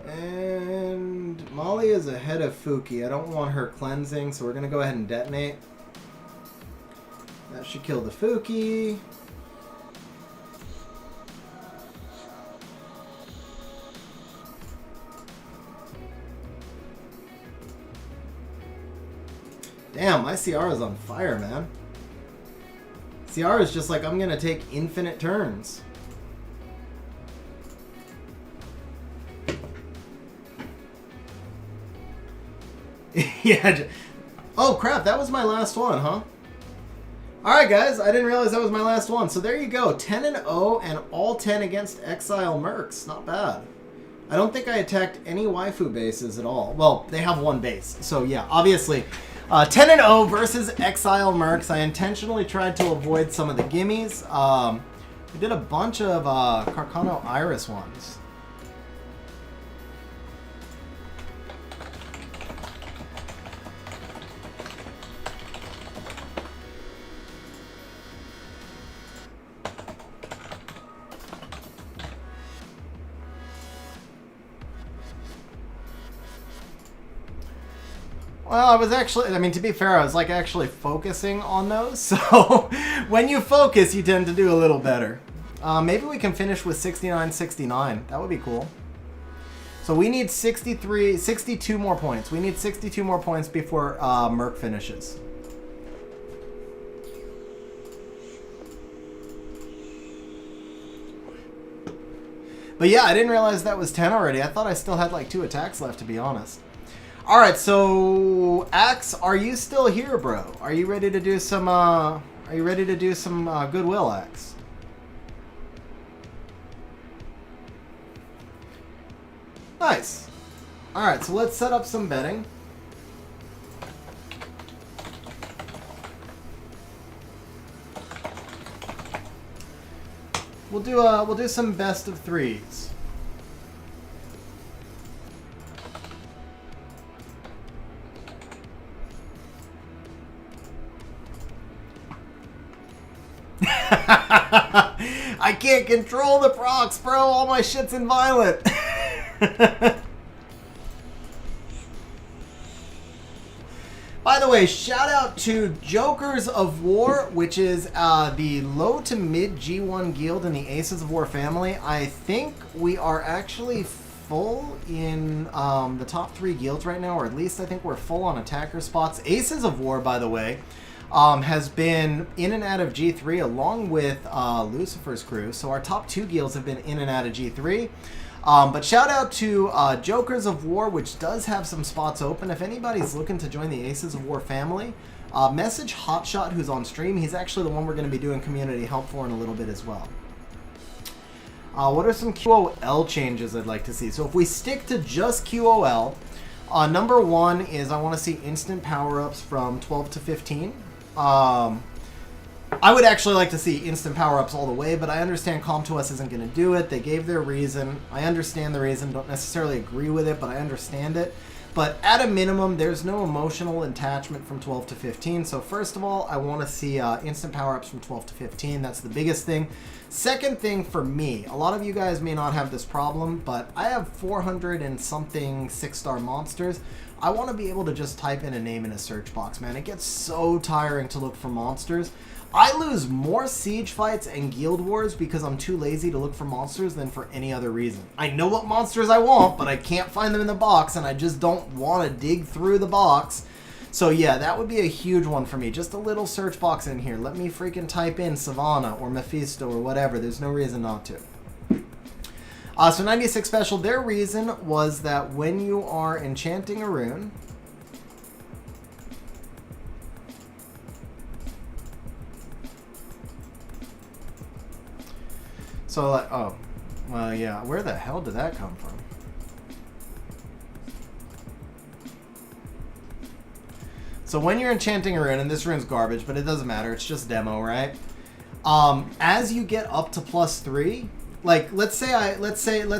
And Molly is ahead of Fuki. I don't want her cleansing, so we're going to go ahead and detonate. That should kill the Fuki. Damn, my Ciara's on fire, man. Ciara's just like, I'm going to take infinite turns. Yeah. Oh, crap. That was my last one, huh? Alright, guys. I didn't realize that was my last one. So there you go. 10-0 and all 10 against Excile Mercs. Not bad. I don't think I attacked any waifu bases at all. Well, they have one base. So, yeah, obviously... 10-0 versus Excile Mercs. I intentionally tried to avoid some of the gimmies. We did a bunch of Carcano Iris ones. Well, I was actually, I mean, to be fair, I was like actually focusing on those. So when you focus, you tend to do a little better. Maybe we can finish with 69-69. That would be cool. So we need 62 more points. We need 62 more points before Merc finishes. But yeah, I didn't realize that was 10 already. I thought I still had like 2 attacks left, to be honest. All right, so Axe, are you still here, bro? Are you ready to do some? Goodwill, Axe? Nice. All right, so let's set up some betting. We'll do some best of threes. I can't control the procs, bro. All my shit's in violet. By the way, shout out to Jokers of War, which is the low to mid G1 guild in the Aces of War family. I think we are actually full in the top 3 guilds right now, or at least I think we're full on attacker spots. Aces of War, by the way, has been in and out of G3 along with Lucifer's crew. So our top 2 guilds have been in and out of G3. But shout out to Jokers of War, which does have some spots open. If anybody's looking to join the Aces of War family, message Hotshot, who's on stream. He's actually the one we're going to be doing community help for in a little bit as well. What are some QOL changes I'd like to see? So if we stick to just QOL, number 1 is I want to see instant power-ups from 12 to 15. I would actually like to see instant power-ups all the way, but I understand Com2Us isn't going to do it. They gave their reason. I understand the reason. Don't necessarily agree with it, but I understand it. But at a minimum, there's no emotional attachment from 12 to 15. So first of all, I want to see instant power-ups from 12 to 15. That's the biggest thing. Second thing for me, a lot of you guys may not have this problem, but I have 400 and something 6-star monsters. I want to be able to just type in a name in a search box, man. It gets so tiring to look for monsters. I lose more siege fights and guild wars because I'm too lazy to look for monsters than for any other reason. I know what monsters I want, but I can't find them in the box, and I just don't want to dig through the box. So yeah, that would be a huge one for me. Just a little search box in here. Let me freaking type in Savannah or Mephisto or whatever. There's no reason not to. So 96 Special, their reason was that when you are enchanting a rune, so, oh, well, yeah, where the hell did that come from? So when you're enchanting a rune, and this rune's garbage, but it doesn't matter, it's just demo, right? As you get up to +3, like, let's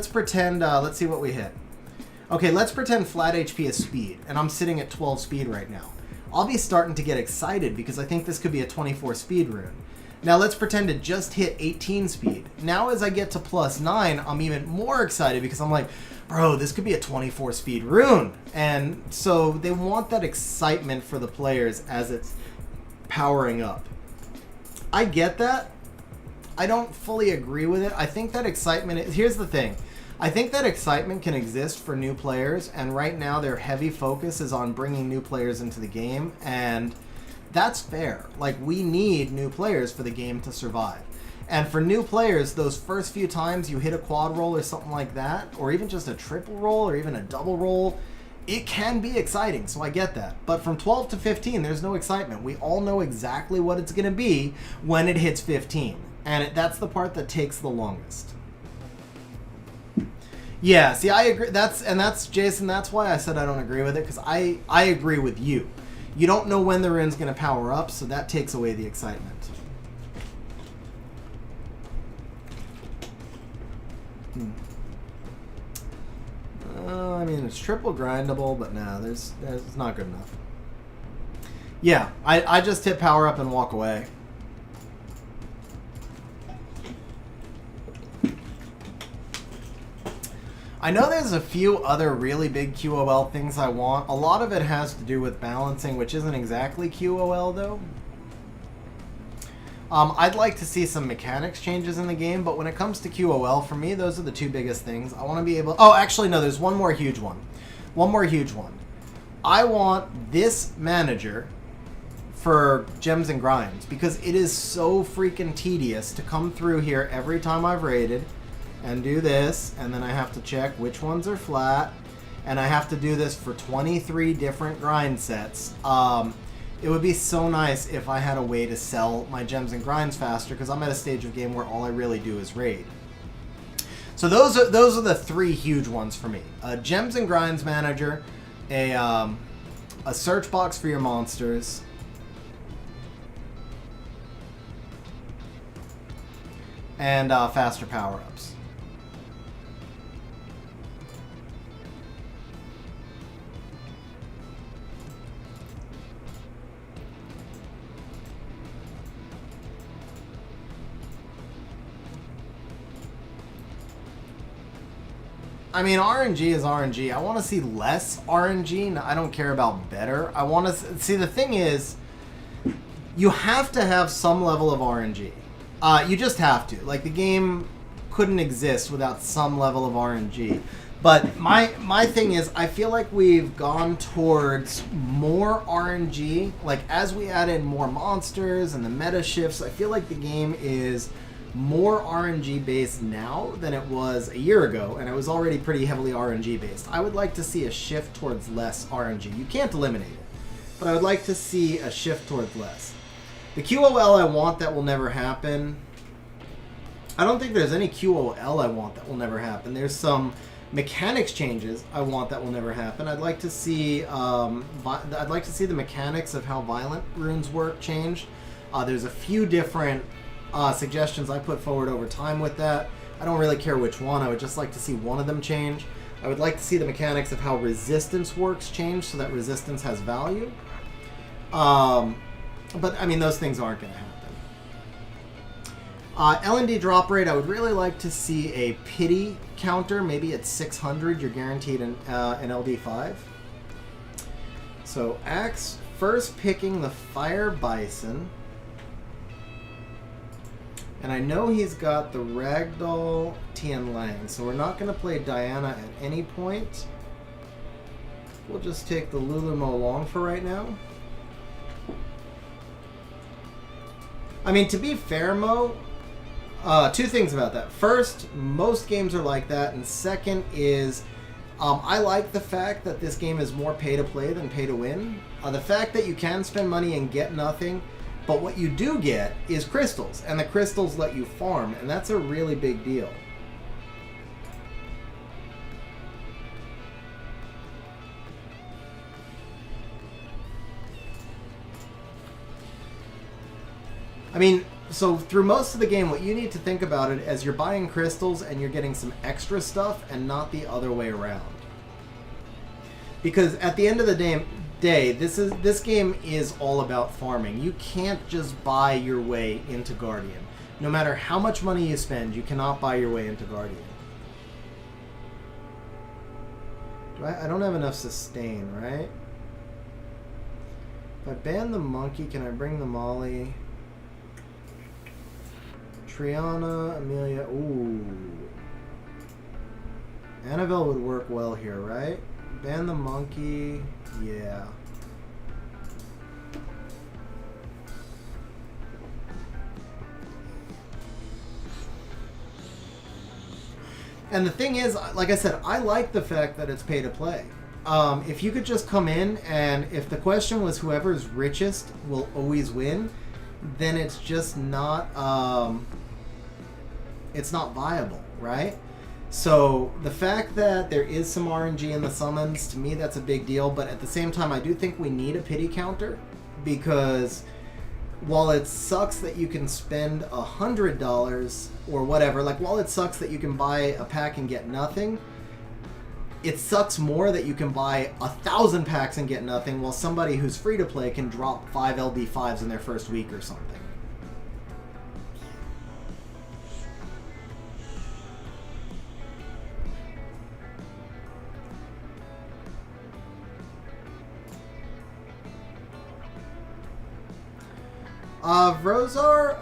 pretend, let's see what we hit. Okay, let's pretend flat HP is speed, and I'm sitting at 12 speed right now. I'll be starting to get excited because I think this could be a 24 speed rune. Now let's pretend it just hit 18 speed. Now as I get to +9, I'm even more excited because I'm like, bro, this could be a 24 speed rune. And so they want that excitement for the players as it's powering up. I get that. I don't fully agree with it. I think that excitement, here's the thing. I think that excitement can exist for new players, and right now their heavy focus is on bringing new players into the game, and that's fair. Like, we need new players for the game to survive. And for new players, those first few times you hit a quad roll or something like that, or even just a triple roll or even a double roll, it can be exciting, so I get that. But from 12 to 15, there's no excitement. We all know exactly what it's going to be when it hits 15. And that's the part that takes the longest. Yeah, see, I agree. That's Jason, that's why I said I don't agree with it, because I agree with you. You don't know when the rune's going to power up, so that takes away the excitement. I mean, it's triple grindable, but nah, it's not good enough. Yeah, I just hit power up and walk away. I know there's a few other really big QOL things I want. A lot of it has to do with balancing, which isn't exactly QOL though. I'd like to see some mechanics changes in the game, but when it comes to QOL, for me, those are the two biggest things. I want to be able... Oh, actually, no, there's one more huge one. One more huge one. I want this manager for gems and grinds, because it is so freaking tedious to come through here every time I've raided and do this, and then I have to check which ones are flat, and I have to do this for 23 different grind sets. It would be so nice if I had a way to sell my gems and grinds faster, because I'm at a stage of game where all I really do is raid. So those are the three huge ones for me. A gems and grinds manager, a search box for your monsters, and faster power-ups. I mean, RNG is RNG. I want to see less RNG. I don't care about better. I want to see, the thing is, you have to have some level of RNG. You just have to. Like, the game couldn't exist without some level of RNG. But my thing is, I feel like we've gone towards more RNG. Like, as we add in more monsters and the meta shifts, I feel like the game is more RNG based now than it was a year ago, and it was already pretty heavily RNG based. I would like to see a shift towards less RNG. You can't eliminate it, but I would like to see a shift towards less. The QOL I want that will never happen. I don't think there's any QOL I want that will never happen. There's some mechanics changes I want that will never happen. I'd like to see the mechanics of how violent runes work changed. There's a few different suggestions I put forward over time with that. I don't really care which one. I would just like to see one of them change. I would like to see the mechanics of how resistance works change so that resistance has value. But I mean, those things aren't going to happen. L&D drop rate, I would really like to see a pity counter. Maybe at 600 you're guaranteed an LD5. So Axe first picking the Fire Bison. And I know he's got the Ragdoll Tian Lang, so we're not going to play Diana at any point. We'll just take the Lulu Mo Long for right now. I mean, to be fair, Mo, two things about that. First, most games are like that, and second is I like the fact that this game is more pay-to-play than pay-to-win. The fact that you can spend money and get nothing, but what you do get is crystals, and the crystals let you farm, and that's a really big deal. I mean, so through most of the game, what you need to think about it as you're buying crystals and you're getting some extra stuff and not the other way around. Because at the end of the day, this game is all about farming. You can't just buy your way into Guardian. No matter how much money you spend, you cannot buy your way into Guardian. I don't have enough sustain, right? If I ban the monkey, can I bring the Molly? Triana, Amelia, ooh. Annabelle would work well here, right? Ban the monkey, yeah. And the thing is, like I said, I like the fact that it's pay to play. If you could just come in and if the question was whoever's richest will always win, then it's just not, it's not viable, right? So the fact that there is some RNG in the summons, to me that's a big deal, but at the same time I do think we need a pity counter, because while it sucks that you can spend $100 or whatever, like while it sucks that you can buy a pack and get nothing, it sucks more that you can buy 1,000 packs and get nothing while somebody who's free to play can drop 5 LB5s in their first week or something. Rosar,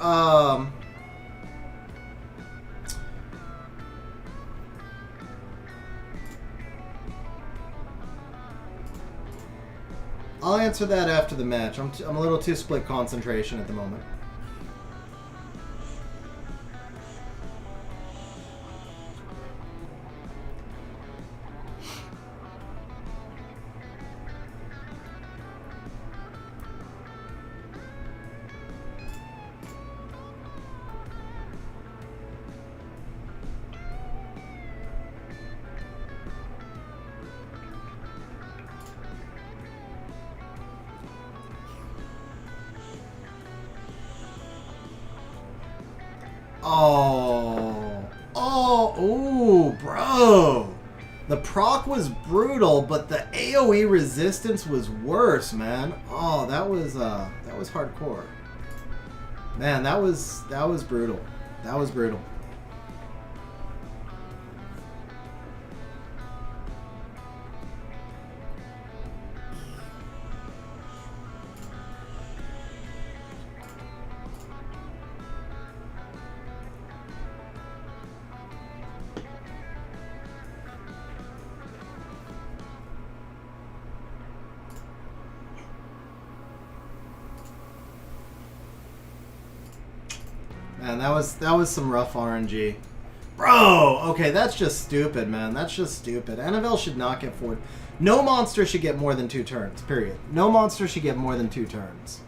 I'll answer that after the match. I'm a little too split concentration at the moment. Oh. Ooh, bro. The proc was brutal, but the AoE resistance was worse, man. Oh, that was hardcore. Man, that was brutal. That was brutal. Man, that was some rough RNG. Bro, okay, that's just stupid, man. That's just stupid. NFL should not get forward. No monster should get more than 2 turns, period. No monster should get more than 2 turns.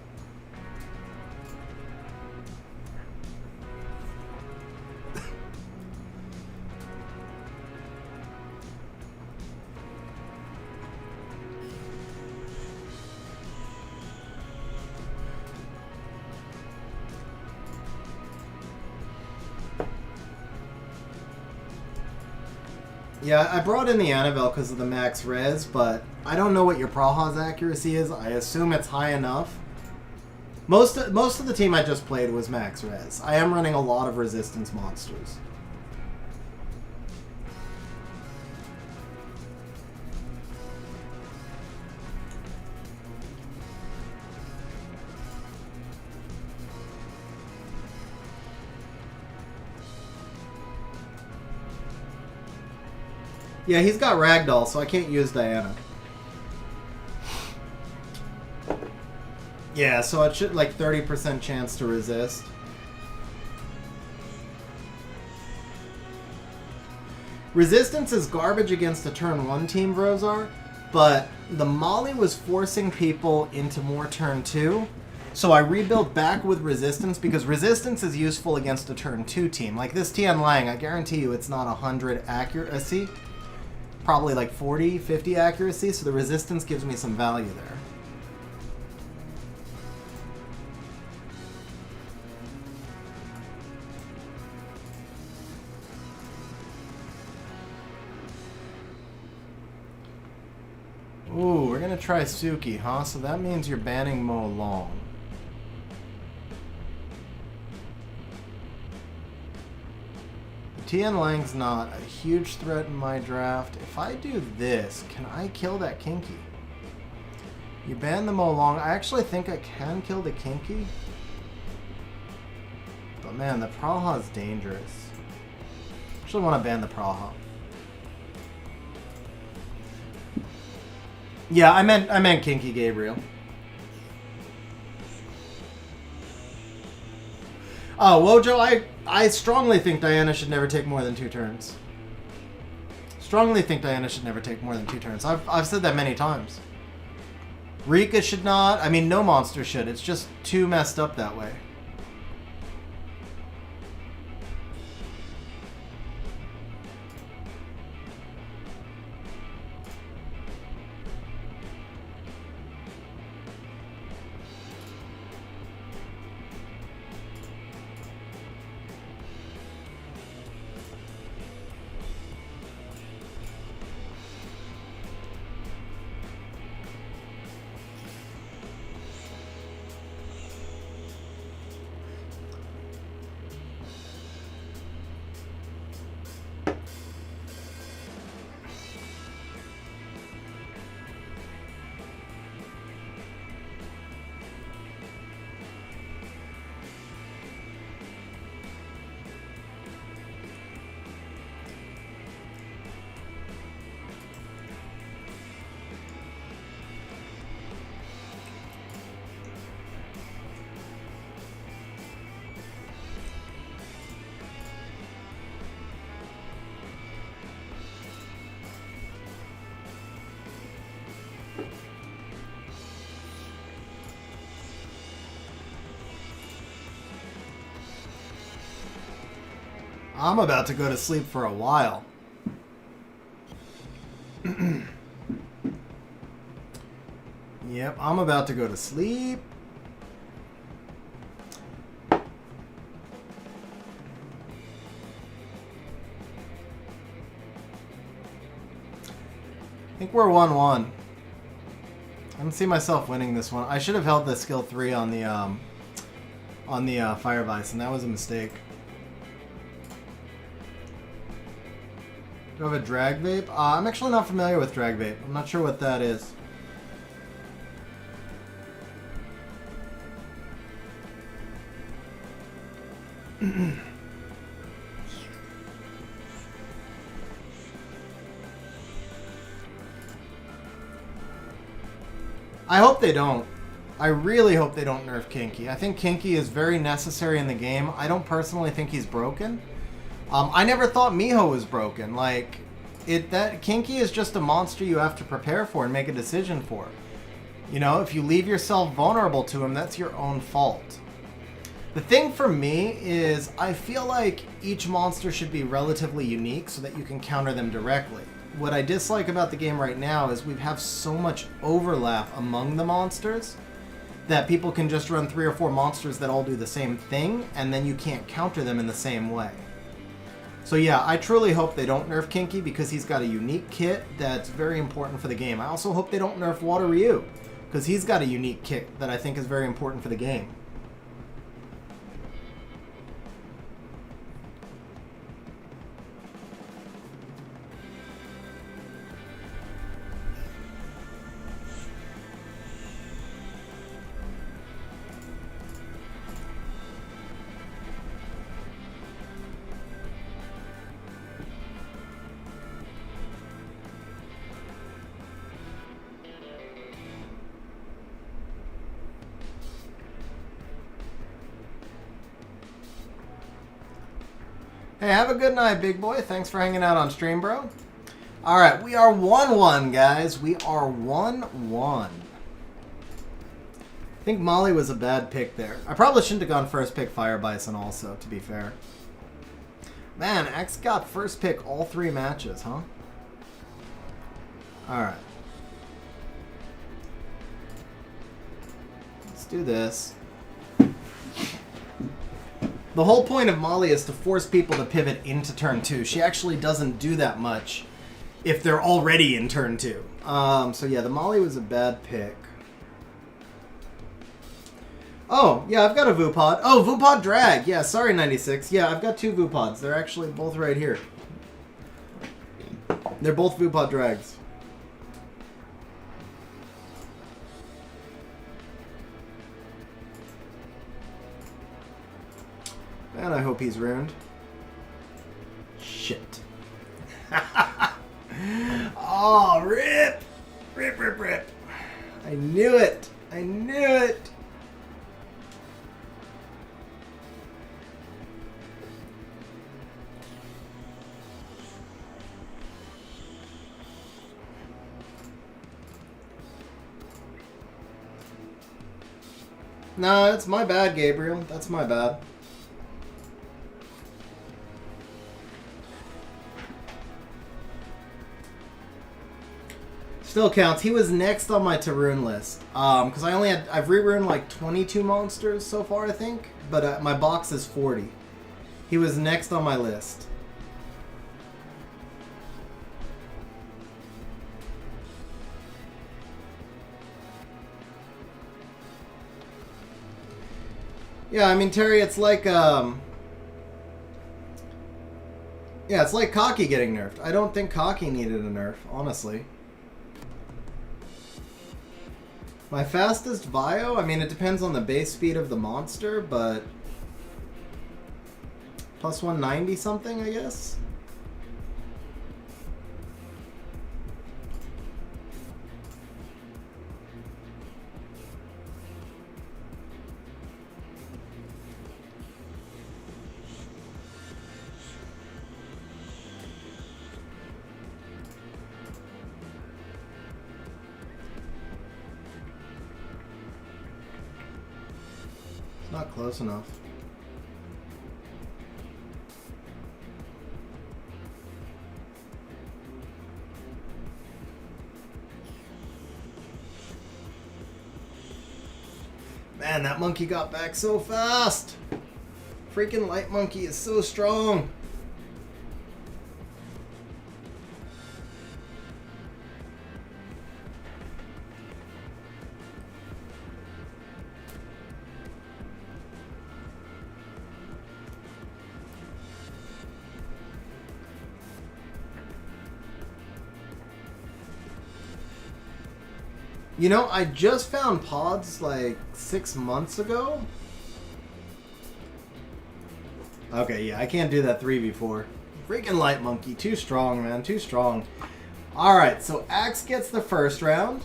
Yeah, I brought in the Annabelle because of the max res, but I don't know what your Praha's accuracy is. I assume it's high enough. Most of the team I just played was max res. I am running a lot of resistance monsters. Yeah, he's got Ragdoll, so I can't use Diana. Yeah, so it should like 30% chance to resist. Resistance is garbage against a turn 1 team, Brozar, but the Molly was forcing people into more turn 2. So I rebuilt back with resistance because resistance is useful against a turn 2 team. Like this Tian Lang, I guarantee you it's not 100 accuracy. Probably like 40, 50 accuracy, so the resistance gives me some value there. Ooh, we're gonna try Suki, huh? So that means you're banning Mo Long. Tian Lang's not a huge threat in my draft. If I do this, can I kill that Kinky? You ban the Mo Long. I actually think I can kill the Kinky. But man, the Praha is dangerous. I actually want to ban the Praha. Yeah, I meant Kinky Gabriel. Oh, Wojo, I strongly think Diana should never take more than 2 turns. Strongly think Diana should never take more than 2 turns. I've said that many times. Rika should not. I mean, no monster should. It's just too messed up that way. I'm about to go to sleep for a while. Yep, I'm about to go to sleep. I think we're 1-1. I don't see myself winning this one. I should have held the skill 3 on the Fire Bison. That was a mistake. Do I have a drag vape? I'm actually not familiar with drag vape. I'm not sure what that is. I hope they don't. I really hope they don't nerf Kinky. I think Kinky is very necessary in the game. I don't personally think he's broken. I never thought Miho was broken. Like, that Kinky is just a monster you have to prepare for and make a decision for. You know, if you leave yourself vulnerable to him, that's your own fault. The thing for me is I feel like each monster should be relatively unique so that you can counter them directly. What I dislike about the game right now is we have so much overlap among the monsters that people can just run 3 or 4 monsters that all do the same thing, and then you can't counter them in the same way. So yeah, I truly hope they don't nerf Kinky because he's got a unique kit that's very important for the game. I also hope they don't nerf Water Ryu because he's got a unique kit that I think is very important for the game. Hey, have a good night, big boy. Thanks for hanging out on stream, bro. All right, we are 1-1, guys. We are 1-1. I think Molly was a bad pick there. I probably shouldn't have gone first pick Fire Bison also, to be fair. Man, X got first pick all 3 matches, huh? All right. Let's do this. The whole point of Molly is to force people to pivot into turn 2. She actually doesn't do that much if they're already in turn 2. So yeah, the Molly was a bad pick. Oh, yeah, I've got a Vupod. Oh, Vupod Drag. Yeah, sorry, 96. Yeah, I've got 2 Vupods. They're actually both right here. They're both Vupod Drags. And I hope he's ruined. Shit. Oh, rip! Rip, rip, rip. I knew it. I knew it. No, it's my bad, Gabriel. That's my bad. Still counts. He was next on my to rune list. Because I've re-runed like 22 monsters so far, I think. But my box is 40. He was next on my list. Yeah, I mean, Terry, it's like, yeah, it's like Cocky getting nerfed. I don't think Cocky needed a nerf, honestly. My fastest Vio? I mean, it depends on the base speed of the monster, but... plus 190 something, I guess? Not close enough. Man, that monkey got back so fast. Freaking light monkey is so strong. You know, I just found pods like 6 months ago. Okay, yeah, I can't do that 3v4. Freaking light monkey, too strong, man, too strong. Alright, so Axe gets the first round.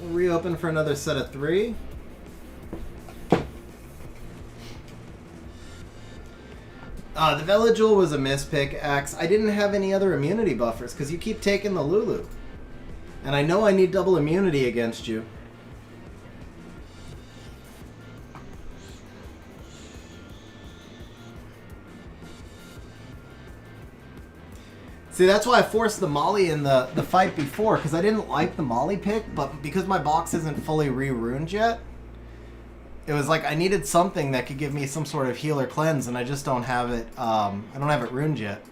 We'll reopen for another set of 3. The Velajul was a mispick, Axe. I didn't have any other immunity buffers because you keep taking the Lulu. And I know I need double immunity against you. See, that's why I forced the Molly in the fight before, because I didn't like the Molly pick, but because my box isn't fully re-runed yet, it was like I needed something that could give me some sort of healer cleanse, and I just don't have it, I don't have it runed yet.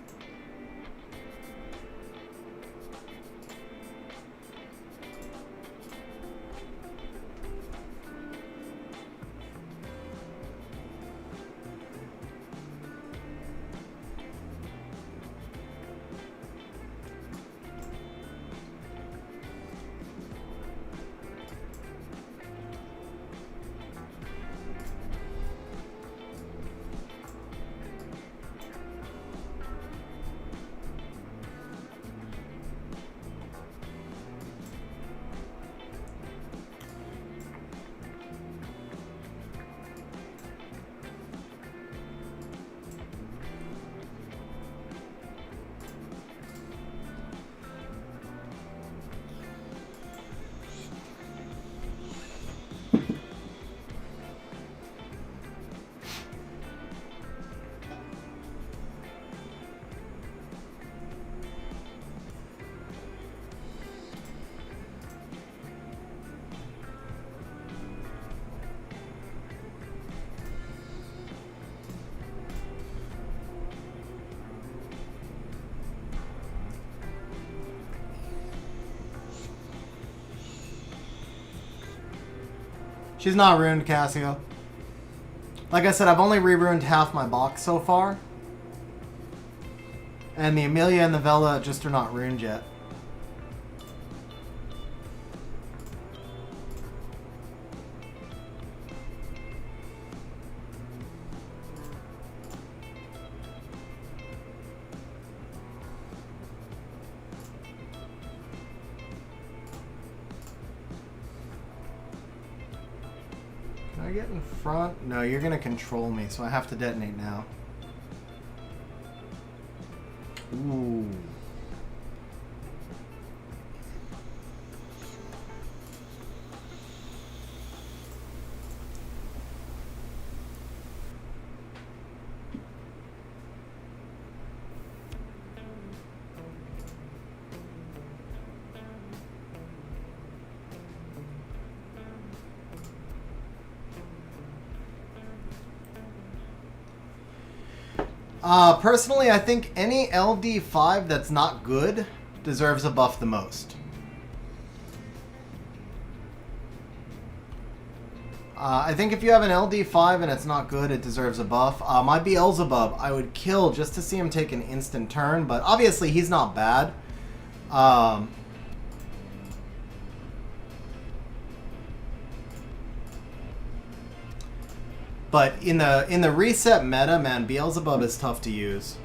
She's not ruined, Cassio. Like I said, I've only re-ruined half my box so far. And the Amelia and the Vela just are not ruined yet. Can I get in front? No, you're gonna control me, so I have to detonate now. Ooh. Personally, I think any LD5 that's not good deserves a buff the most. I think if you have an LD5 and it's not good, it deserves a buff. My Beelzebub, I would kill just to see him take an instant turn, but obviously he's not bad. But in the reset meta, man, Beelzebub is tough to use.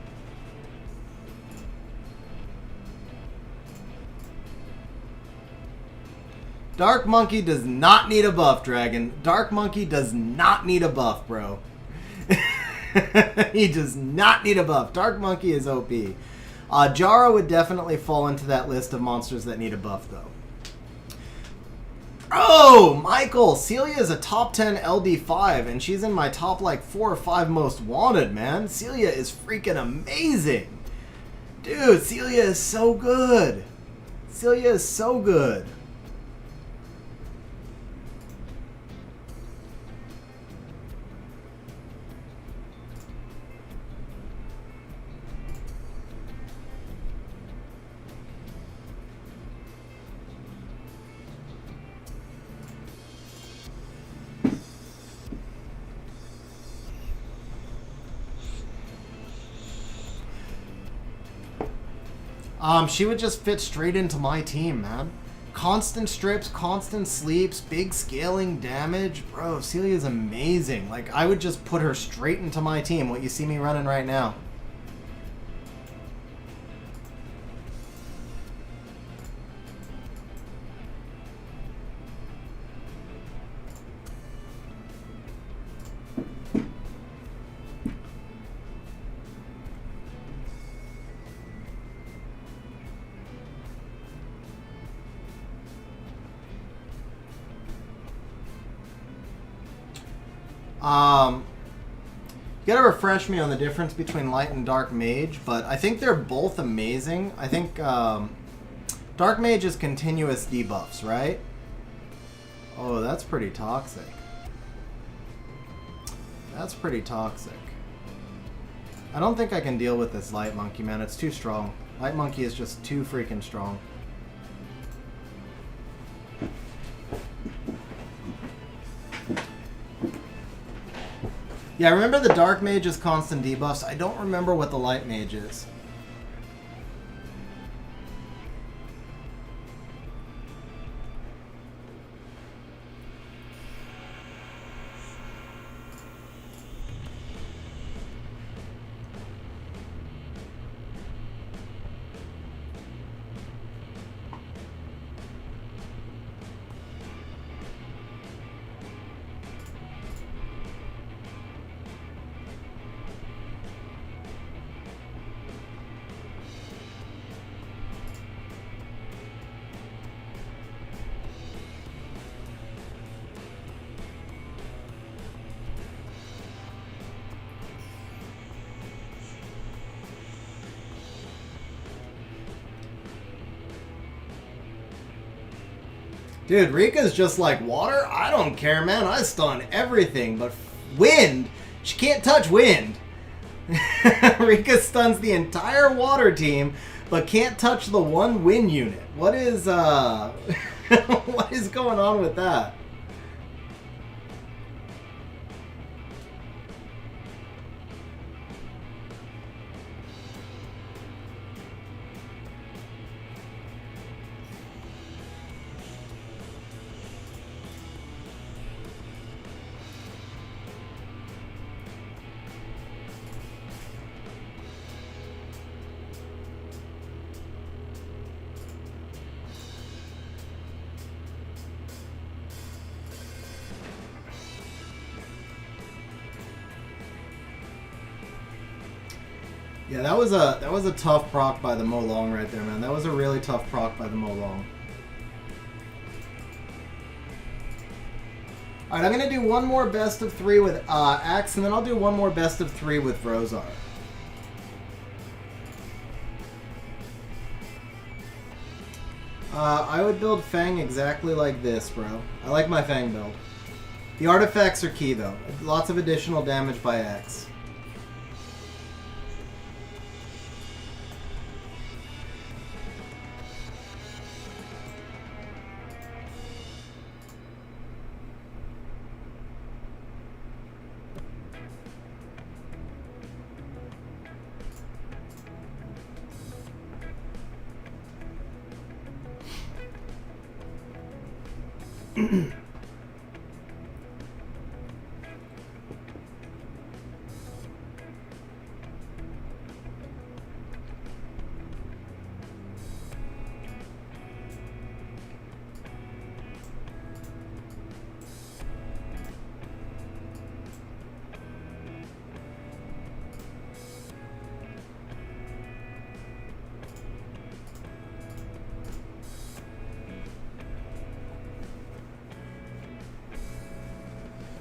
Dark Monkey does not need a buff, Dragon. Dark Monkey does not need a buff, bro. He does not need a buff. Dark Monkey is OP. Jara would definitely fall into that list of monsters that need a buff, though. Oh, Michael, Celia is a top 10 LD5, and she's in my top, like, 4 or 5 most wanted, man. Celia is freaking amazing. Dude, Celia is so good. Celia is so good. She would just fit straight into my team, man. Constant strips, constant sleeps, big scaling damage. Bro, Celia's amazing. Like, I would just put her straight into my team, what you see me running right now. You gotta refresh me on the difference between Light and Dark Mage, but I think they're both amazing. I think Dark Mage is continuous debuffs, right? Oh, that's pretty toxic. That's pretty toxic. I don't think I can deal with this Light Monkey, man. It's too strong. Light Monkey is just too freaking strong. Yeah, I remember the Dark Mage is constant debuffs. I don't remember what the Light Mage is. Dude, Rika's just like, water? I don't care, man. I stun everything. But wind? She can't touch wind. Rika stuns the entire water team, but can't touch the one wind unit. What is, what is going on with that? Yeah, that was a tough proc by the Molong right there, man. That was a really tough proc by the Molong. Alright, I'm gonna do one more best of 3 with Axe, and then I'll do one more best of 3 with Rosar. I would build Fang exactly like this, bro. I like my Fang build. The artifacts are key, though. Lots of additional damage by Axe.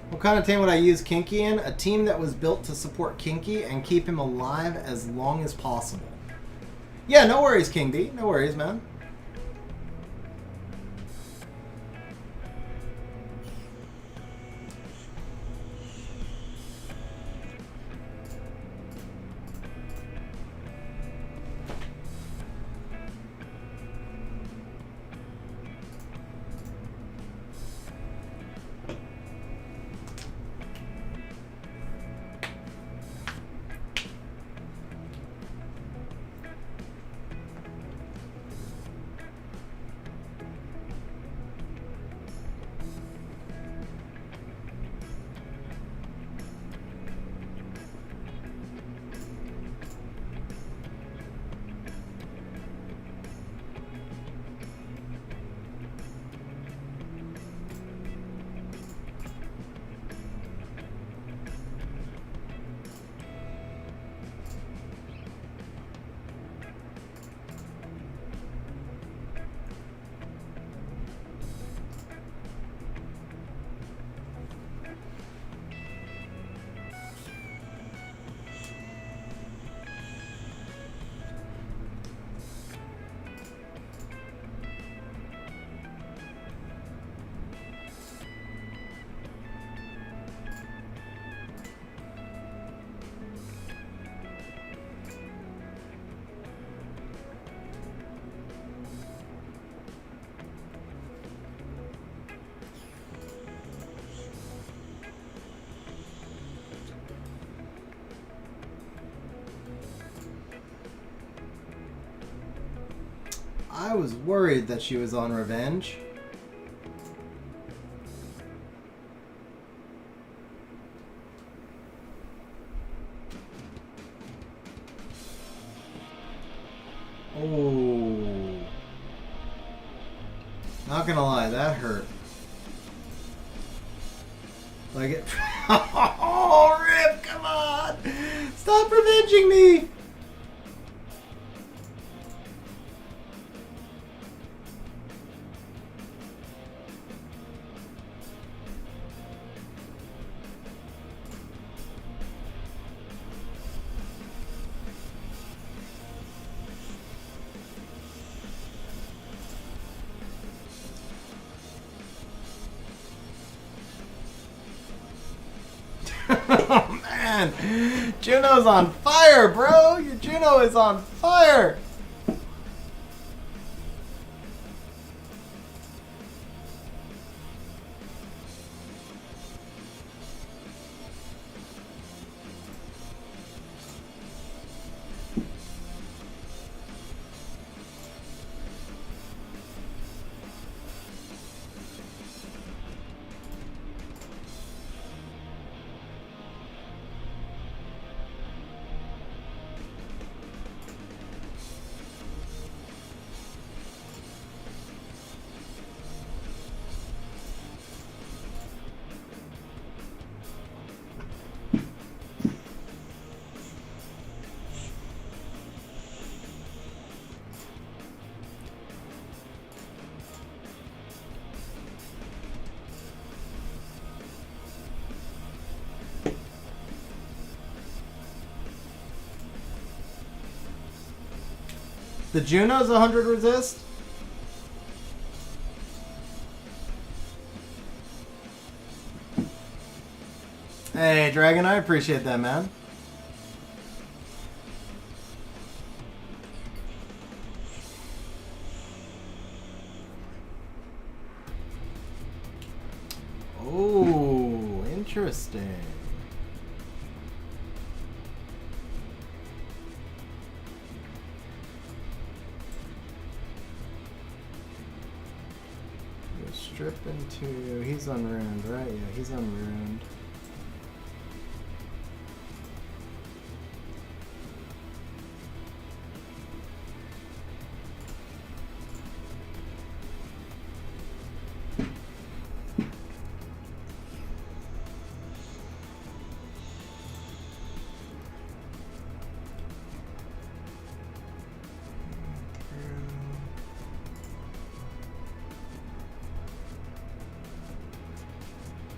What kind of team would I use Kinky in? A team that was built to support Kinky and keep him alive as long as possible. Yeah, no worries, King D. No worries, man. I was worried that she was on revenge. Oh. Not gonna lie, that hurt. Like it. Oh, Rip, come on! Stop revenging me! Oh man, Juno's on fire, bro. Your Juno is on fire. The Juno's 100 resist? Hey, Dragon, I appreciate that, man. Oh, interesting. Strip into... He's unruined, right? Yeah, he's unruined.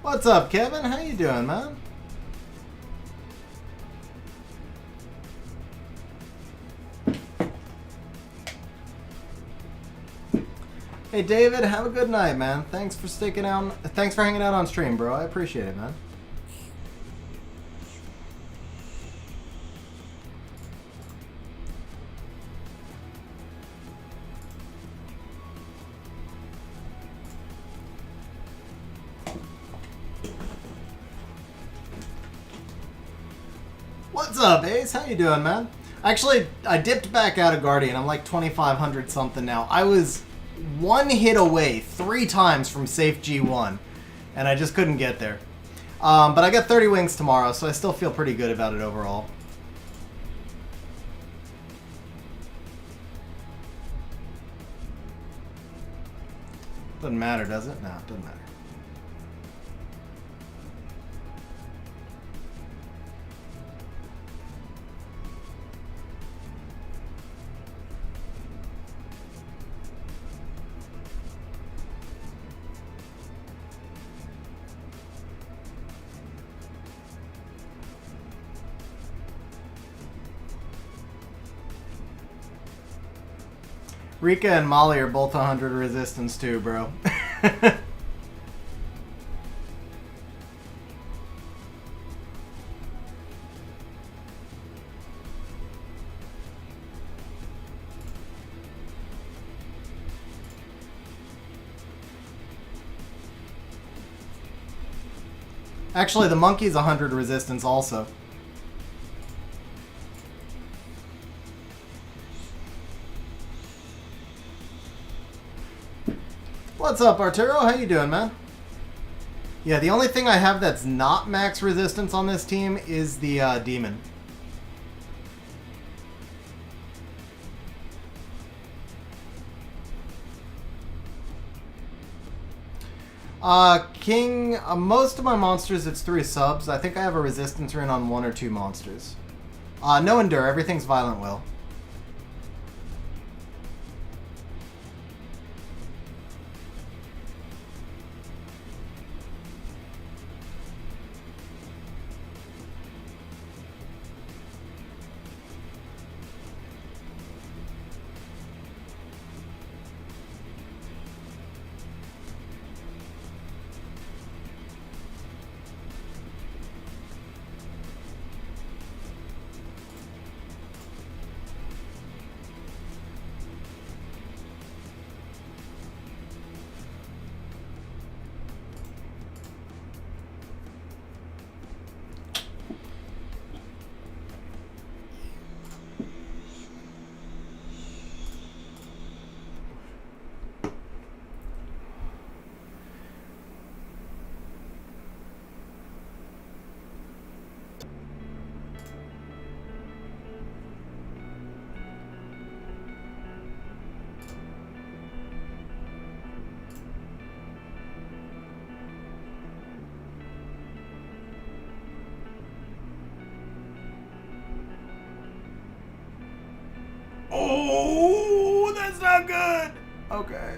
What's up, Kevin? How you doing, man? Hey, David, have a good night, man. Thanks for sticking out. Thanks for hanging out on stream, bro. I appreciate it, man. What's up, Ace? How you doing, man? Actually, I dipped back out of Guardian. I'm like 2,500 something now. I was one hit away 3 times from safe G1, and I just couldn't get there. But I got 30 wings tomorrow, so I still feel pretty good about it overall. Doesn't matter, does it? No, it doesn't matter. Rika and Molly are both 100 resistance too, bro. Actually, the monkey's 100 resistance also. What's up, Arturo? How you doing, man? Yeah, the only thing I have that's not max resistance on this team is the demon. King, most of my monsters, it's 3 subs. I think I have a resistance rune on 1 or 2 monsters. No endure, everything's violent will. Oh, that's not good. Okay.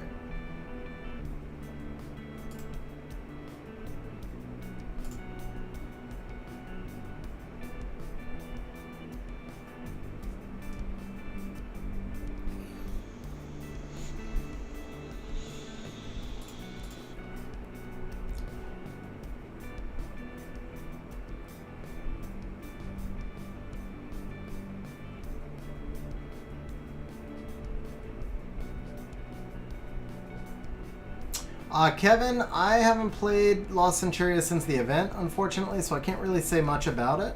Kevin, I haven't played Lost Centuria since the event, unfortunately, so I can't really say much about it.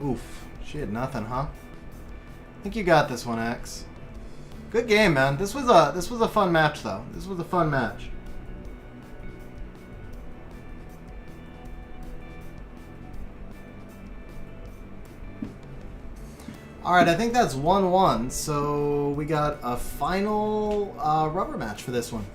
Oof, she had nothing, huh? I think you got this one, X. Good game, man. This was a fun match, though. This was a fun match. Alright, I think that's 1-1, so we got a final rubber match for this one.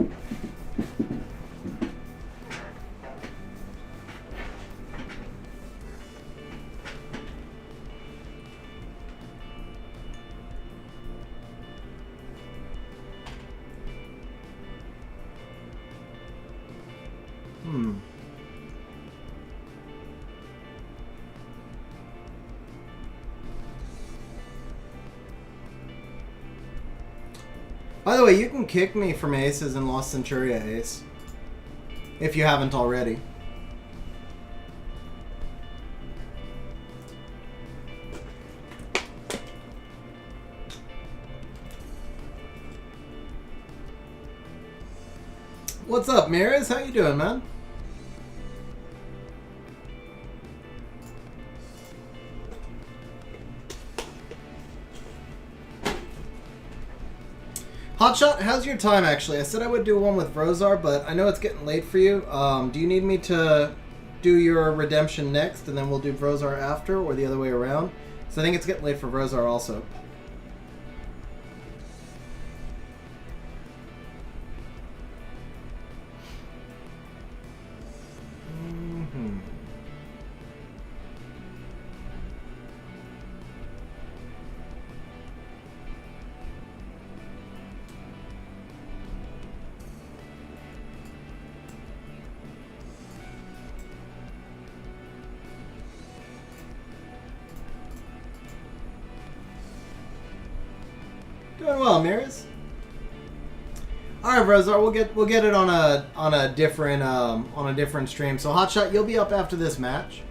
By the way, you can kick me from aces in Lost Centuria, Ace. If you haven't already. What's up, Miraz? How you doing, man? Hotshot, how's your time, actually? I said I would do one with Rosar, but I know it's getting late for you. Do you need me to do your redemption next, and then we'll do Rosar after, or the other way around? So I think it's getting late for Rosar also. Doing well, Miraz. All right, Rosar, we'll get it on a different stream. So Hotshot, you'll be up after this match.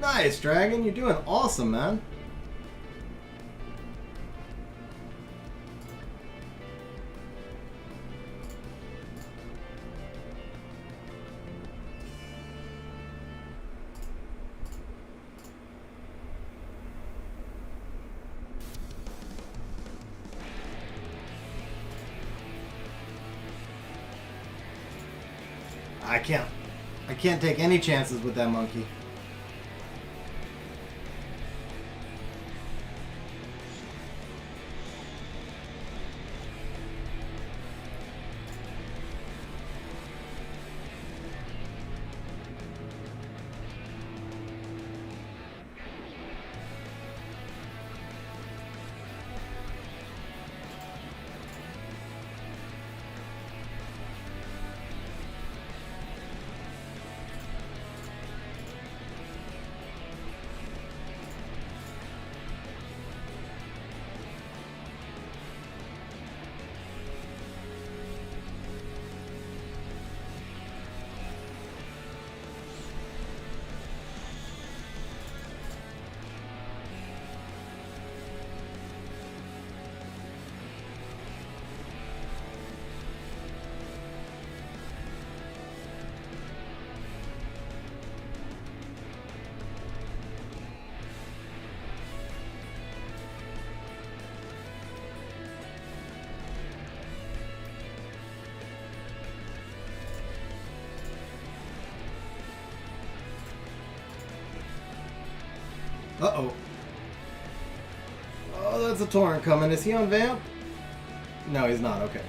Nice, Dragon. You're doing awesome, man. I can't take any chances with that monkey. Uh-oh. Oh, that's a torrent coming. Is he on Vamp? No, he's not. Okay.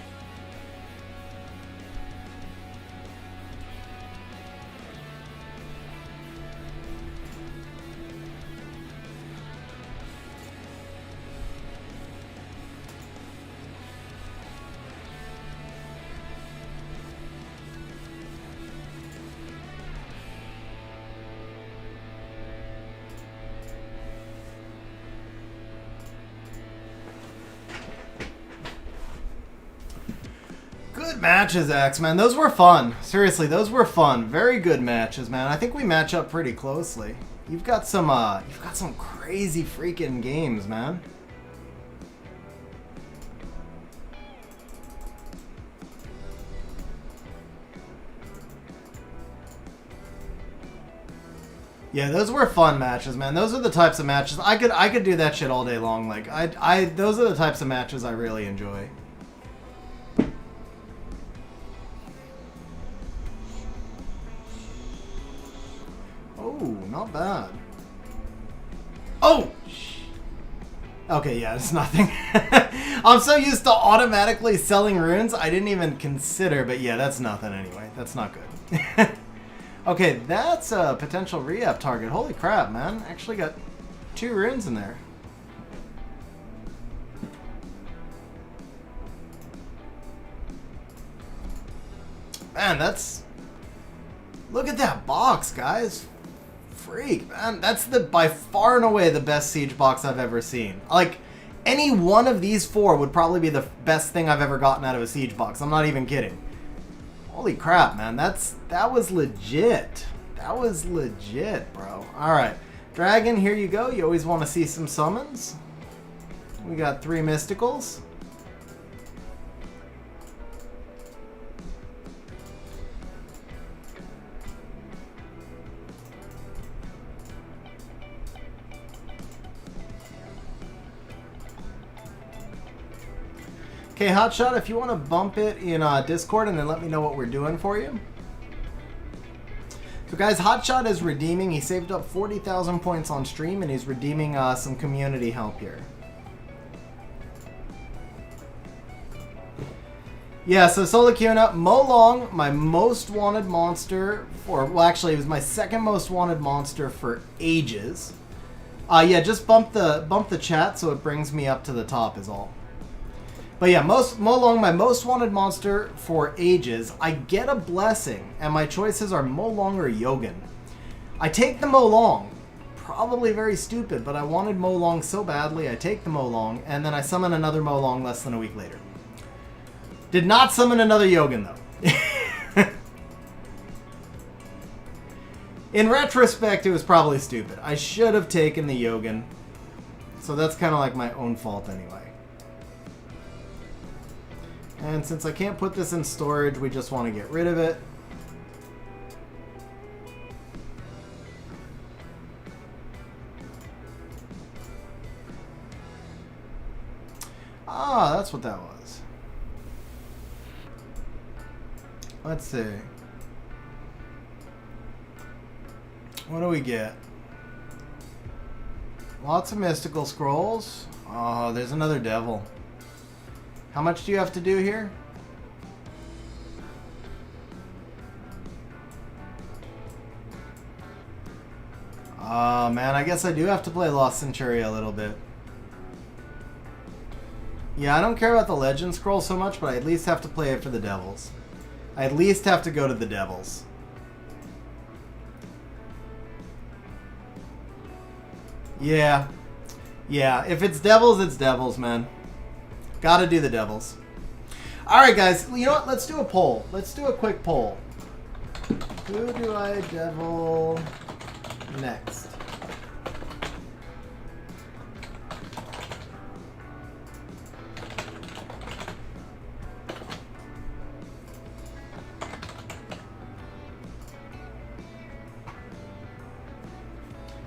Good matches, X, man. Those were fun. Seriously, those were fun. Very good matches, man. I think we match up pretty closely. You've got some crazy freaking games, man. Yeah, those were fun matches, man. Those are the types of matches I could do that shit all day long. Like those are the types of matches I really enjoy. Oh, not bad. Oh! Okay, yeah, it's nothing. I'm so used to automatically selling runes, I didn't even consider, but yeah, that's nothing anyway. That's not good. Okay, that's a potential re-up target. Holy crap, man. Actually got 2 runes in there. Man, that's... Look at that box, guys. Freak, man. That's by far and away the best siege box I've ever seen. Like, any one of these 4 would probably be the best thing I've ever gotten out of a siege box. I'm not even kidding. Holy crap, man. That was legit. That was legit, bro. Alright. Dragon, here you go. You always want to see some summons. We got 3 mysticals. Okay, Hotshot, if you want to bump it in Discord and then let me know what we're doing for you. So guys, Hotshot is redeeming. He saved up 40,000 points on stream and he's redeeming some community help here. Yeah, so Solacuna, Molong, my most wanted monster for, well actually it was my second most wanted monster for ages. Yeah, just bump the chat so it brings me up to the top is all. But yeah, Molong, my most wanted monster for ages. I get a blessing, and my choices are Molong or Yogan. I take the Molong. Probably very stupid, but I wanted Molong so badly, I take the Molong, and then I summon another Molong less than a week later. Did not summon another Yogan, though. In retrospect, it was probably stupid. I should have taken the Yogan. So that's kind of like my own fault anyway. And since I can't put this in storage, we just want to get rid of it. Ah, that's what that was. Let's see. What do we get? Lots of mystical scrolls. Oh, there's another devil. How much do you have to do here? Man, I guess I do have to play Lost Centuria a little bit. Yeah, I don't care about the legend scroll so much, but I at least have to play it for the devils. I at least have to go to the devils. Yeah. Yeah, if it's devils, man. Gotta do the devils. Alright, guys, you know what? Let's do a poll. Let's do a quick poll. Who do I devil next?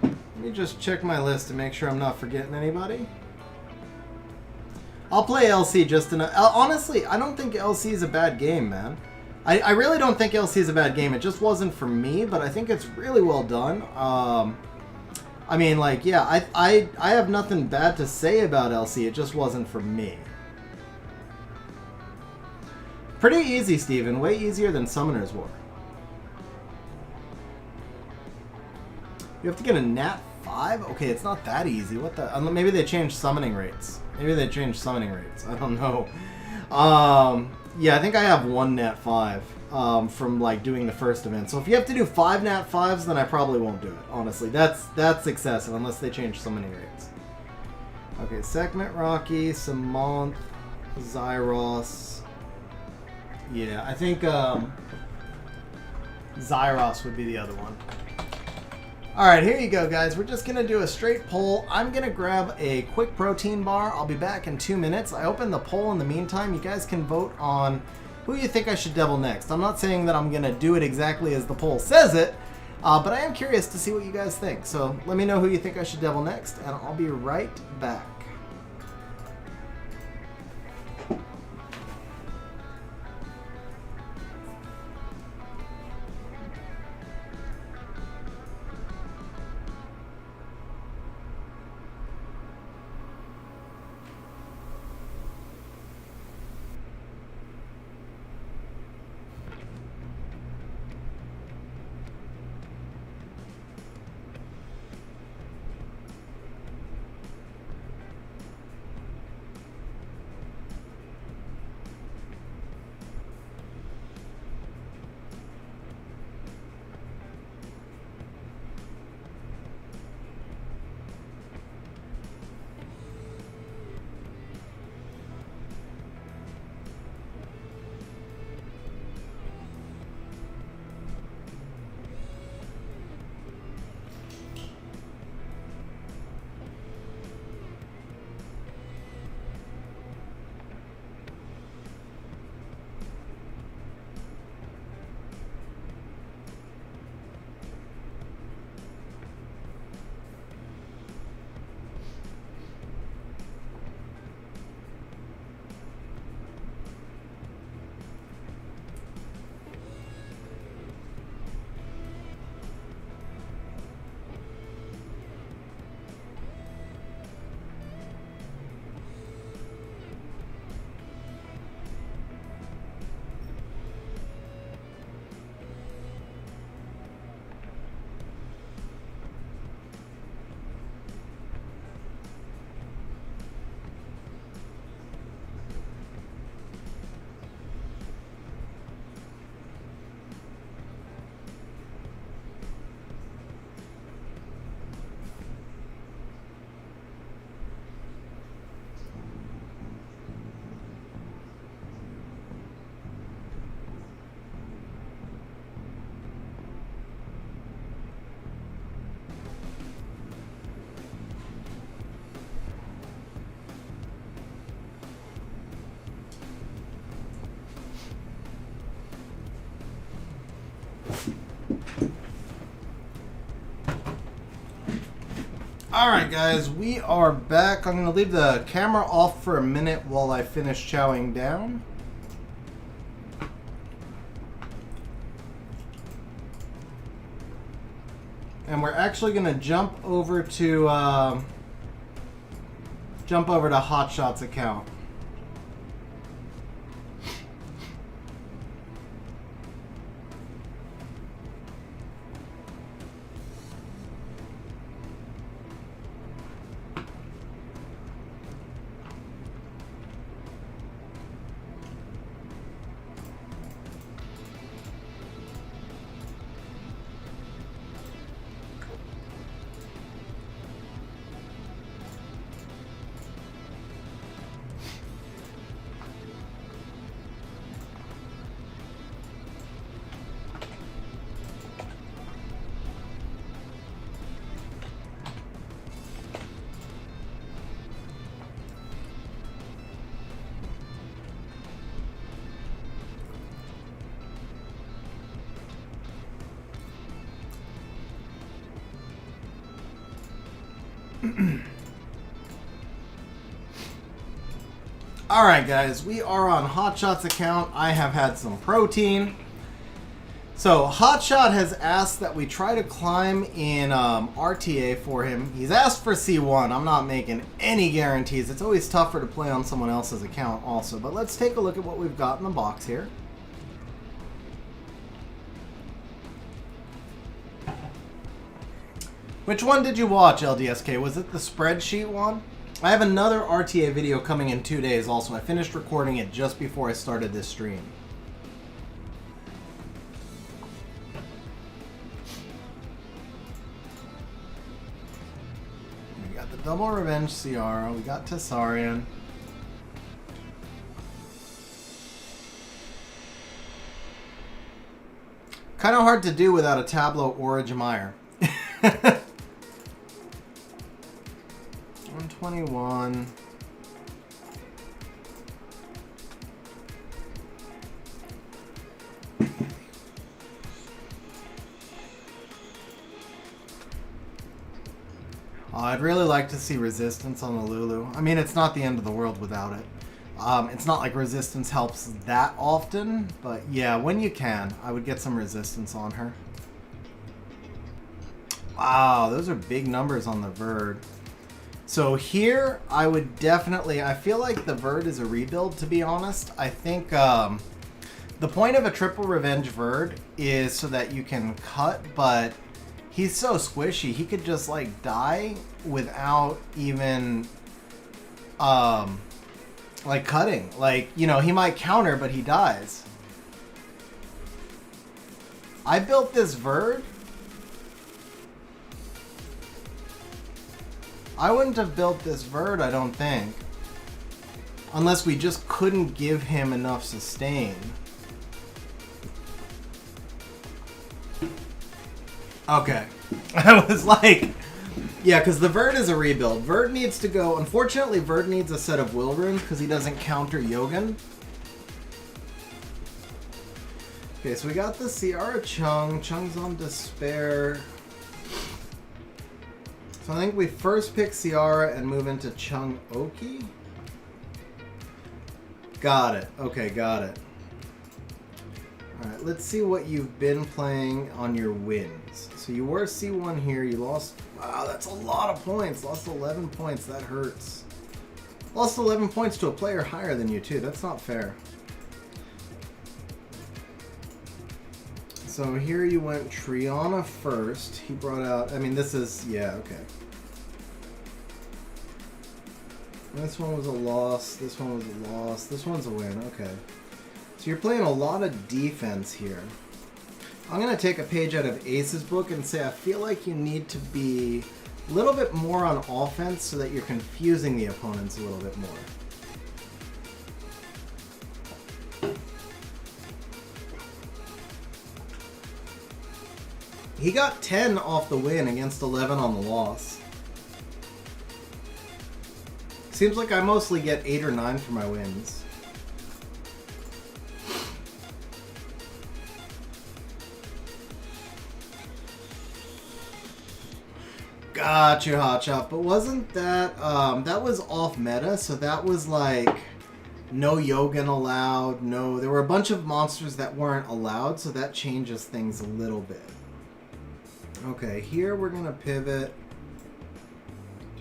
Let me just check my list to make sure I'm not forgetting anybody. I'll play LC just enough. Honestly, I don't think LC is a bad game, man. I really don't think LC is a bad game. It just wasn't for me, but I think it's really well done. I mean, like, yeah, I have nothing bad to say about LC. It just wasn't for me. Pretty easy, Steven. Way easier than Summoner's War. You have to get a nat 5? Okay, it's not that easy. What the? Maybe they changed summoning rates. Maybe they changed summoning rates. I don't know. Yeah, I think I have 1 nat 5 from like doing the first event. So if you have to do 5 nat 5s, then I probably won't do it. Honestly, that's excessive unless they change summoning rates. Okay, Sekhmet Rocky, Samonth, Zyros. Yeah, I think Zyros would be the other one. Alright, here you go, guys. We're just going to do a straight poll. I'm going to grab a quick protein bar. I'll be back in 2 minutes. I opened the poll in the meantime. You guys can vote on who you think I should devil next. I'm not saying that I'm going to do it exactly as the poll says it, but I am curious to see what you guys think. So let me know who you think I should devil next, and I'll be right back. Alright guys, we are back. I'm going to leave the camera off for a minute while I finish chowing down. And we're actually going to jump over to Hotshot's account. Alright guys, we are on Hotshot's account. I have had some protein. So Hotshot has asked that we try to climb in RTA for him. He's asked for C1. I'm not making any guarantees. It's always tougher to play on someone else's account also. But let's take a look at what we've got in the box here. Which one did you watch, LDSK? Was it the spreadsheet one? I have another RTA video coming in 2 days also. I finished recording it just before I started this stream. We got the Double Revenge Ciara. We got Tessarian. Kind of hard to do without a Tableau or a Jameyer. 121. I'd really like to see resistance on the Lulu. I mean, it's not the end of the world without it. It's not like resistance helps that often, but yeah, when you can, I would get some resistance on her. Wow, those are big numbers on the Verd. So here, I would definitely... I feel like the Verd is a rebuild, to be honest. I think the point of a triple revenge Verd is so that you can cut, but he's so squishy. He could just, like, die without even, like, cutting. Like, you know, he might counter, but he dies. I built this Verd. I wouldn't have built this Verd, I don't think. Unless we just couldn't give him enough sustain. Okay. I was like... Yeah, because the Verd is a rebuild. Verd needs to go... Unfortunately, Verd needs a set of will runes because he doesn't counter Yogan. Okay, so we got the Ciara Chung. Chung's on Despair. So I think we first pick Ciara and move into Chung Oki. Got it. Okay, got it. Alright, let's see what you've been playing on your wins. So you were C1 here, you lost... Wow, that's a lot of points. Lost 11 points, that hurts. Lost 11 points to a player higher than you too, that's not fair. So here you went Triana first. He brought out... I mean, this is... Yeah, okay. This one was a loss. This one was a loss. This one's a win. Okay. So you're playing a lot of defense here. I'm going to take a page out of Ace's book and say I feel like you need to be a little bit more on offense so that you're confusing the opponents a little bit more. He got 10 off the win against 11 on the loss. Seems like I mostly get 8 or 9 for my wins. Got you, Hot Shot. But wasn't that, that was off meta, so that was like, no Yogan allowed, no, there were a bunch of monsters that weren't allowed, so that changes things a little bit. Okay, here we're gonna pivot.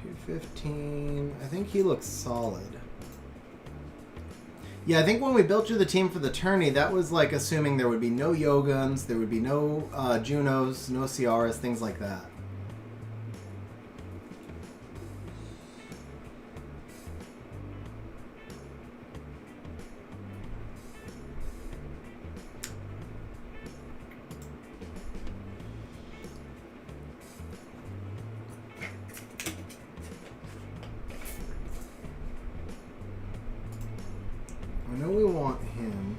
215, I think he looks solid. Yeah, I think when we built you the team for the tourney, that was like assuming there would be no Yogans, there would be no Junos, no Ciaras, things like that. I know we want him.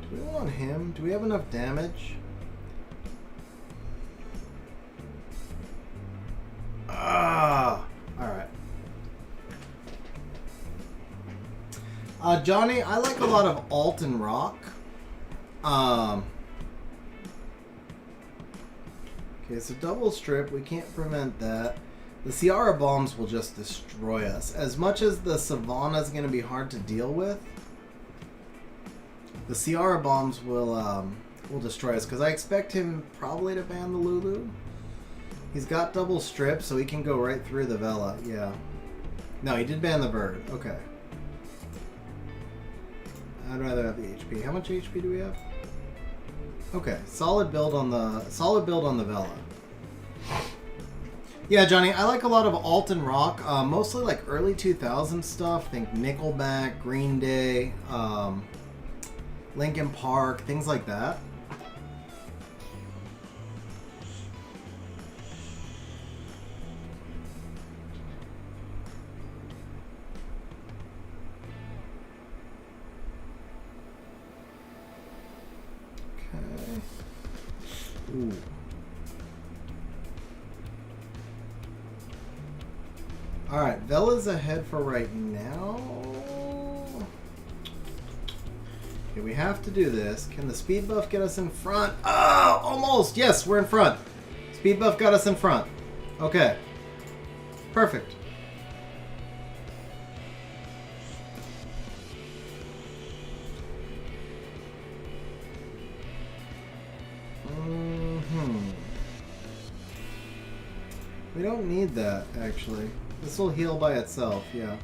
Do we want him? Do we have enough damage? Alright. Johnny, I like a lot of alt and rock. Okay, so double strip, we can't prevent that. The Ciara bombs will just destroy us. As much as the Savannah is going to be hard to deal with, the Ciara bombs will destroy us. Because I expect him probably to ban the Lulu. He's got double strip, so he can go right through the Vela. Yeah. No, he did ban the bird. Okay. I'd rather have the HP. How much HP do we have? Okay, solid build on the Vela. Yeah, Johnny, I like a lot of alt and rock, mostly like early 2000s stuff. Think Nickelback, Green Day, Linkin Park, things like that. Okay. Ooh. Alright, Vela's ahead for right now. Okay, we have to do this. Can the speed buff get us in front? Oh, almost! Yes, we're in front. Speed buff got us in front. Okay. Perfect. We don't need that, actually. This will heal by itself, yeah.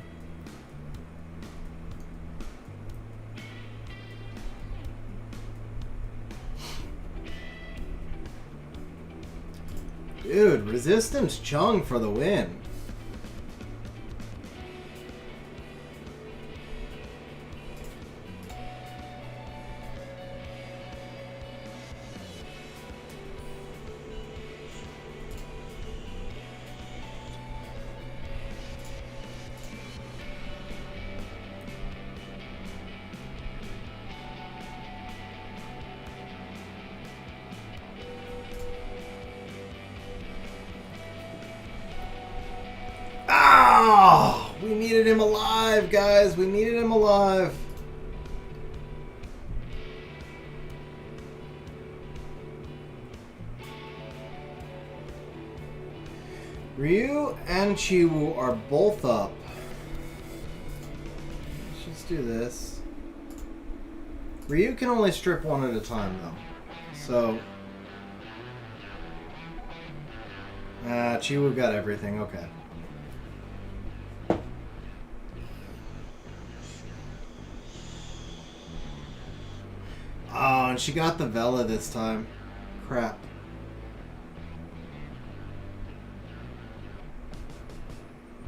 Dude, Resistance Chung for the win. We needed him alive, guys. We needed him alive. Ryu and Chiwu are both up. Let's just do this. Ryu can only strip one at a time, though. So... Chiwu got everything. Okay. Oh, and she got the Vela this time. Crap.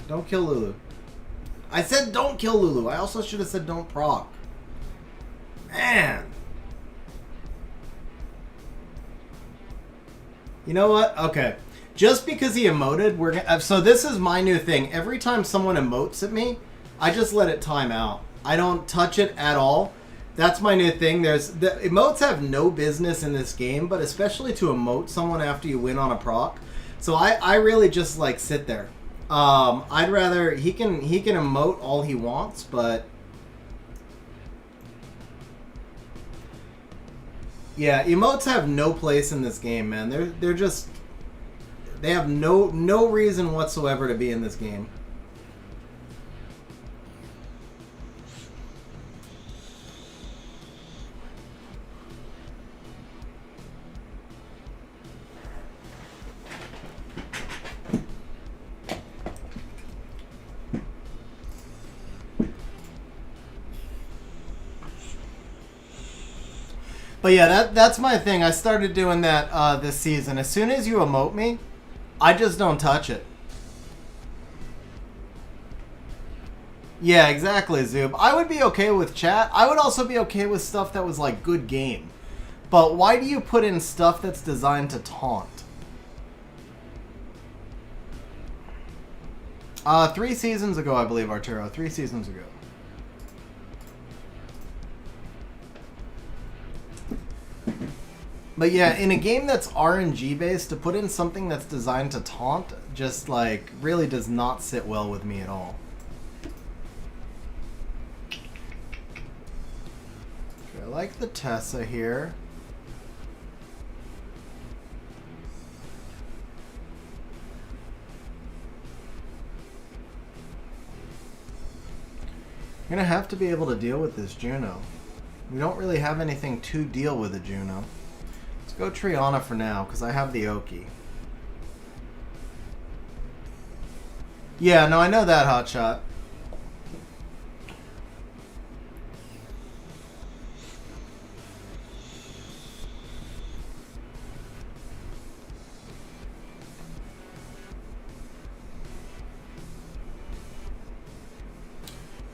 Don't kill Lulu. I said don't kill Lulu. I also should have said don't proc. Man. You know what? Okay. Just because he emoted, we're gonna... So this is my new thing. Every time someone emotes at me, I just let it time out. I don't touch it at all. That's my new thing. The emotes have no business in this game, but especially to emote someone after you win on a proc. So I really just like sit there. I'd rather he can emote all he wants, but yeah, emotes have no place in this game, man. They have no reason whatsoever to be in this game. But yeah, that's my thing. I started doing that this season. As soon as you emote me, I just don't touch it. Yeah, exactly, Zoob. I would be okay with chat. I would also be okay with stuff that was like good game. But why do you put in stuff that's designed to taunt? 3 seasons ago, I believe, Arturo. 3 seasons ago. But yeah, in a game that's RNG based, to put in something that's designed to taunt just like really does not sit well with me at all. Okay, I like the Tessa here. You're gonna have to be able to deal with this Juno. We don't really have anything to deal with a Juno. Let's go Triana for now, because I have the Oki. Yeah, no, I know that, Hotshot.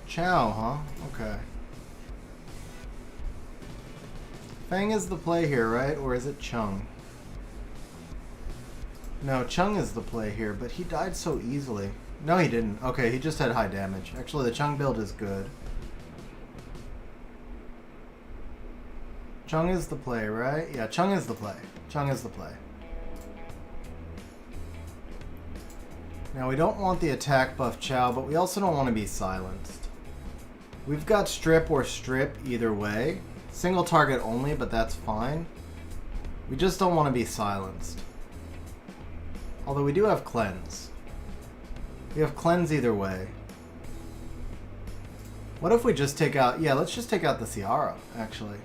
Chow, huh? Okay. Fang is the play here, right? Or is it Chung? No, Chung is the play here, but he died so easily. No, he didn't. Okay, he just had high damage. Actually, the Chung build is good. Chung is the play, right? Yeah, Chung is the play. Chung is the play. Now, we don't want the attack buff Chow, but we also don't want to be silenced. We've got strip or strip either way. Single target only, but that's fine. We just don't want to be silenced. Although we do have cleanse. We have cleanse either way. What if we just take out... Yeah, let's just take out the Ciara, actually.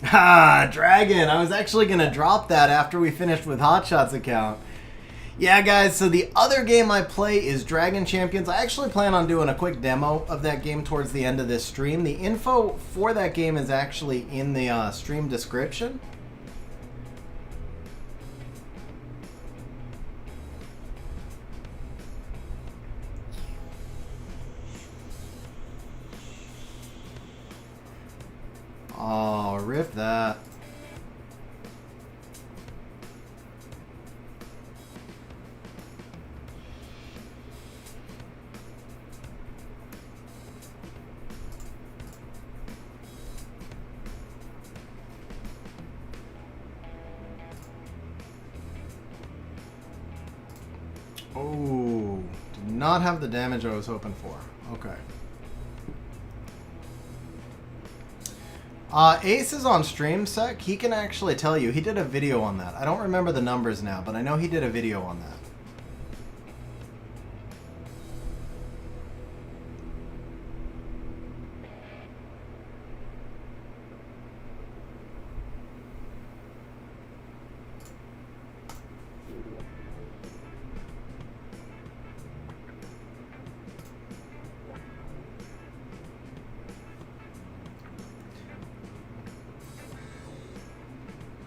Ha! Dragon! I was actually going to drop that after we finished with Hotshot's account. Yeah, guys, so the other game I play is Dragon Champions. I actually plan on doing a quick demo of that game towards the end of this stream. The info for that game is actually in the stream description. Oh, rip that. Oh, did not have the damage I was hoping for. Okay. Ace is on stream sec. He can actually tell you. He did a video on that. I don't remember the numbers now, but I know he did a video on that.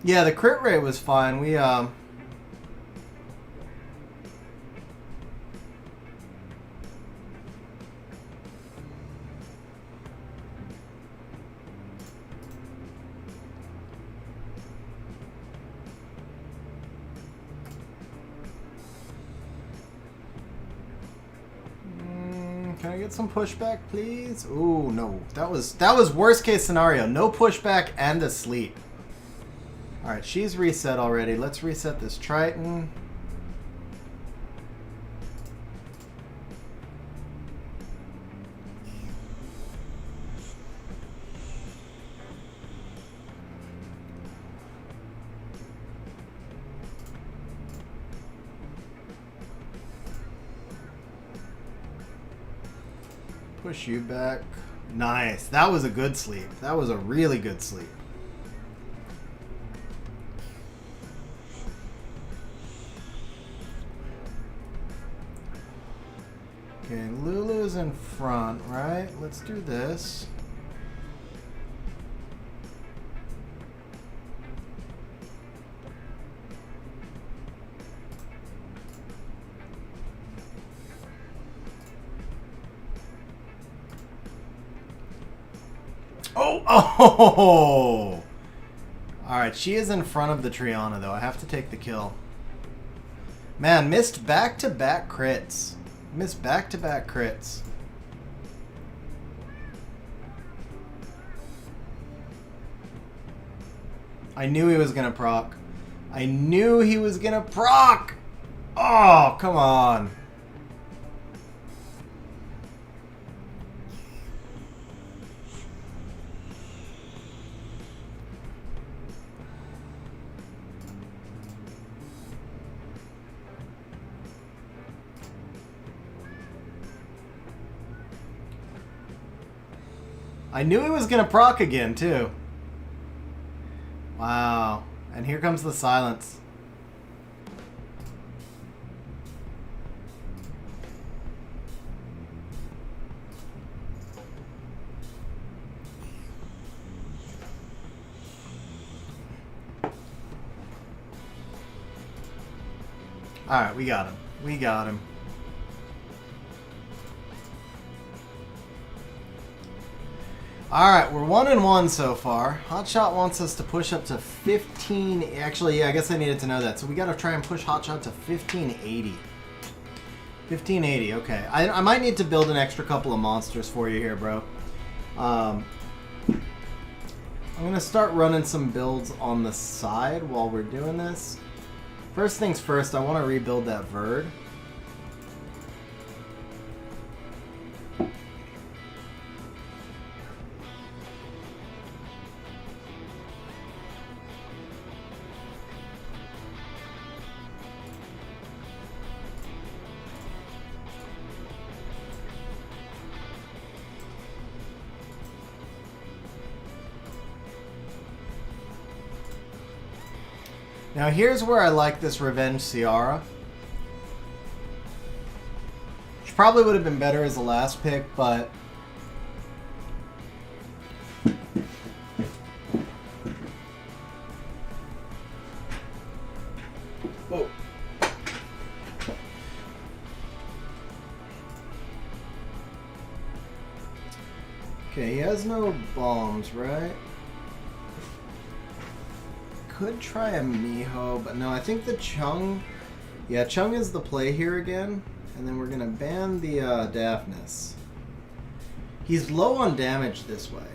Yeah, the crit rate was fine. We can I get some pushback, please? Ooh, no. That was worst case scenario. No pushback and a sleep. Alright, she's reset already. Let's reset this Triton. Push you back. Nice. That was a good sleep. That was a really good sleep. Okay, Lulu's in front, right? Let's do this. Oh! Alright, she is in front of the Triana, though. I have to take the kill. Man, missed back-to-back crits. Missed back-to-back crits. I knew he was gonna proc. I knew he was gonna proc! Oh, come on. I knew he was going to proc again, too. Wow. And here comes the silence. Alright, we got him. We got him. Alright, we're 1-1 so far. Hotshot wants us to push up to 15... Actually, yeah, I guess I needed to know that. So we gotta try and push Hotshot to 1580. 1580, okay. I might need to build an extra couple of monsters for you here, bro. I'm gonna start running some builds on the side while we're doing this. First things first, I want to rebuild that Verd. Now here's where I like this Revenge Ciara. She probably would have been better as the last pick, but... Whoa. Okay, he has no bombs, right? Could try a Miho, but no, I think the Chung... Yeah, Chung is the play here again. And then we're going to ban the Daphnis. He's low on damage this way.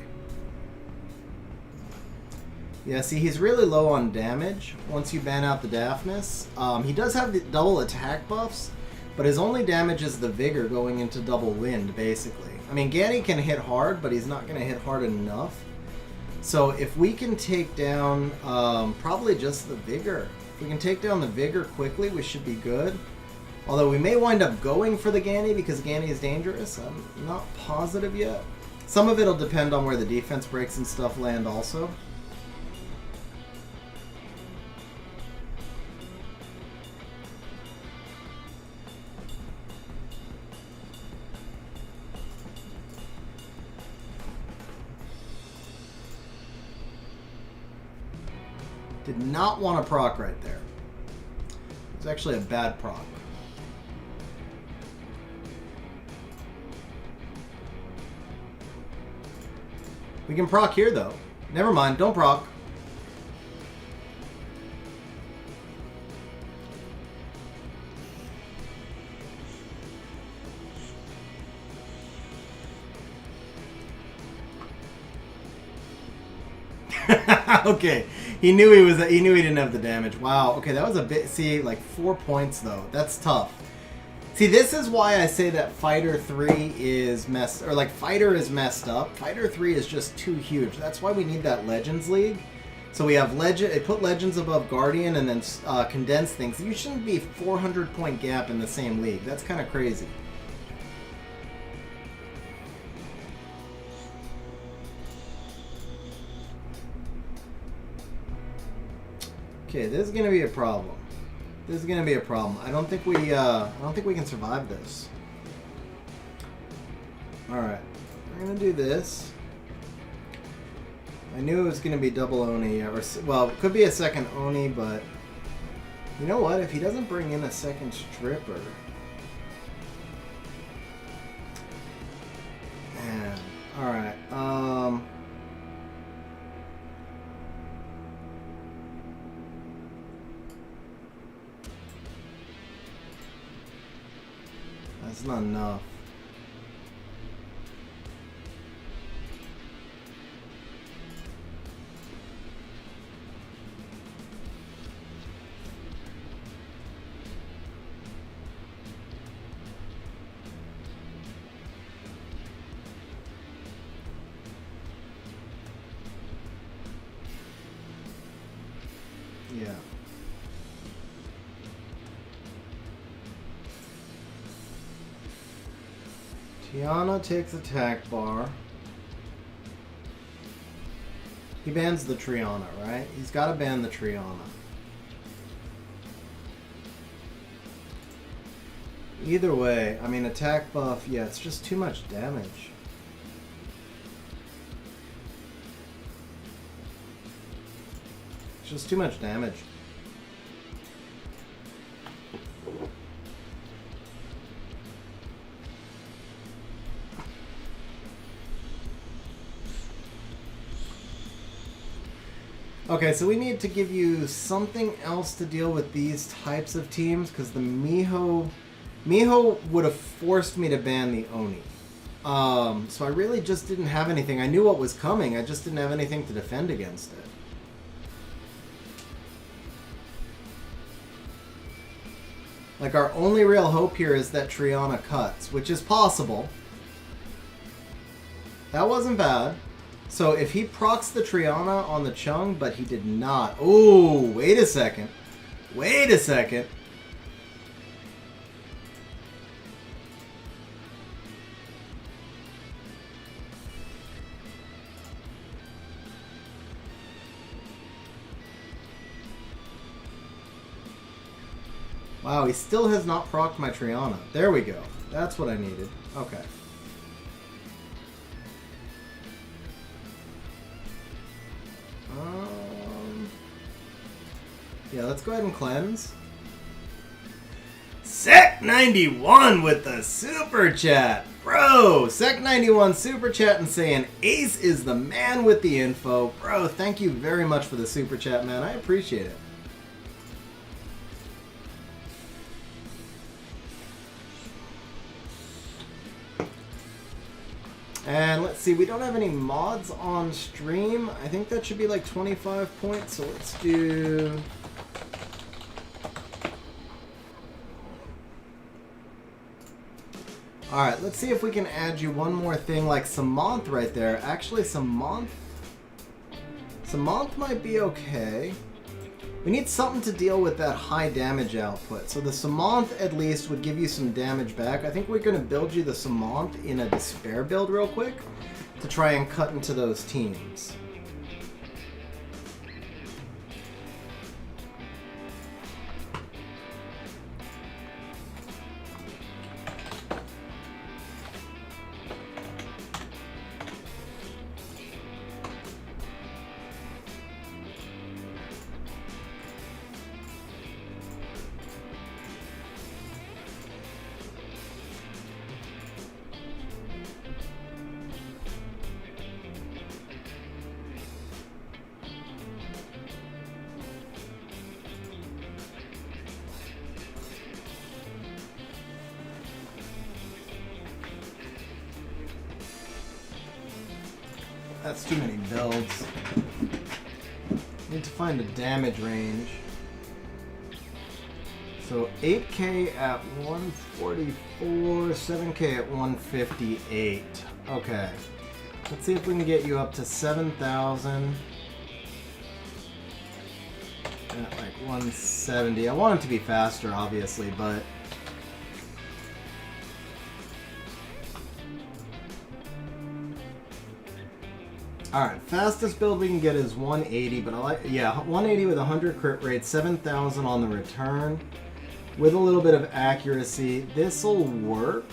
Yeah, see, he's really low on damage once you ban out the Daphnis. He does have the double attack buffs, but his only damage is the Vigor going into double wind, basically. I mean, Ganny can hit hard, but he's not going to hit hard enough. So if we can take down probably just the Vigor. If we can take down the Vigor quickly, we should be good. Although we may wind up going for the Ganny because Ganny is dangerous. I'm not positive yet. Some of it will depend on where the defense breaks and stuff land also. Did not want to proc right there. It's actually a bad proc. We can proc here, though. Never mind, don't proc. Okay, he knew he didn't have the damage. Wow. Okay, that was a bit. See, like 4 points though. That's tough. See, this is why I say that Fighter 3 is messed, or like Fighter is messed up. Fighter 3 is just too huge. That's why we need that Legends League. So we have Legend. It put Legends above Guardian and then condense things. You shouldn't be 400 point gap in the same league. That's kind of crazy. Okay, this is gonna be a problem. This is gonna be a problem. I don't think we can survive this. All right, we're gonna do this. I knew it was gonna be double Oni, or well, it could be a second Oni, but you know what? If he doesn't bring in a second stripper, man. All right. That's not enough. Yeah. Tiana takes attack bar. He bans the Triana, right? He's got to ban the Triana. Either way, I mean, attack buff, yeah, it's just too much damage. It's just too much damage. Okay, so we need to give you something else to deal with these types of teams, because the Miho would have forced me to ban the Oni. So I really just didn't have anything. I knew what was coming, I just didn't have anything to defend against it. Like, our only real hope here is that Triana cuts, which is possible. That wasn't bad. So if he procs the Triana on the Chung, but he did not. Oh, wait a second. Wait a second. Wow, he still has not procced my Triana. There we go. That's what I needed. Okay. Yeah, let's go ahead and cleanse. Sec91 with the super chat. Bro, Sec91 super chat and saying Ace is the man with the info. Bro, thank you very much for the super chat, man. I appreciate it. And let's see, we don't have any mods on stream. I think that should be like 25 points, so let's do... Alright, let's see if we can add you one more thing, like Samanth right there. Actually, Samanth might be okay. We need something to deal with that high damage output. So the Samanth at least would give you some damage back. I think we're going to build you the Samanth in a Despair build real quick to try and cut into those teams. That's too many builds. Need to find a damage range. So 8k at 144, 7k at 158. Okay. Let's see if we can get you up to 7,000 at like 170. I want it to be faster, obviously, but Alright, fastest build we can get is 180, but I like, yeah, 180 with 100 crit rate, 7,000 on the return, with a little bit of accuracy. This'll work.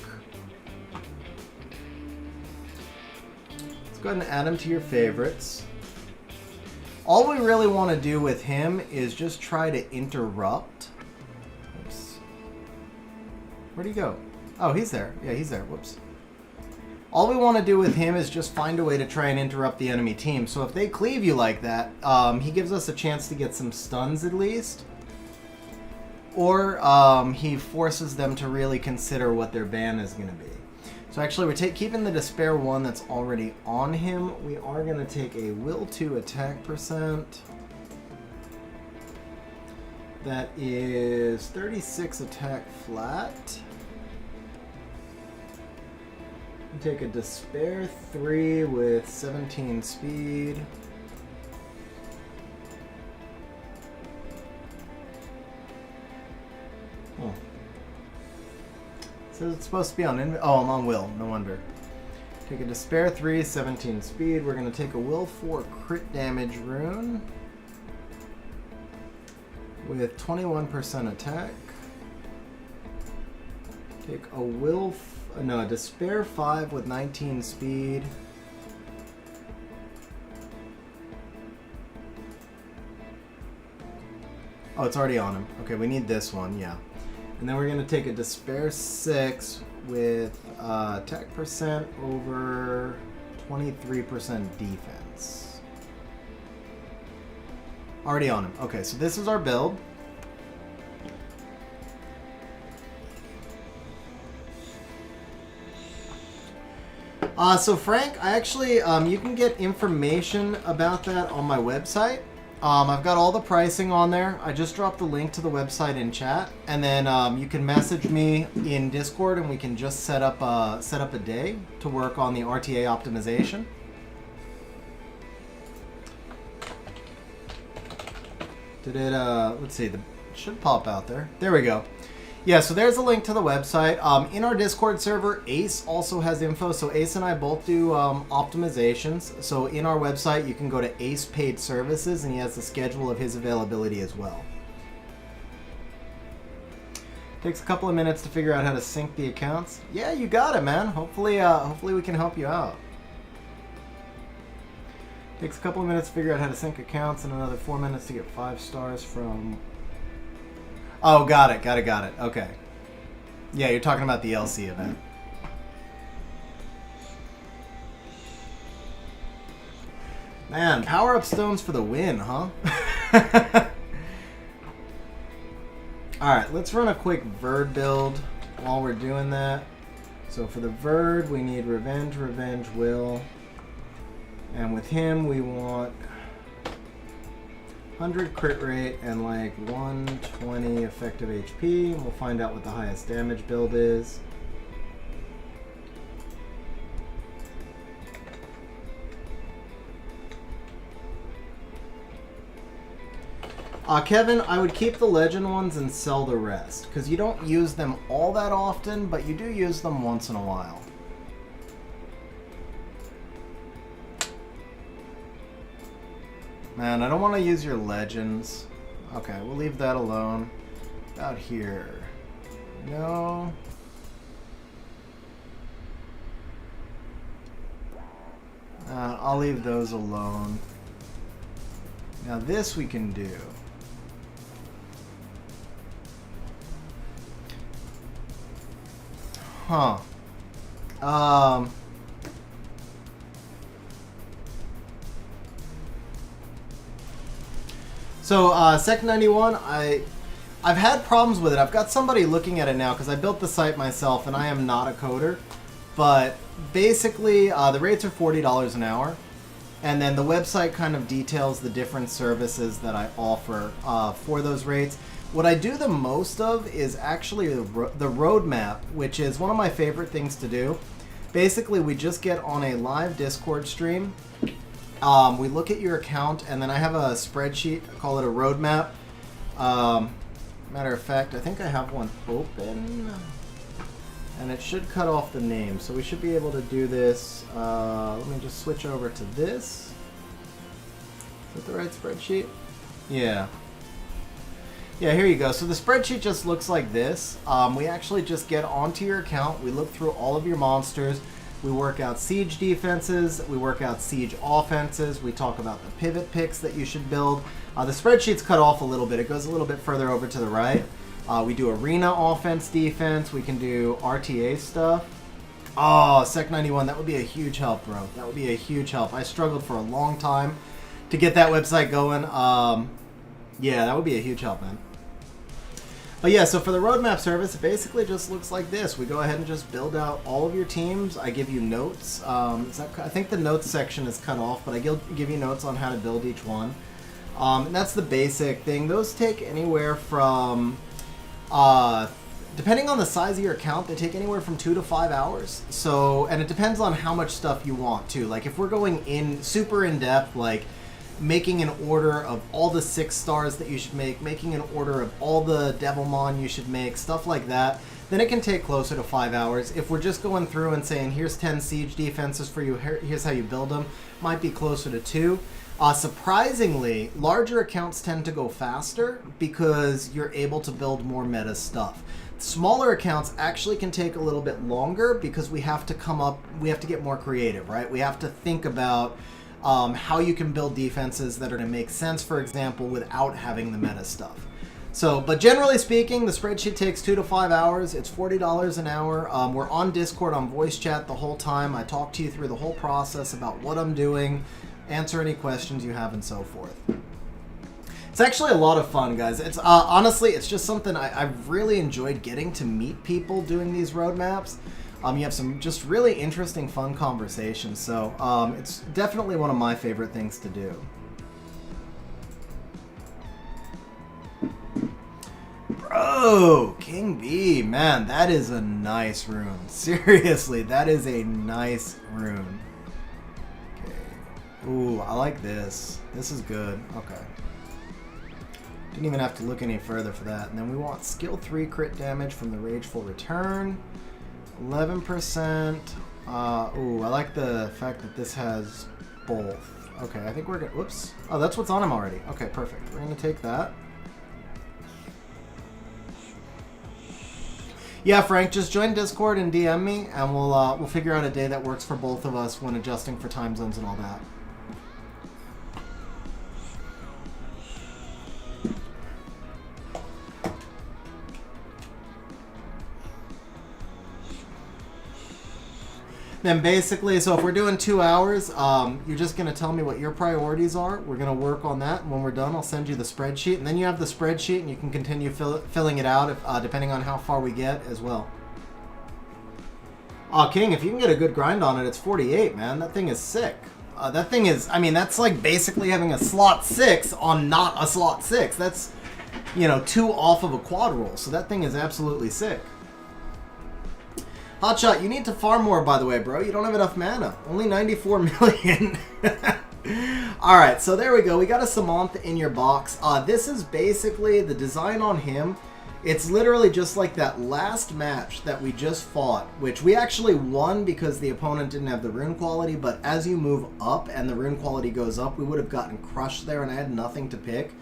Let's go ahead and add him to your favorites. All we really want to do with him is just try to interrupt. Oops. Where'd he go? Oh, he's there. Yeah, he's there. Whoops. All we want to do with him is just find a way to try and interrupt the enemy team. So if they cleave you like that, he gives us a chance to get some stuns at least. Or he forces them to really consider what their ban is going to be. So actually we're keeping the Despair 1 that's already on him. We are going to take a Will 2 attack percent. That is 36 attack flat. Take a Despair 3 with 17 speed. Oh. So it's supposed to be on... Oh, I'm on Will. No wonder. Take a Despair 3, 17 speed. We're going to take a Will 4 crit damage rune with 21% attack. Take a Will... No, a Despair 5 with 19 speed. Oh, it's already on him. Okay, we need this one, yeah. And then we're going to take a Despair 6 with attack percent over 23% defense. Already on him. Okay, so this is our build. So Frank, I actually, you can get information about that on my website. I've got all the pricing on there. I just dropped the link to the website in chat, and then you can message me in Discord, and we can just set up a day to work on the RTA optimization. Did it? Let's see. It should pop out there. There we go. Yeah, so there's a link to the website. In our Discord server, Ace also has info. So Ace and I both do optimizations. So in our website, you can go to Ace Paid Services, and he has the schedule of his availability as well. Takes a couple of minutes to figure out how to sync the accounts. Yeah, you got it, man. Hopefully we can help you out. Takes a couple of minutes to figure out how to sync accounts, and another 4 minutes to get 5 stars from... Oh, got it. Okay. Yeah, you're talking about the LC event. Man, power-up stones for the win, huh? Alright, let's run a quick Verd build while we're doing that. So for the Verd, we need Revenge, Will. And with him, we want 100 crit rate and like 120 effective HP. We'll find out what the highest damage build is. Kevin, I would keep the legend ones and sell the rest, because you don't use them all that often, but you do use them once in a while. Man, I don't want to use your legends. Okay, we'll leave that alone. Out here. No. I'll leave those alone. Now this we can do. Huh. So, Sec 91, I've had problems with it. I've got somebody looking at it now because I built the site myself and I am not a coder. But basically, the rates are $40 an hour. And then the website kind of details the different services that I offer for those rates. What I do the most of is actually the roadmap, which is one of my favorite things to do. Basically, we just get on a live Discord stream. We look at your account, and then I have a spreadsheet. I call it a roadmap. Matter of fact, I think I have one open. And it should cut off the name. So we should be able to do this. Let me just switch over to this. Is that the right spreadsheet? Yeah. Yeah, here you go. So the spreadsheet just looks like this. We actually just get onto your account. We look through all of your monsters. We work out siege defenses. We work out siege offenses. We talk about the pivot picks that you should build. The spreadsheet's cut off a little bit. It goes a little bit further over to the right. We do arena offense, defense. We can do RTA stuff. Oh, Sec 91. That would be a huge help, bro. That would be a huge help. I struggled for a long time to get that website going. Yeah, that would be a huge help, man. But yeah, so for the roadmap service, it basically just looks like this. We go ahead and just build out all of your teams. I give you notes. I think the notes section is cut off, but I give you notes on how to build each one. And that's the basic thing. Those take anywhere from, depending on the size of your account, they take anywhere from 2 to 5 hours. So, and it depends on how much stuff you want too. Like if we're going in super in depth, like making an order of all the 6 stars that you should make, making an order of all the Devilmon you should make, stuff like that, then it can take closer to 5 hours. If we're just going through and saying, here's 10 siege defenses for you, here's how you build them, might be closer to 2. Surprisingly, larger accounts tend to go faster because you're able to build more meta stuff. Smaller accounts actually can take a little bit longer because we have to get more creative, right? We have to think about how you can build defenses that are going to make sense, for example, without having the meta stuff. So, but generally speaking, the spreadsheet takes 2 to 5 hours. It's $40 an hour. We're on Discord, on voice chat the whole time. I talk to you through the whole process about what I'm doing, answer any questions you have, and so forth. It's actually a lot of fun, guys. It's honestly, it's just something I've really enjoyed getting to meet people doing these roadmaps. You have some just really interesting, fun conversations. So it's definitely one of my favorite things to do. Bro, King B, man, that is a nice rune. Seriously, that is a nice rune. Okay. Ooh, I like this. This is good. Okay. Didn't even have to look any further for that. And then we want skill 3 crit damage from the Rageful Return. 11%. Ooh, I like the fact that this has both. Okay, I think we're gonna. Whoops. Oh, that's what's on him already. Okay, perfect. We're gonna take that. Yeah, Frank, just join Discord and DM me, and we'll figure out a day that works for both of us when adjusting for time zones and all that. Then basically, so if we're doing 2 hours, you're just going to tell me what your priorities are. We're going to work on that. And when we're done, I'll send you the spreadsheet. And then you have the spreadsheet, and you can continue filling it out depending on how far we get as well. Oh, King, if you can get a good grind on it, it's 48, man. That thing is sick. That thing is, I mean, that's like basically having a slot 6 on not a slot 6. That's, you know, 2 off of a quad roll. So that thing is absolutely sick. Hotshot, you need to farm more, by the way, bro. You don't have enough mana. Only 94 million. Alright, so there we go. We got a Samantha in your box. This is basically the design on him. It's literally just like that last match that we just fought, which we actually won because the opponent didn't have the rune quality, but as you move up and the rune quality goes up, we would have gotten crushed there and I had nothing to pick.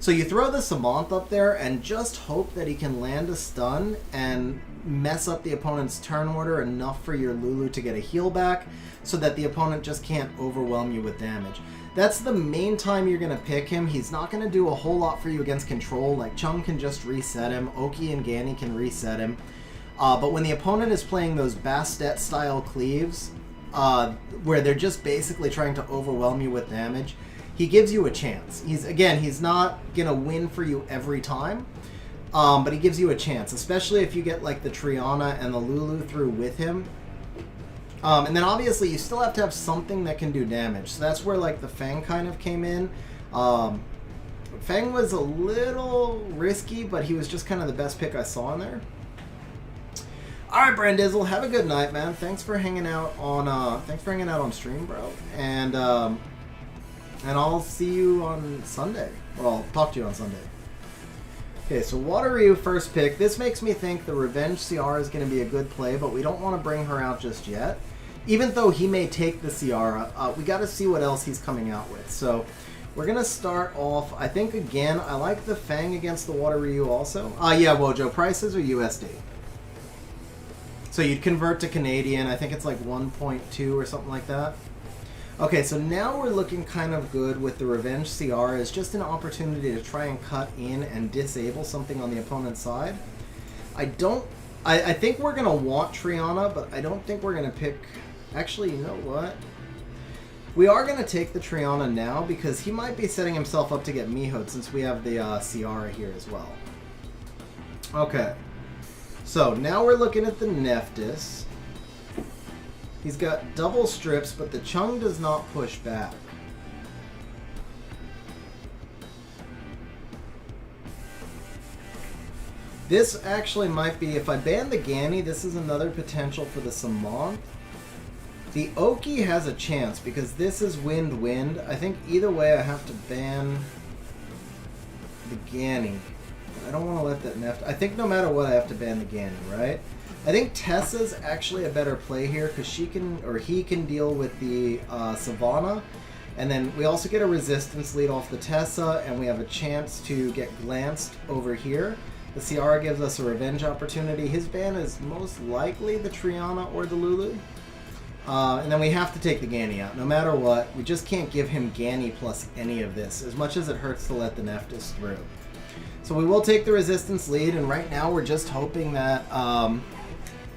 So you throw the Samantha up there and just hope that he can land a stun and mess up the opponent's turn order enough for your Lulu to get a heal back so that the opponent just can't overwhelm you with damage. That's the main time you're going to pick him. He's not going to do a whole lot for you against control. Like Chung can just reset him. Oki and Gani can reset him. But when the opponent is playing those Bastet style cleaves, where they're just basically trying to overwhelm you with damage, he gives you a chance. He's not going to win for you every time, but he gives you a chance, especially if you get like the Triana and the Lulu through with him. And then obviously you still have to have something that can do damage. So that's where like the Fang kind of came in. Fang was a little risky, but he was just kind of the best pick I saw in there. Alright, Brandizzle, have a good night, man. Thanks for hanging out on stream, bro. And I'll see you on Sunday. Well, I'll talk to you on Sunday. Okay, so Wateryu first pick. This makes me think the Revenge CR is going to be a good play, but we don't want to bring her out just yet. Even though he may take the Ciara, we got to see what else he's coming out with. So We're going to start off, I think, again, I like the Fang against the Water Ryu also. Yeah, Wojo, prices are USD. So you'd convert to Canadian. I think it's like 1.2 or something like that. Okay, so now we're looking kind of good with the Revenge Ciara. It's just an opportunity to try and cut in and disable something on the opponent's side. I think we're going to want Triana, but I don't think we're going to pick... Actually, you know what? We are going to take the Triana now because he might be setting himself up to get Miho'd since we have the Ciara here as well. Okay. So now we're looking at the Nephthys. He's got double strips, but the Chung does not push back. This actually might be, if I ban the Gani, this is another potential for the Samant. The Oki has a chance because this is wind. I think either way I have to ban the Gani. I don't want to let that Nephthys. I think no matter what I have to ban the Gani, right? I think Tessa's actually a better play here because she can, or he can deal with the Savannah. And then we also get a resistance lead off the Tessa, and we have a chance to get glanced over here. The Ciara gives us a revenge opportunity. His ban is most likely the Triana or the Lulu. And then we have to take the Gani out. No matter what, we just can't give him Gani plus any of this, as much as it hurts to let the Nephthys through. So we will take the resistance lead, and right now we're just hoping that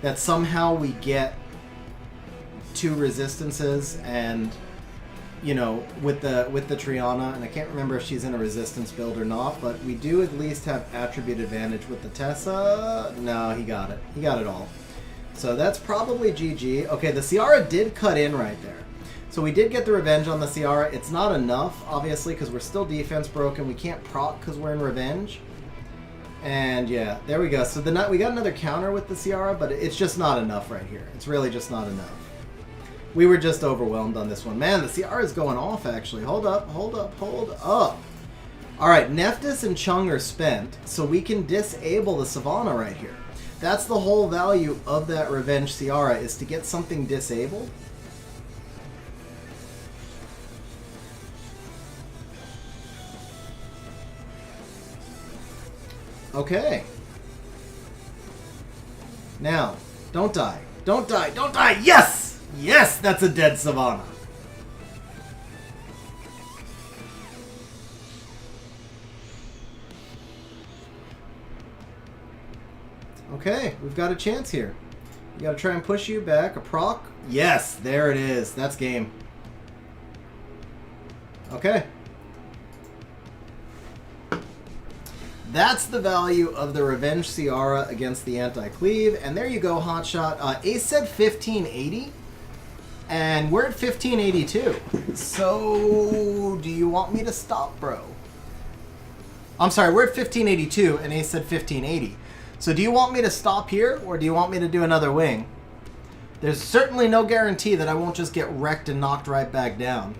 that somehow we get 2 resistances, and you know, with the Triana, and I can't remember if she's in a resistance build or not, but we do at least have attribute advantage with the Tessa. No, he got it. He got it all. So that's probably GG. Okay, the Ciara did cut in right there. So we did get the revenge on the Ciara. It's not enough, obviously, because we're still defense broken. We can't proc because we're in revenge. And yeah, there we go. So we got another counter with the Ciara, but it's just not enough right here. It's really just not enough. We were just overwhelmed on this one. Man, the Ciara is going off, actually. Hold up, hold up, hold up. All right, Nephthys and Chung are spent, so we can disable the Savannah right here. That's the whole value of that Revenge Ciara, is to get something disabled. Okay. Now, don't die. Don't die. Don't die. Yes! Yes, that's a dead Savannah. Okay, we've got a chance here. We gotta try and push you back. A proc. Yes, there it is. That's game. Okay. That's the value of the Revenge Ciara against the Anti-Cleave. And there you go, Hotshot. Ace said 1580. And we're at 1582. So, do you want me to stop, bro? I'm sorry, we're at 1582, and Ace said 1580. So do you want me to stop here, or do you want me to do another wing? There's certainly no guarantee that I won't just get wrecked and knocked right back down.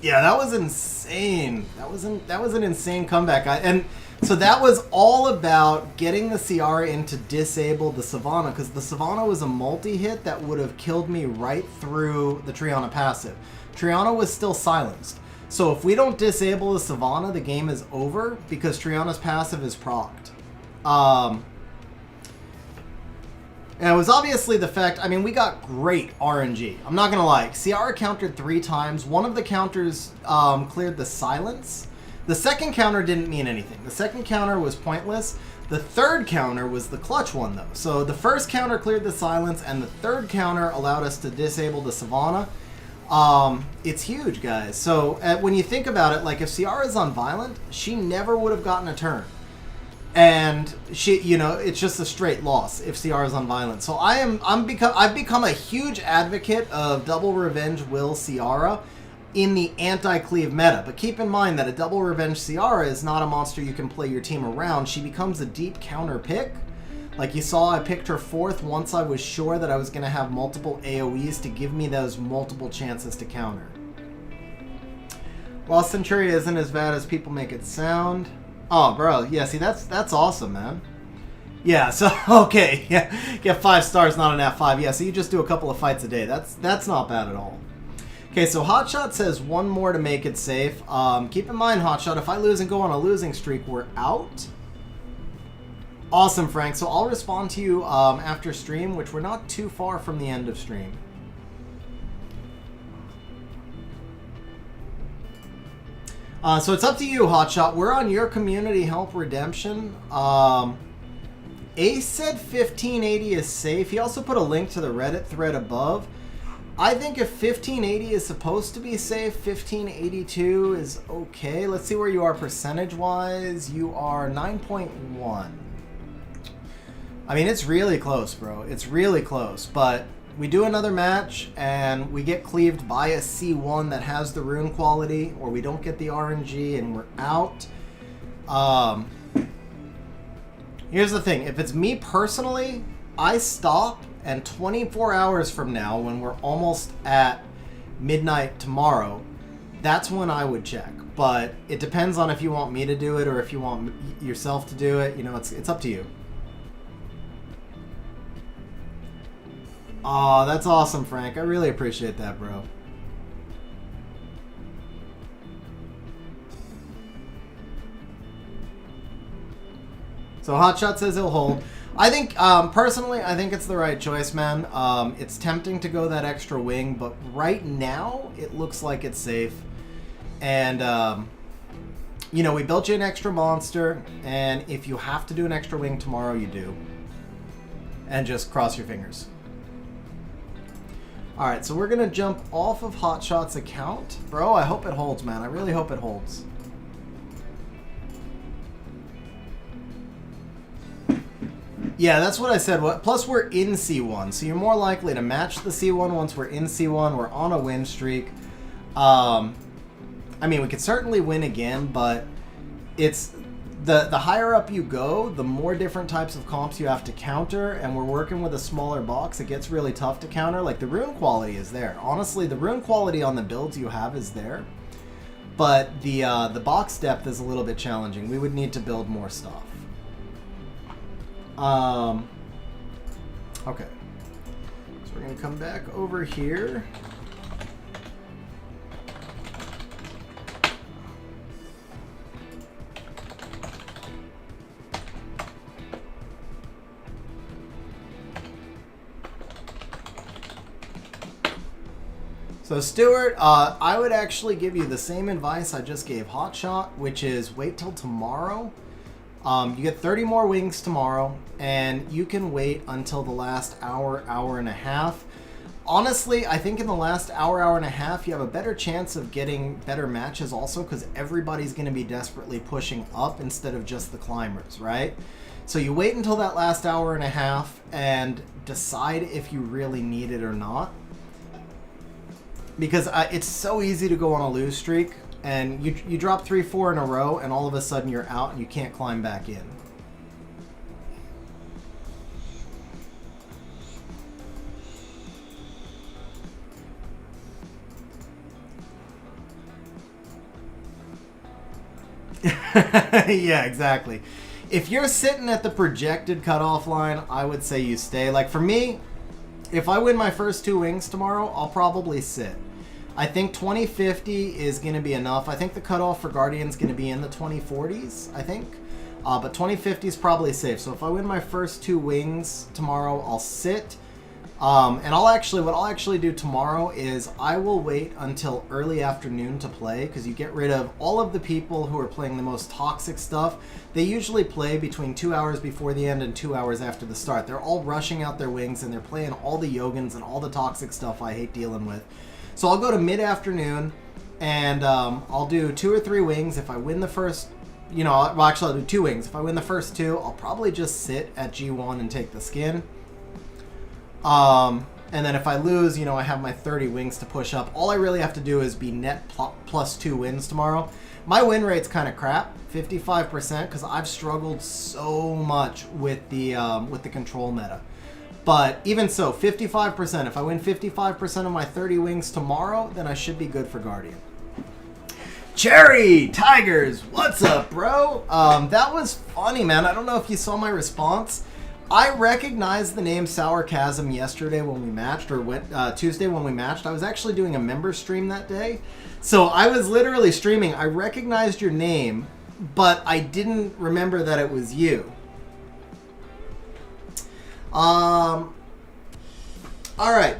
Yeah, that was insane. That was an insane comeback. And so that was all about getting the Ciara in to disable the Savannah, because the Savannah was a multi-hit that would have killed me right through the Triana passive. Triana was still silenced. So if we don't disable the Savannah, the game is over, because Triana's passive is procced. And it was obviously the fact, I mean, we got great RNG. I'm not going to lie. Ciara countered 3 times. One of the counters cleared the silence. The second counter didn't mean anything. The second counter was pointless. The third counter was the clutch one, though. So the first counter cleared the silence, and the third counter allowed us to disable the Savannah. It's huge, guys. So when you think about it, like if Ciara's on Violent, she never would have gotten a turn. And she, you know, it's just a straight loss if Ciara's on Violent. So I've become a huge advocate of double revenge will Ciara in the anti-cleave meta. But keep in mind that a double revenge Ciara is not a monster you can play your team around. She becomes a deep counter pick. Like you saw, I picked her 4th once I was sure that I was going to have multiple AoEs to give me those multiple chances to counter. While Centuria isn't as bad as people make it sound. Oh, bro, yeah, see, that's awesome, man. Yeah, so, okay, yeah, get 5 stars, not an F5. Yeah, so you just do a couple of fights a day. That's not bad at all. Okay, so Hotshot says one more to make it safe. Keep in mind, Hotshot, if I lose and go on a losing streak, we're out. Awesome, Frank. So I'll respond to you after stream, which we're not too far from the end of stream. So it's up to you, Hotshot. We're on your community help redemption. Ace said 1580 is safe. He also put a link to the Reddit thread above. I think if 1580 is supposed to be safe, 1582 is okay. Let's see where you are percentage-wise. You are 9.1. I mean, it's really close, bro. It's really close. But we do another match, and we get cleaved by a C1 that has the rune quality, or we don't get the RNG, and we're out. Here's the thing. If it's me personally, I stop, and 24 hours from now, when we're almost at midnight tomorrow, that's when I would check. But it depends on if you want me to do it or if you want yourself to do it. You know, it's up to you. Aw, that's awesome, Frank. I really appreciate that, bro. So Hotshot says he'll hold. I think, personally, I think it's the right choice, man. It's tempting to go that extra wing, but right now, it looks like it's safe. And, you know, we built you an extra monster, and if you have to do an extra wing tomorrow, you do. And just cross your fingers. Alright, so we're going to jump off of Hotshot's account. Bro, I hope it holds, man. I really hope it holds. Yeah, that's what I said. Plus, we're in C1, so you're more likely to match the C1 once we're in C1. We're on a win streak. I mean, we could certainly win again, but it's the higher up you go, the more different types of comps you have to counter, and we're working with a smaller box. It gets really tough to counter. Like, the rune quality is there. Honestly, the rune quality on the builds you have is there, but the box depth is a little bit challenging. We would need to build more stuff. Okay, so we're going to come back over here. So Stuart, I would actually give you the same advice I just gave Hotshot, which is wait till tomorrow. You get 30 more wings tomorrow, and you can wait until the last hour, hour and a half. Honestly, I think in the last hour, hour and a half, you have a better chance of getting better matches also because everybody's going to be desperately pushing up instead of just the climbers, right? So you wait until that last hour and a half and decide if you really need it or not. Because it's so easy to go on a lose streak. And you drop 3-4 in a row, and all of a sudden you're out and you can't climb back in. Yeah, exactly. If you're sitting at the projected cutoff line, I would say you stay. Like for me, if I win my first 2 wings tomorrow, I'll probably sit. I think 2050 is going to be enough. I think the cutoff for Guardian's going to be in the 2040s, I think. But 2050 is probably safe. So if I win my first 2 wings tomorrow, I'll sit. And what I'll actually do tomorrow is I will wait until early afternoon to play, because you get rid of all of the people who are playing the most toxic stuff. They usually play between 2 hours before the end and 2 hours after the start. They're all rushing out their wings, and they're playing all the Yogans and all the toxic stuff I hate dealing with. So I'll go to mid-afternoon, and I'll do 2 or 3 wings. If I win the first, well, actually I'll do 2 wings. If I win the first 2, I'll probably just sit at G1 and take the skin. And then if I lose, I have my 30 wings to push up. All I really have to do is be net plus 2 wins tomorrow. My win rate's kind of crap, 55%, because I've struggled so much with the control meta. But even so, 55%. If I win 55% of my 30 wings tomorrow, then I should be good for Guardian. Cherry Tigers, what's up, bro? That was funny, man. I don't know if you saw my response. I recognized the name Sour Chasm yesterday when we matched, or Tuesday when we matched. I was actually doing a member stream that day. So I was literally streaming. I recognized your name, but I didn't remember that it was you. All right.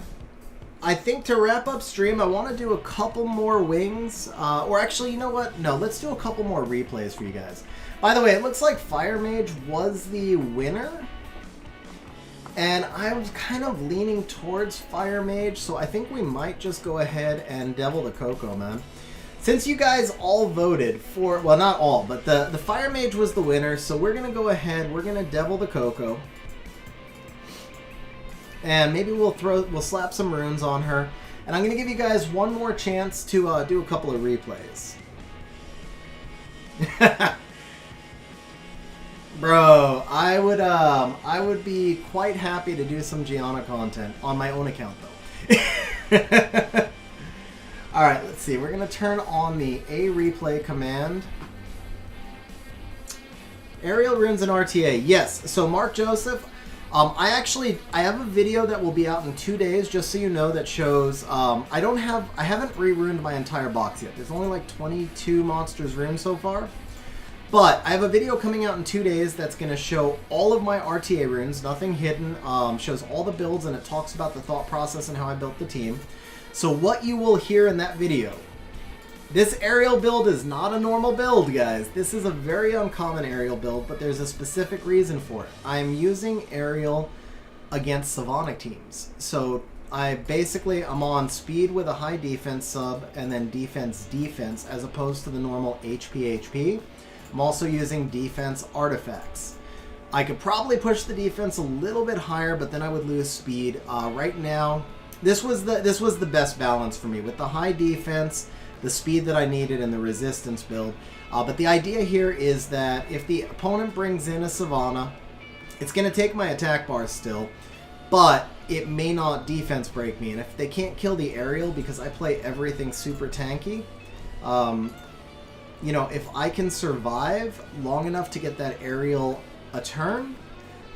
I think to wrap up stream, I want to do a couple more wings. Or actually, you know what? No, let's do a couple more replays for you guys. By the way, it looks like Fire Mage was the winner. And I was kind of leaning towards Fire Mage, so I think we might just go ahead and Devil the Coco, man. Since you guys all voted for, well, not all, but the Fire Mage was the winner, so we're going to go ahead, we're going to Devil the Coco. And maybe we'll slap some runes on her. And I'm going to give you guys one more chance to do a couple of replays. Bro, I would be quite happy to do some Gianna content on my own account, though. All right, let's see. We're going to turn on the A replay command. Aerial runes and RTA. Yes. So Mark Joseph, I have a video that will be out in 2 days, just so you know, that shows I haven't re-ruined my entire box yet. There's only like 22 monsters ruined so far. But I have a video coming out in 2 days that's going to show all of my RTA runes, nothing hidden, shows all the builds, and it talks about the thought process and how I built the team. So what you will hear in that video, this aerial build is not a normal build, guys. This is a very uncommon aerial build, but there's a specific reason for it. I'm using aerial against Sylvanic teams. So I'm on speed with a high defense sub and then defense as opposed to the normal HP. I'm also using defense artifacts. I could probably push the defense a little bit higher, but then I would lose speed. Right now, this was the best balance for me with the high defense, the speed that I needed, and the resistance build. But the idea here is that if the opponent brings in a Savannah, it's going to take my attack bar still, but it may not defense break me. And if they can't kill the aerial because I play everything super tanky, you know, if I can survive long enough to get that aerial a turn,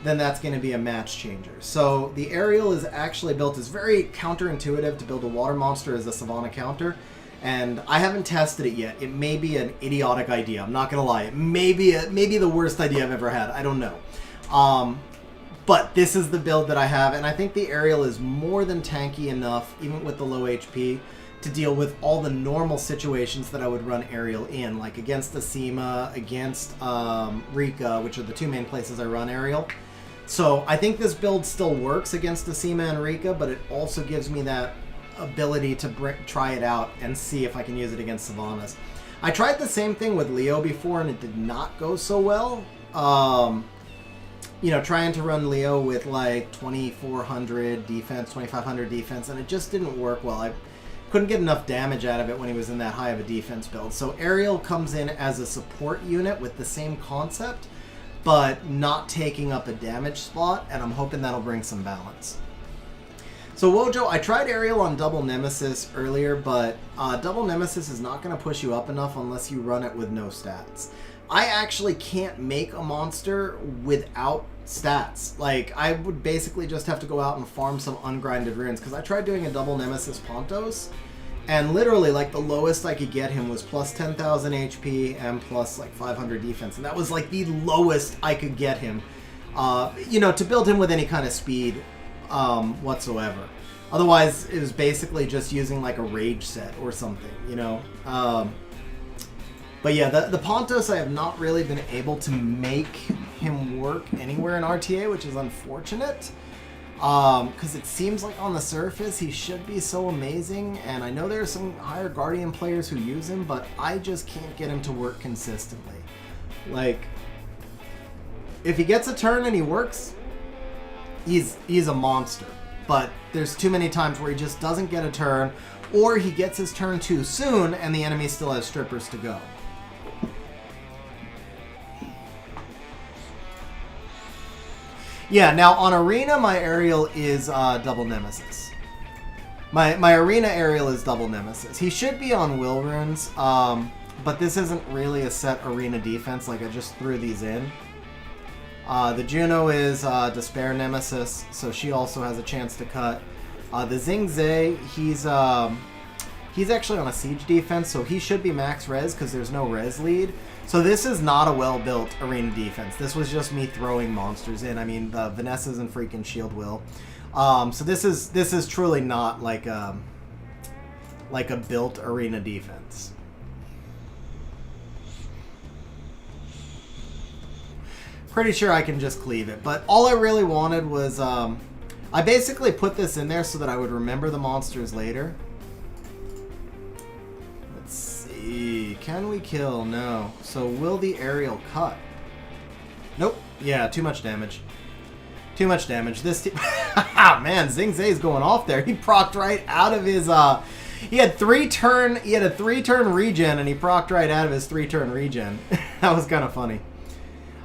then that's going to be a match changer. So the aerial is actually built, it's very counterintuitive to build a water monster as a Savannah counter, and I haven't tested it yet. It may be an idiotic idea, I'm not going to lie. It may be the worst idea I've ever had, I don't know. But this is the build that I have, and I think the aerial is more than tanky enough, even with the low HP, to deal with all the normal situations that I would run aerial in, like against Asima, against Rika, which are the two main places I run aerial. So I think this build still works against Asima and Rika, but it also gives me that ability to try it out and see if I can use it against Savannahs. I tried the same thing with Leo before, and it did not go so well. You know, trying to run Leo with like 2400 defense, 2500 defense, and it just didn't work well. I couldn't get enough damage out of it when he was in that high of a defense build. So Aerial comes in as a support unit with the same concept, but not taking up a damage slot, and I'm hoping that'll bring some balance. So Wojo, I tried Aerial on Double Nemesis earlier, but Double Nemesis is not going to push you up enough unless you run it with no stats. I actually can't make a monster without stats. Like, I would basically just have to go out and farm some ungrinded runes, because I tried doing a Double Nemesis Pontos, and literally, like, the lowest I could get him was plus 10,000 HP and plus, like, 500 defense, and that was, like, the lowest I could get him, you know, to build him with any kind of speed whatsoever. Otherwise, it was basically just using, like, a rage set or something, you know? But yeah, the Pontos, I have not really been able to make him work anywhere in RTA, which is unfortunate. Because it seems like on the surface he should be so amazing, and I know there are some higher Guardian players who use him, but I just can't get him to work consistently. Like, if he gets a turn and he works, he's a monster. But there's too many times where he just doesn't get a turn, or he gets his turn too soon and the enemy still has strippers to go. Yeah, now on Arena, my Aerial is Double Nemesis. My Arena Aerial is Double Nemesis. He should be on Will Runes, but this isn't really a set Arena defense, like I just threw these in. The Juno is Despair Nemesis, so she also has a chance to cut. The Xingzhe, he's actually on a siege defense, so he should be max res because there's no res lead. So this is not a well-built arena defense. This was just me throwing monsters in. I mean, the Vanessa's and freaking Shield will. So this is truly not like a built arena defense. Pretty sure I can just cleave it, but all I really wanted was I basically put this in there so that I would remember the monsters later. Let's see, can we kill? No. So will the aerial cut? Nope. Yeah, too much damage. Too much damage. This team. Man, Xingzhe's going off there. He procced right out of his. He had a 3-turn regen, and he procced right out of his 3-turn regen. That was kind of funny.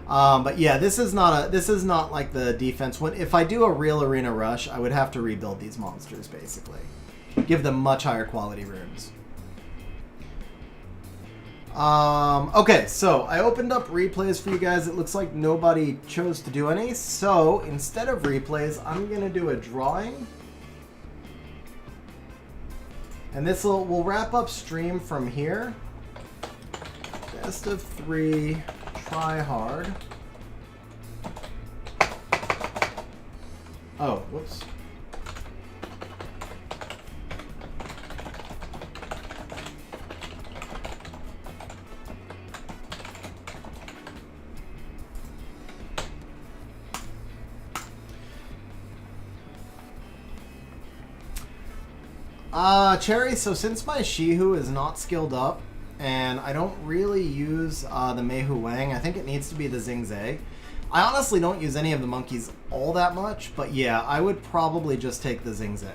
But yeah, this is not like the defense. If I do a real arena rush, I would have to rebuild these monsters basically, give them much higher quality runes. Okay, so I opened up replays for you guys. It looks like nobody chose to do any, so instead of replays, I'm gonna do a drawing, and we'll wrap up stream from here. Best of 3. Try hard. Oh, whoops. Cherry, so since my Shihu is not skilled up, and I don't really use the Mei Hu Wang, I think it needs to be the Xingzhe. I honestly don't use any of the monkeys all that much, but yeah, I would probably just take the Xingzhe.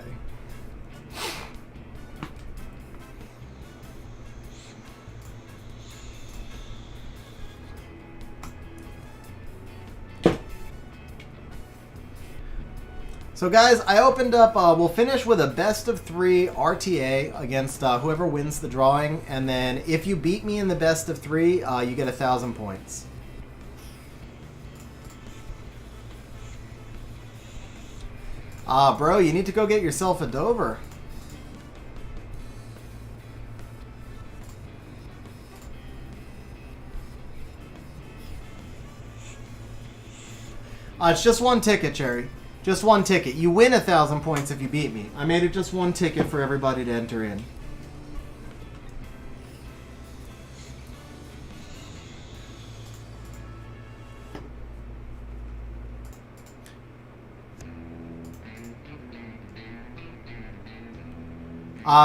So guys, I opened up, we'll finish with a best of 3 RTA against whoever wins the drawing, and then if you beat me in the best of 3, you get 1,000 points. Bro, you need to go get yourself a Dover. It's just one ticket, Cherry. Just one ticket. You win 1,000 points if you beat me. I made it just one ticket for everybody to enter in.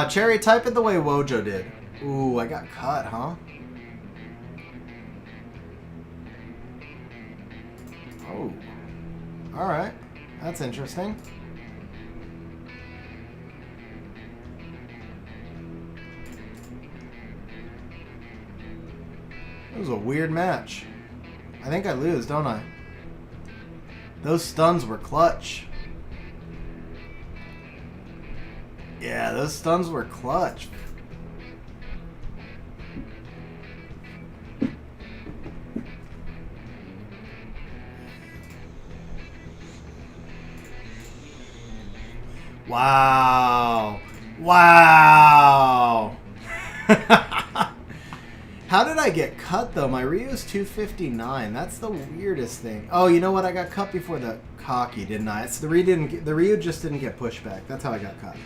Cherry, type it the way Wojo did. Ooh, I got cut, huh? Oh. Alright. That's interesting. It was a weird match. I think I lose, don't I? Those stuns were clutch. Yeah, those stuns were clutch. Wow. Wow. How did I get cut, though? My Ryu's 259. That's the weirdest thing. Oh, you know what? I got cut before the cocky, didn't I? It's the Ryu just didn't get pushed back. That's how I got cut.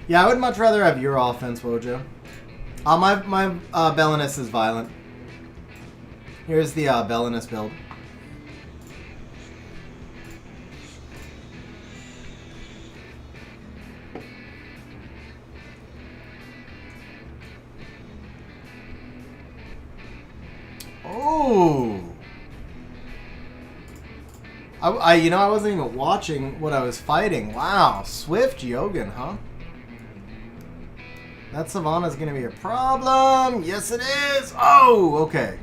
Yeah, I would much rather have your offense, Wojo. My Belinus is violent. Here's the Belinus build. Oh! I wasn't even watching what I was fighting. Wow, Swift Yogan, huh? That Savannah's gonna be a problem. Yes, it is. Oh, okay.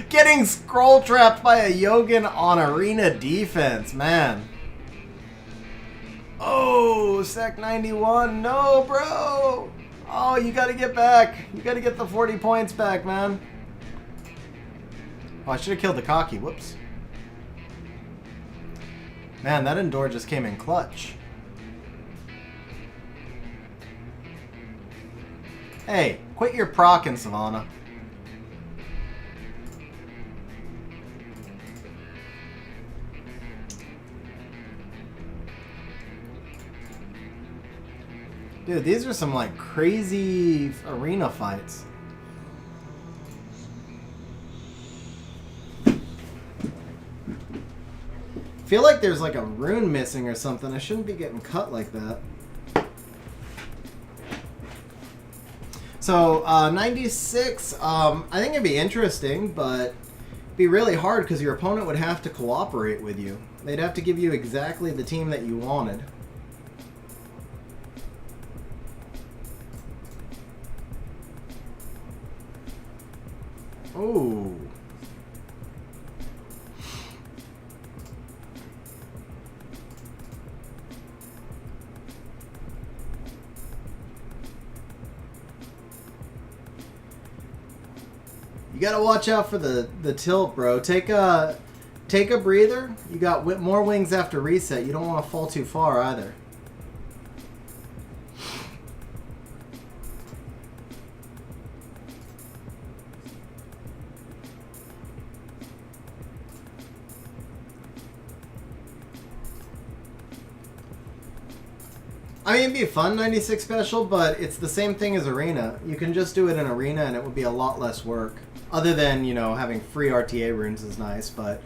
Getting scroll trapped by a Yogan on arena defense, man. Oh, Sec 91. No, bro. Oh, you gotta get back. You gotta get the 40 points back, man. Oh, I should have killed the cocky. Whoops. Man, that Endure just came in clutch. Hey, quit your procking, Savannah. Dude, these are some like crazy arena fights. Feel like there's like a rune missing or something. I shouldn't be getting cut like that. So, 96, I think it'd be interesting, but it'd be really hard because your opponent would have to cooperate with you. They'd have to give you exactly the team that you wanted. Ooh. You gotta watch out for the tilt, bro. Take a breather. You got more wings after reset. You don't want to fall too far either. I mean, it'd be a fun 96 special, but it's the same thing as Arena. You can just do it in Arena and it would be a lot less work. Other than, you know, having free RTA runes is nice, but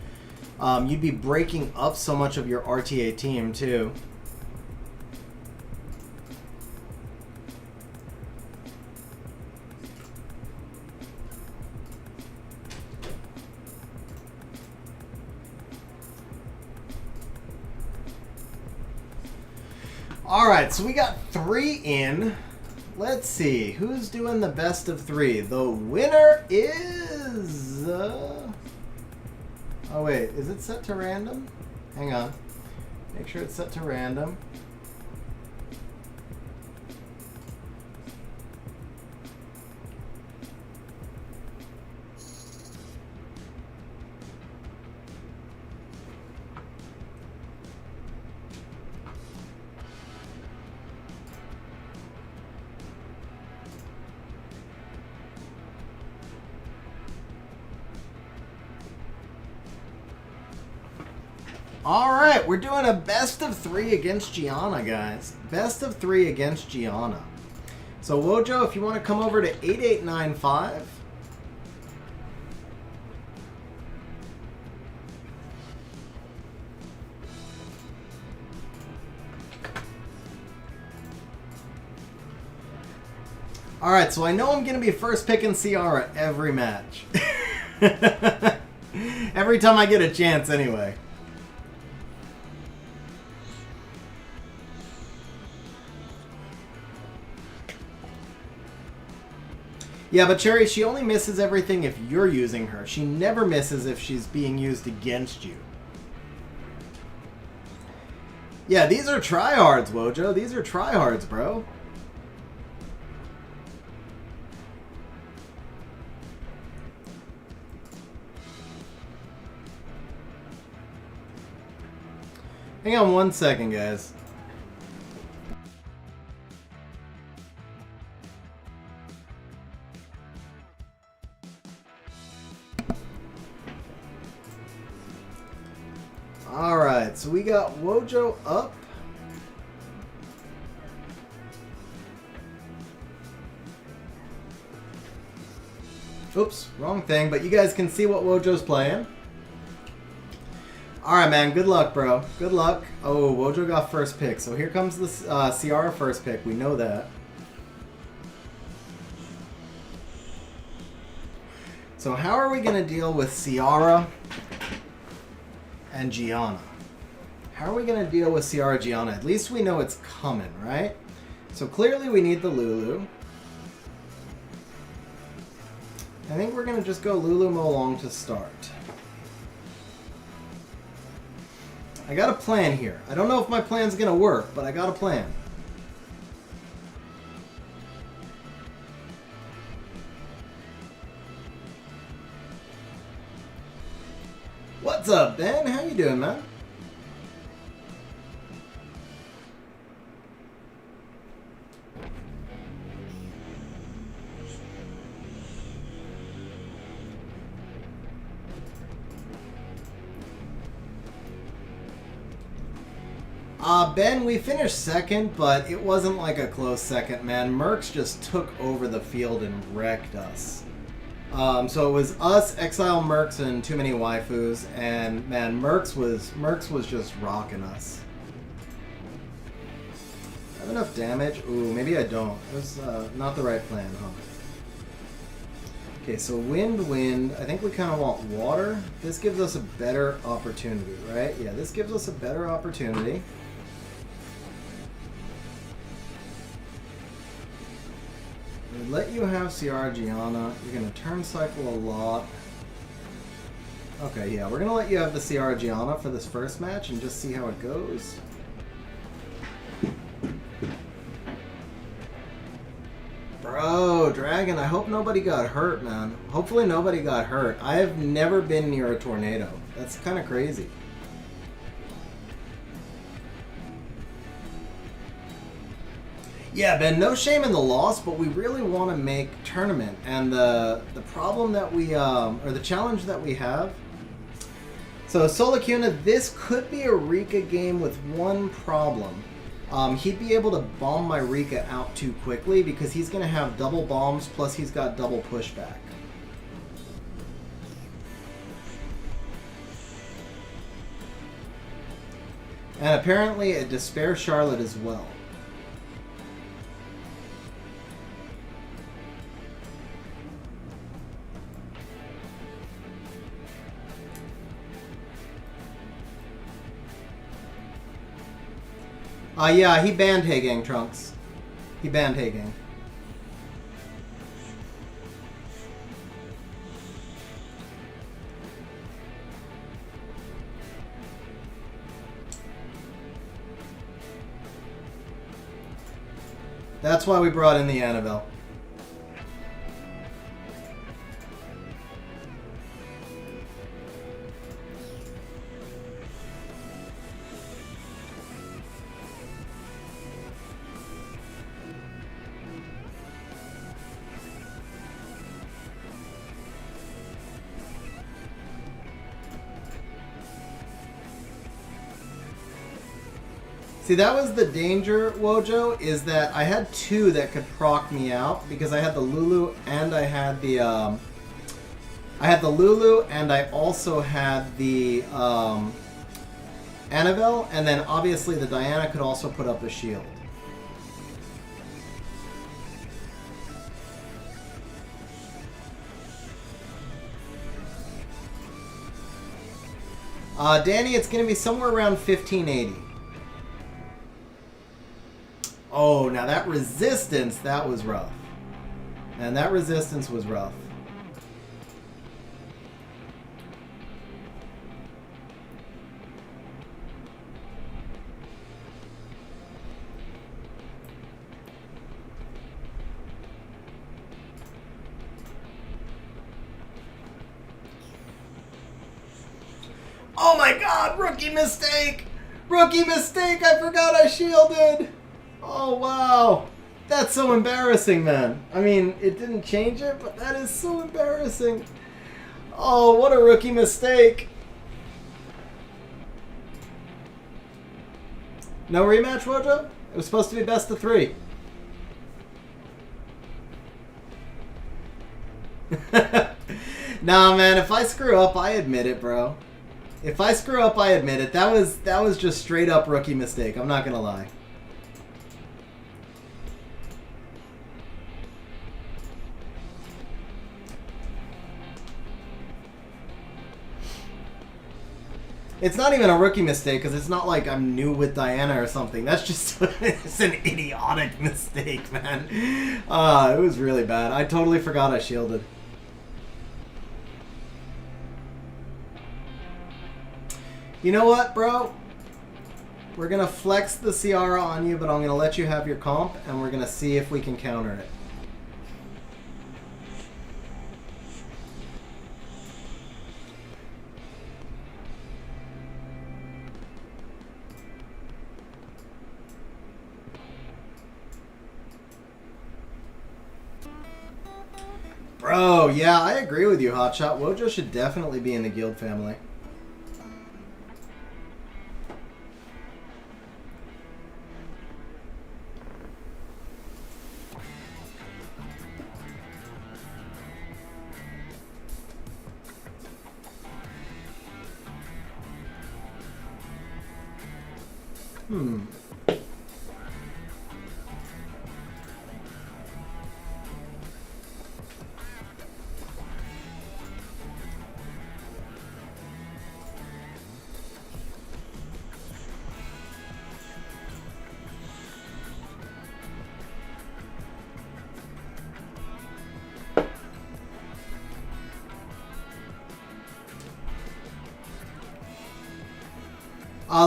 you'd be breaking up so much of your RTA team, too. Alright, so we got 3 in. Let's see, who's doing the best of 3? The winner is... Oh wait, is it set to random? Hang on. Make sure it's set to random. Alright, we're doing a best of 3 against Gianna, guys. Best of 3 against Gianna. So, Wojo, if you want to come over to 8895. Alright, so I know I'm going to be first picking Ciara every match. Every time I get a chance, anyway. Yeah, but Cherry, she only misses everything if you're using her. She never misses if she's being used against you. Yeah, these are tryhards, Wojo. These are tryhards, bro. Hang on one second, guys. Alright, so we got Wojo up. Oops, wrong thing, but you guys can see what Wojo's playing. Alright, man, good luck, bro. Good luck. Oh, Wojo got first pick, so here comes the Ciara first pick. We know that. So how are we going to deal with Ciara and Gianna? How are we going to deal with Ciara Gianna? At least we know it's coming, right? So clearly we need the Lulu. I think we're going to just go Lulu Molong to start. I got a plan here. I don't know if my plan's going to work, but I got a plan. What's up, Ben? How you doing, man? Ben, we finished second, but it wasn't like a close second, man. Mercs just took over the field and wrecked us. So it was us, Excile, Mercs, and 2ManyWaifus, and man, Mercs was just rocking us. Have enough damage? Ooh, maybe I don't. It was not the right plan, huh? Okay, so wind. I think we kind of want water. This gives us a better opportunity, right? Yeah, this gives us a better opportunity. We let you have Ciara Gianna. You're going to turn cycle a lot. Okay, yeah, we're going to let you have the Ciara Gianna for this first match and just see how it goes. Bro, Dragon, I hope nobody got hurt, man. Hopefully nobody got hurt. I have never been near a tornado. That's kind of crazy. Yeah, Ben, no shame in the loss, but we really want to make tournament. And the problem that we, or the challenge that we have. So, Solacuna, this could be a Rika game with one problem. He'd be able to bomb my Rika out too quickly because he's going to have double bombs, plus he's got double pushback. And apparently a Despair Charlotte as well. Yeah, he banned Hagang, Trunks. He banned Hagang. That's why we brought in the Annabelle. See, that was the danger, Wojo, is that I had two that could proc me out because I had the Lulu and I had the Lulu and I also had the Annabelle, and then obviously the Diana could also put up a shield. Danny, it's going to be somewhere around 1580. Oh, now that resistance, that was rough. And that resistance was rough. Oh my god, rookie mistake! Rookie mistake, I forgot I shielded! Oh, wow. That's so embarrassing, man. I mean, it didn't change it, but that is so embarrassing. Oh, what a rookie mistake. No rematch, Wojo? It was supposed to be best of 3. Nah, man, if I screw up, I admit it, bro. If I screw up, I admit it. That was just straight up rookie mistake. I'm not gonna lie. It's not even a rookie mistake, because it's not like I'm new with Diana or something. That's just it's an idiotic mistake, man. It was really bad. I totally forgot I shielded. You know what, bro? We're going to flex the Ciara on you, but I'm going to let you have your comp, and we're going to see if we can counter it. Bro, yeah, I agree with you, Hotshot. Wojo should definitely be in the guild family.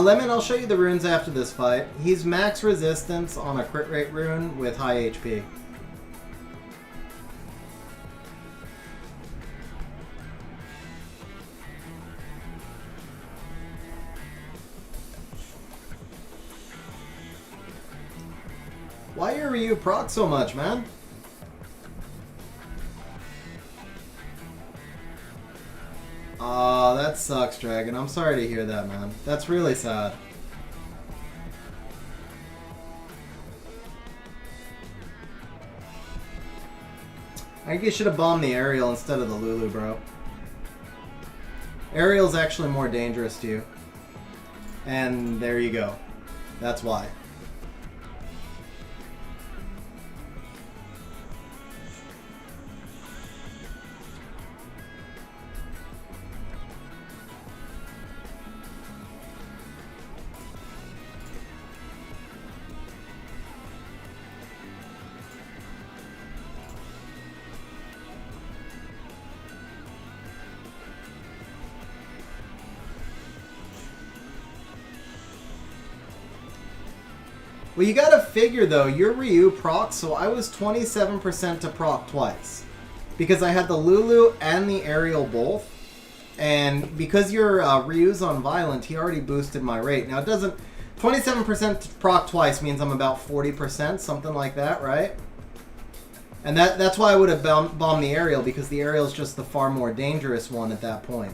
Lemon, I'll show you the runes after this fight. He's max resistance on a crit rate rune with high HP. Why are you proc so much, man? Oh, that sucks, Dragon. I'm sorry to hear that, man. That's really sad. I think you should have bombed the Aerial instead of the Lulu, bro. Aerial's actually more dangerous to you. And there you go. That's why. Well, you gotta figure, though, your Ryu proc, so I was 27% to proc twice. Because I had the Lulu and the Aerial both. And because your Ryu's on Violent, he already boosted my rate. Now, it doesn't... 27% to proc twice means I'm about 40%, something like that, right? And that's why I would have bombed the Aerial, because the Aerial's just the far more dangerous one at that point.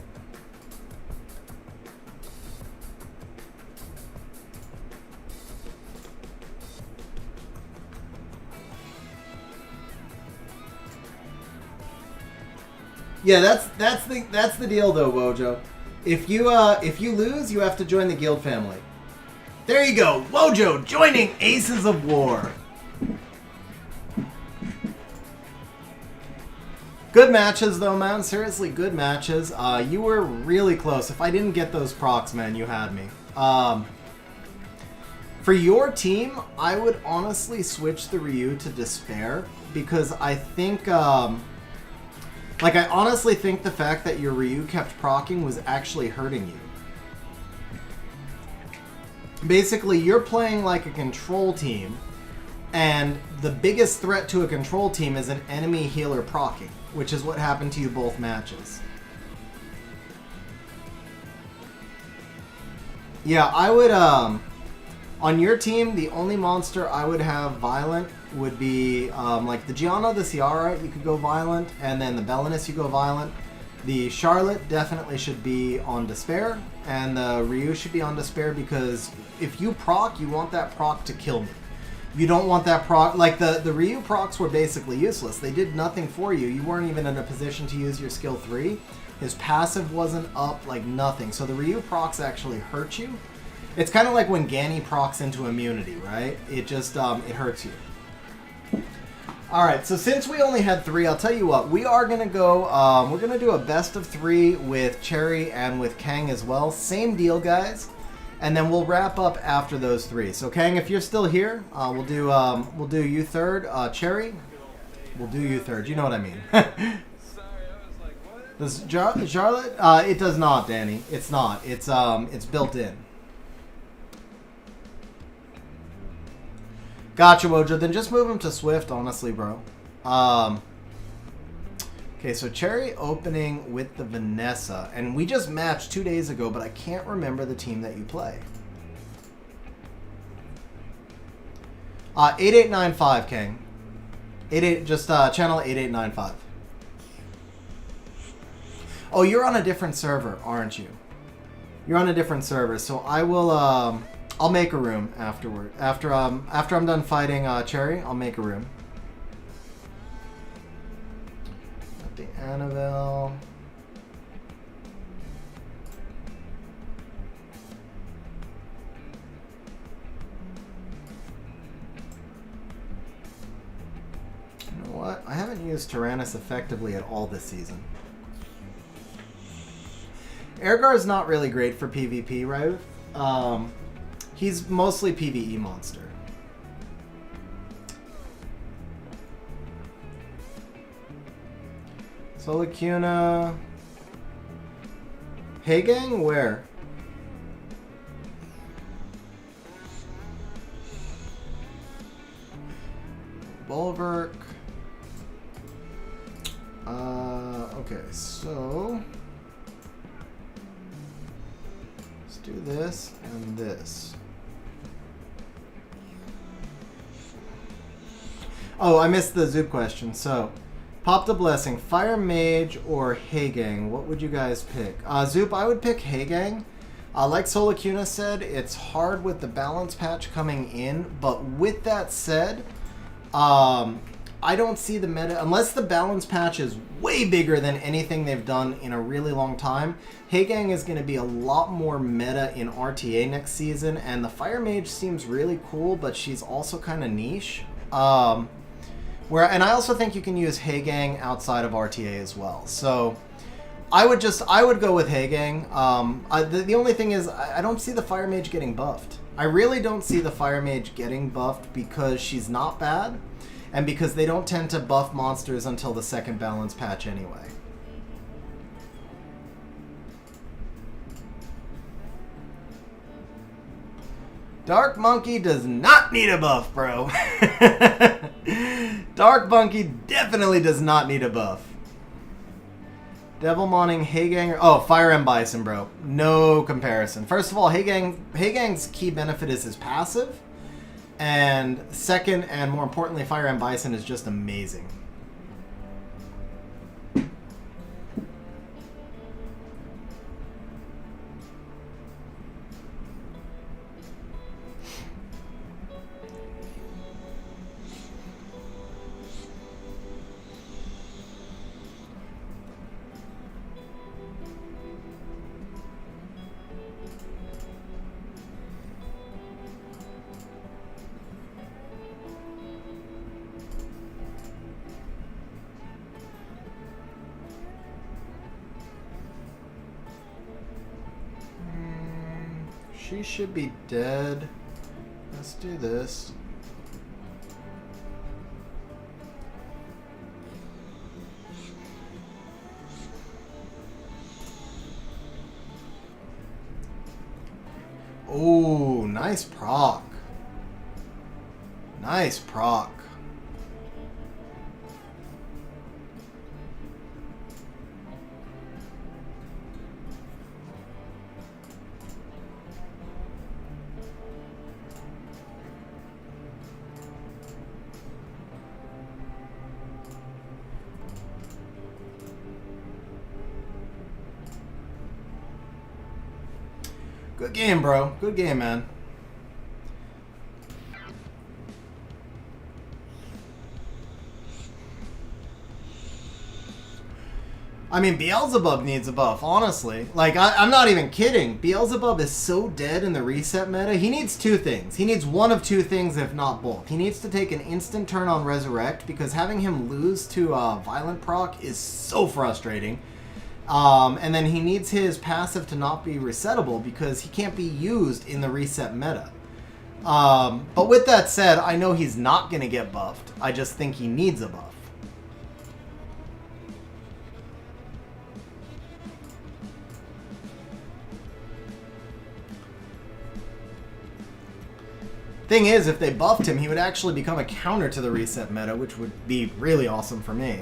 Yeah, that's the deal though, Wojo. If you lose, you have to join the guild family. There you go, Wojo joining Aces of War. Good matches though, man. Seriously, good matches. You were really close. If I didn't get those procs, man, you had me. For your team, I would honestly switch the Ryu to Despair because I think. Like, I honestly think the fact that your Ryu kept proccing was actually hurting you. Basically, you're playing like a control team, and the biggest threat to a control team is an enemy healer proccing, which is what happened to you both matches. Yeah, I would, on your team, the only monster I would have Violent would be like the Gianna, the Ciara, you could go Violent, and then the Belinus you go Violent. The Charlotte definitely should be on Despair, and the Ryu should be on Despair because if you proc, you want that proc to kill me. You don't want that proc, like the Ryu procs were basically useless. They did nothing for you. You weren't even in a position to use your skill 3. His passive wasn't up, like nothing. So the Ryu procs actually hurt you. It's kind of like when Ganny procs into immunity, right? It just, it hurts you. All right, so since we only had 3, I'll tell you what. We are going to go, we're going to do a best of 3 with Cherry and with Kang as well. Same deal, guys. And then we'll wrap up after those 3. So, Kang, if you're still here, we'll do you third. Cherry, we'll do you third. You know what I mean. Does Charlotte? It does not, Danny. It's not. It's built in. Gotcha, Wojo. Then just move him to Swift, honestly, bro. Okay, so Cherry opening with the Vanessa. And we just matched 2 days ago, but I can't remember the team that you play. 8895, King. Just channel 8895. Oh, you're on a different server, aren't you? You're on a different server, so I will... I'll make a room afterward. After I'm done fighting Cherry, I'll make a room. Got the Annabelle. You know what? I haven't used Tyrannus effectively at all this season. Ergar's not really great for PvP, right? He's mostly PvE monster. Solacuna. Hey gang, where? Bulwark. Okay, so let's do this and this. Oh, I missed the Zoop question. So, popped a blessing. Fire Mage or Haygang? What would you guys pick? Zoop, I would pick Haygang. Like Solacuna said, it's hard with the balance patch coming in. But with that said, I don't see the meta... Unless the balance patch is way bigger than anything they've done in a really long time, Haygang is going to be a lot more meta in RTA next season. And the Fire Mage seems really cool, but she's also kind of niche. And I also think you can use Haygang outside of RTA as well. So I would go with Haygang. The only thing is I don't see the Fire Mage getting buffed. I really don't see the Fire Mage getting buffed because she's not bad and because they don't tend to buff monsters until the second balance patch anyway. Dark Monkey does not need a buff, bro. Dark Monkey definitely does not need a buff. Devil Mawning, Haygang... Oh, Fire Emblem Bison, bro. No comparison. First of all, Haygang's key benefit is his passive. And second, and more importantly, Fire Emblem Bison is just amazing. She should be dead. Let's do this. Oh, nice proc. Nice proc. Good game, bro. Good game, man. I mean, Beelzebub needs a buff, honestly. Like, I'm not even kidding. Beelzebub is so dead in the reset meta. He needs two things. He needs one of two things, if not both. He needs to take an instant turn on Resurrect, because having him lose to Violent proc is so frustrating. And then he needs his passive to not be resettable, because he can't be used in the reset meta. But with that said, I know he's not going to get buffed. I just think he needs a buff. Thing is, if they buffed him, he would actually become a counter to the reset meta, which would be really awesome for me.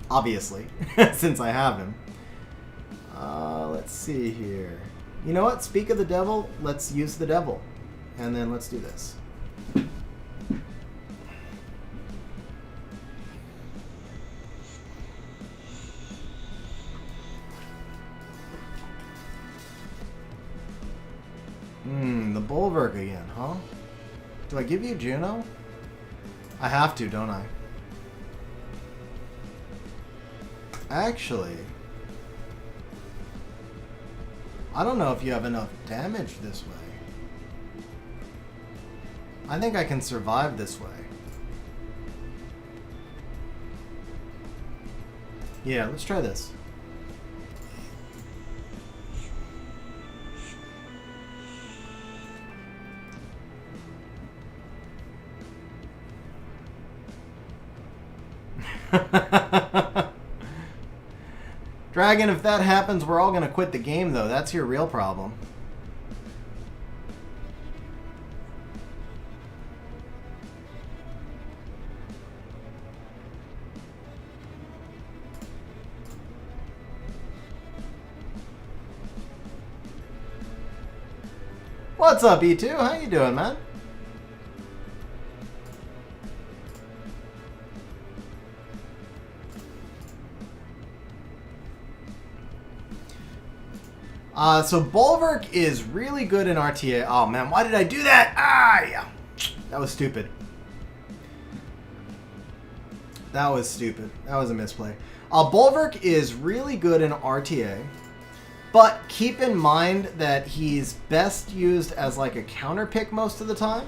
Obviously, since I have him. Let's see here. You know what? Speak of the devil, let's use the devil. And then let's do this. The Bulwark again, huh? Do I give you Juno? I have to, don't I? Actually, I don't know if you have enough damage this way. I think I can survive this way. Yeah, let's try this. Dragon, if that happens, we're all going to quit the game, though. That's your real problem. What's up, E2? How you doing, man? So Bulwark is really good in RTA. Oh man, why did I do that? Ah, yeah. That was stupid. That was stupid. That was a misplay. Bulwark is really good in RTA, but keep in mind that he's best used as like a counter pick most of the time.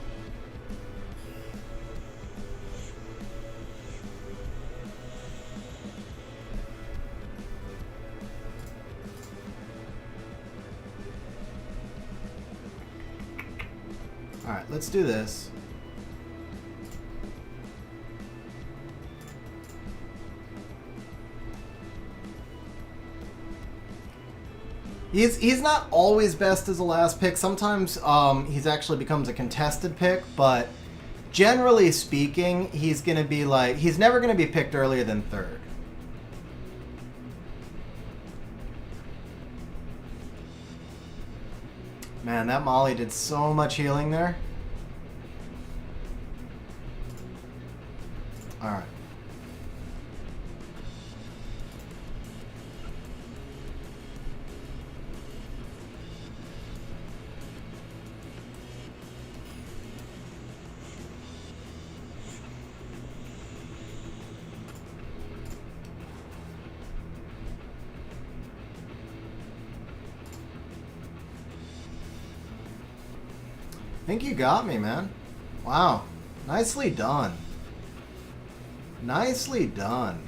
Alright, let's do this. He's not always best as a last pick. Sometimes he's actually becomes a contested pick, but generally speaking, he's going to be like, he's never going to be picked earlier than third. Man, that Molly did so much healing there. Alright. I think you got me, man. Wow. Nicely done. Nicely done.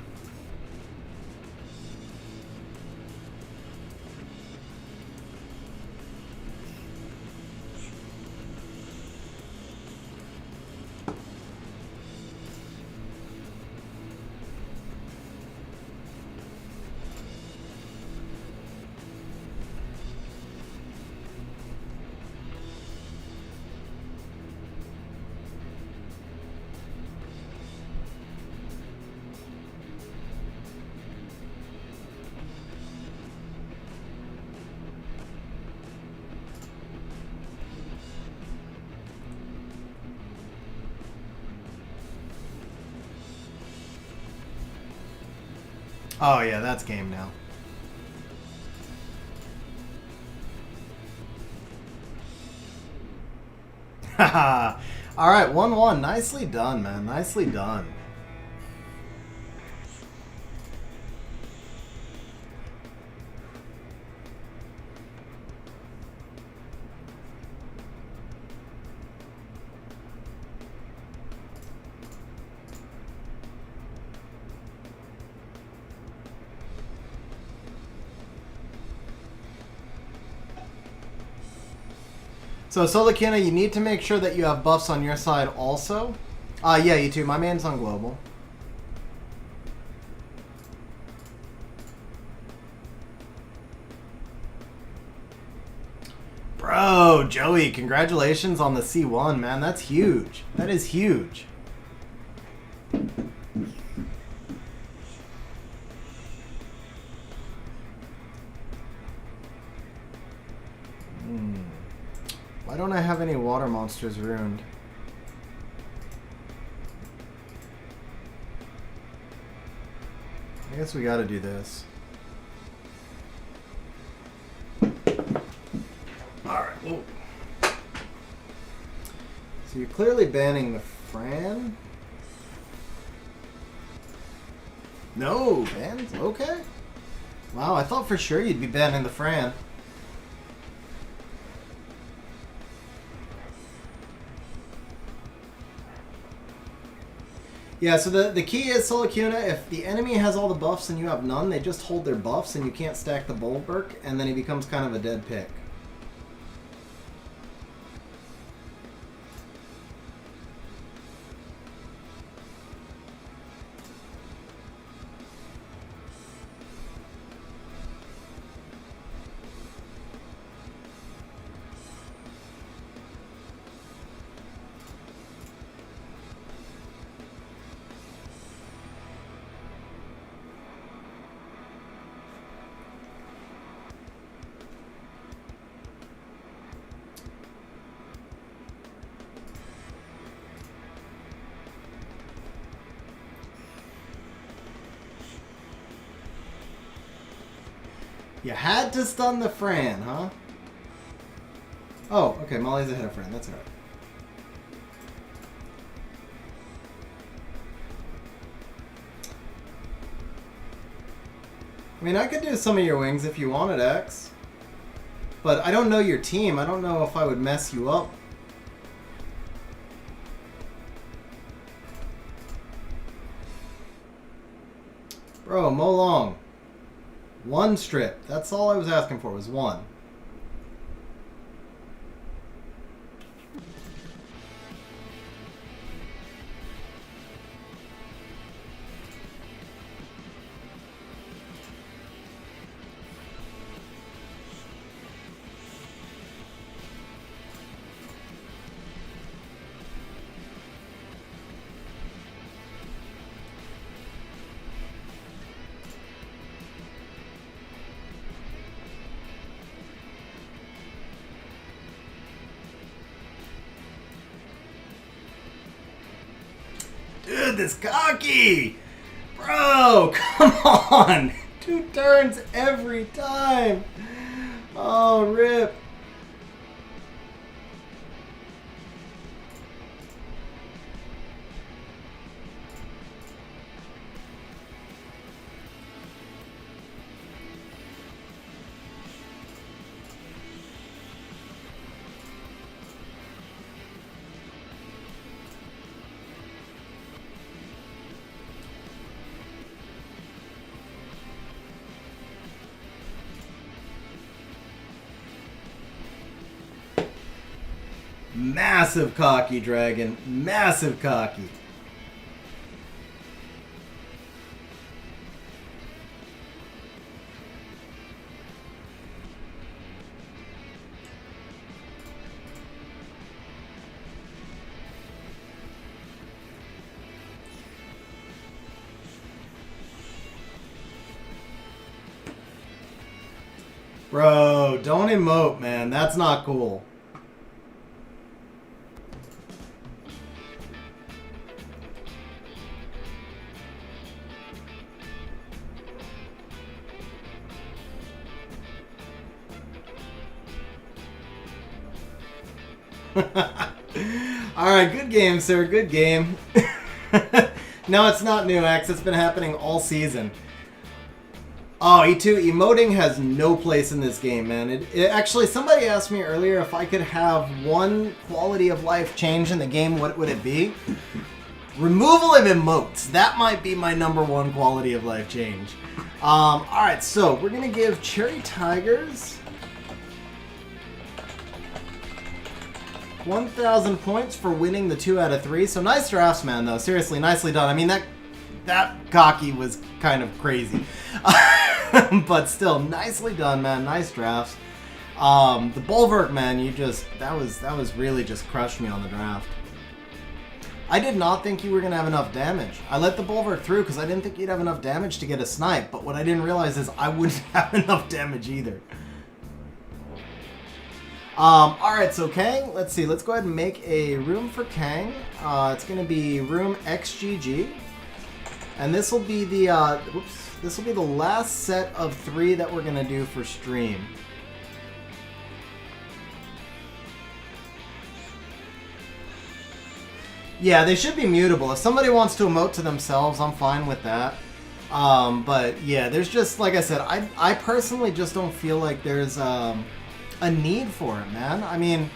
Oh yeah, that's game now. Haha. Alright, 1-1. Nicely done, man. Nicely done. So, Solakina, you need to make sure that you have buffs on your side also. Yeah, you too. My man's on global. Bro, Joey, congratulations on the C1, man. That's huge. That is huge. Why don't I have any water monsters ruined? I guess we gotta do this. Alright, whoa. So you're clearly banning the Fran? No, bans? Okay. Wow, I thought for sure you'd be banning the Fran. Yeah, so the key is, Solakuna, if the enemy has all the buffs and you have none, they just hold their buffs and you can't stack the Bulwark, and then he becomes kind of a dead pick. You had to stun the Fran, huh? Oh, okay, Molly's ahead of Fran. That's alright. I mean, I could do some of your wings if you wanted, X. But I don't know your team. I don't know if I would mess you up. Bro, Mo Long. One strip. That's all I was asking for, was one. Dude, this cocky! Bro, come on! 2 turns every time! Oh, rip. Massive cocky, dragon. Massive cocky. Bro, don't emote, man. That's not cool. Alright, good game, sir. Good game. No, it's not new, X. It's been happening all season. Oh, E2, emoting has no place in this game, man. Actually, somebody asked me earlier if I could have one quality of life change in the game, what would it be? Removal of emotes. That might be my #1 quality of life change. Alright, so we're going to give Cherry Tigers 1,000 points for winning the 2 out of 3. So nice drafts, man, though. Seriously, nicely done. I mean, that cocky was kind of crazy. But still, nicely done, man. Nice drafts. The Bulwark, man, that was really just crushed me on the draft. I did not think you were going to have enough damage. I let the Bulwark through because I didn't think you'd have enough damage to get a snipe, but what I didn't realize is I wouldn't have enough damage either. Alright, so Kang, let's see. Let's go ahead and make a room for Kang. It's going to be room XGG. And this will be the, this will be the last set of 3 that we're going to do for stream. Yeah, they should be mutable. If somebody wants to emote to themselves, I'm fine with that. But yeah, there's just, like I said, I personally just don't feel like there's a need for it, man. I mean,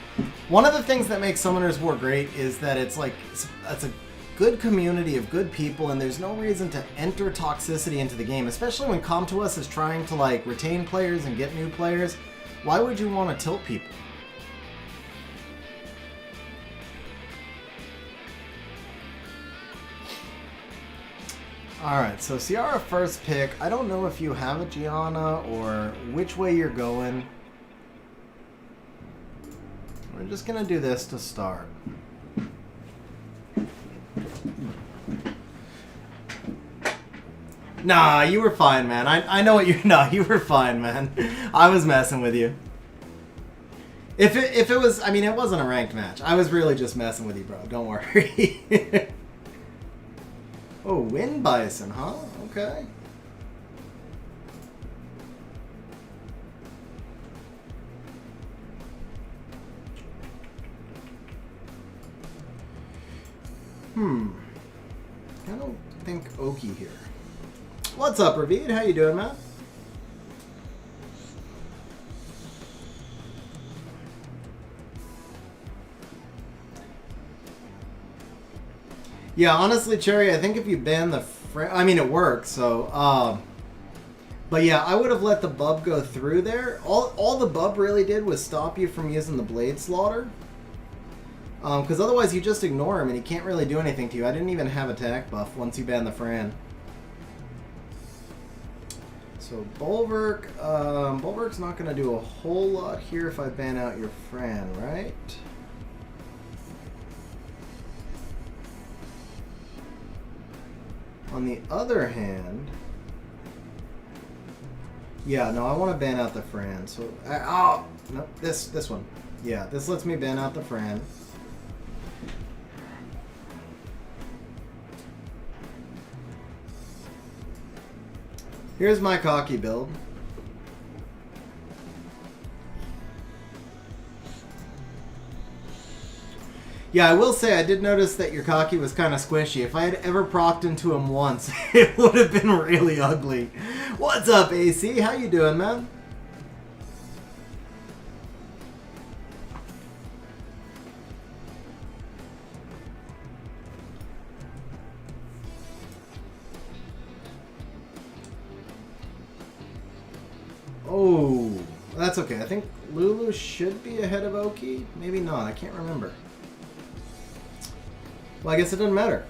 one of the things that makes Summoner's War great is that it's like, it's a good community of good people, and there's no reason to enter toxicity into the game, especially when Com2uS is trying to like retain players and get new players. Why would you want to tilt people? Alright, so Ciara first pick. I don't know if you have a Gianna or which way you're going. We're just going to do this to start. Nah, you were fine, man. I know what you... Nah, you were fine, man. I was messing with you. If it was... I mean, it wasn't a ranked match. I was really just messing with you, bro. Don't worry. Oh, Wind Bison, huh? Okay. I don't think Oki here. What's up, Ravid? How you doing, man? Yeah, honestly, Cherry, I think if you ban the... I mean, it works, so... but yeah, I would have let the bub go through there. All the bub really did was stop you from using the Blade Slaughter. Because otherwise you just ignore him and he can't really do anything to you. I didn't even have attack buff once you ban the Fran. So Bulwark... Bulwark's not going to do a whole lot here if I ban out your Fran, right? On the other hand, yeah, no, I want to ban out the Fran. So, oh, no, this one. Yeah, this lets me ban out the Fran. Here's my cocky build. Yeah, I will say I did notice that your cocky was kind of squishy. If I had ever procced into him once, it would have been really ugly. What's up, AC? How you doing, man? Oh, that's okay. I think Lulu should be ahead of Oki. Maybe not. I can't remember. Well, I guess it doesn't matter.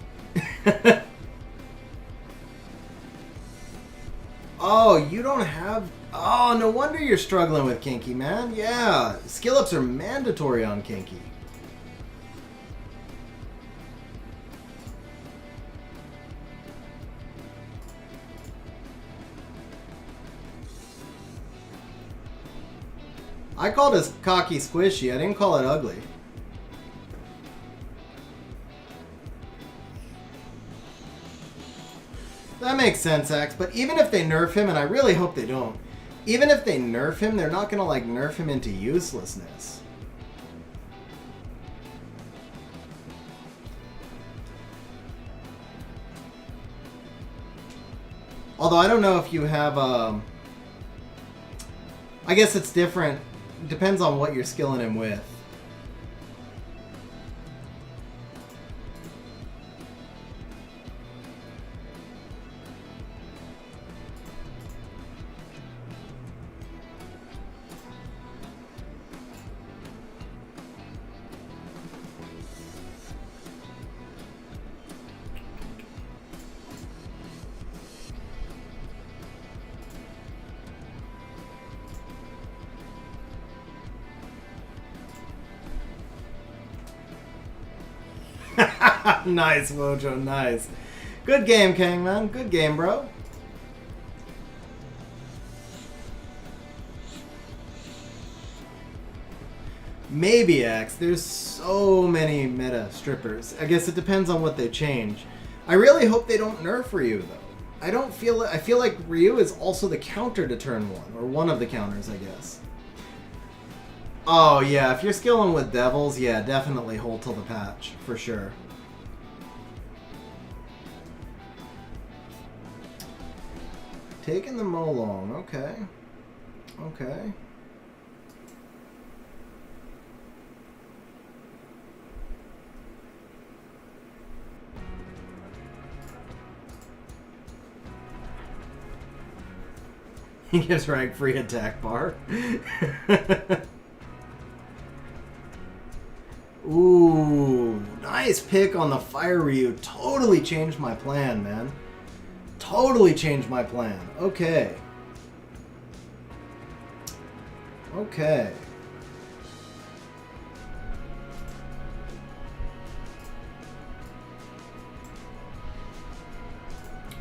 Oh, you don't have... Oh, no wonder you're struggling with Kinky, man. Yeah, skill ups are mandatory on Kinky. I called his cocky squishy. I didn't call it ugly. That makes sense, Axe, but even if they nerf him, and I really hope they don't, even if they nerf him, they're not gonna, like, nerf him into uselessness. Although, I don't know if you have, I guess it's different. Depends on what you're skilling him with. Nice, Wojo, nice. Good game, Kangman. Good game, bro. Maybe X. There's so many meta strippers. I guess it depends on what they change. I really hope they don't nerf Ryu though. I feel like Ryu is also the counter to turn 1, or one of the counters, I guess. Oh yeah, if you're skilling with devils, yeah, definitely hold till the patch for sure. Taking the Molong, okay. Okay. He gives rank free attack bar. Ooh, nice pick on the Fire Ryu. Totally changed my plan, man. Totally changed my plan. Okay. Okay.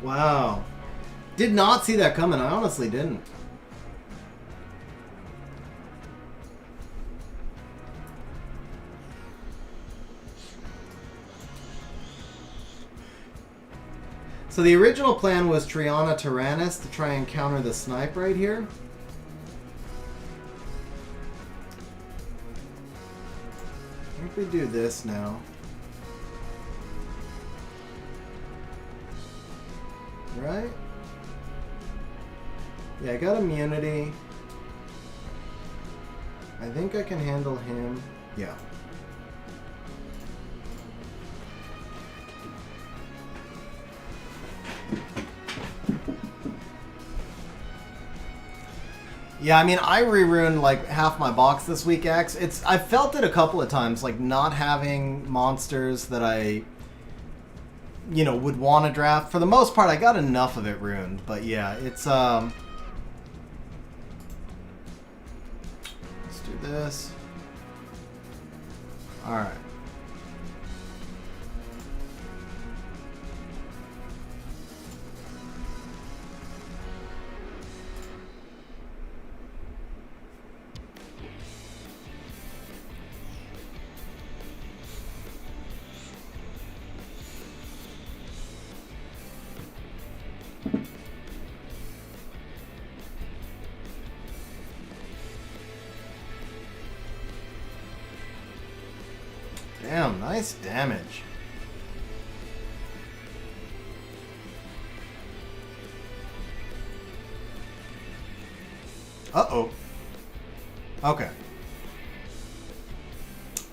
Wow. Did not see that coming. I honestly didn't. So the original plan was Triana Tyrannus to try and counter the snipe right here. I think we do this now. Right? Yeah, I got immunity. I think I can handle him. Yeah. Yeah, I mean, I re-ruined like half my box this week, X. I felt it a couple of times, like not having monsters that I, you know, would want to draft. For the most part, I got enough of it ruined. But yeah, it's let's do this. All right. Damn, nice damage. Uh-oh. Okay.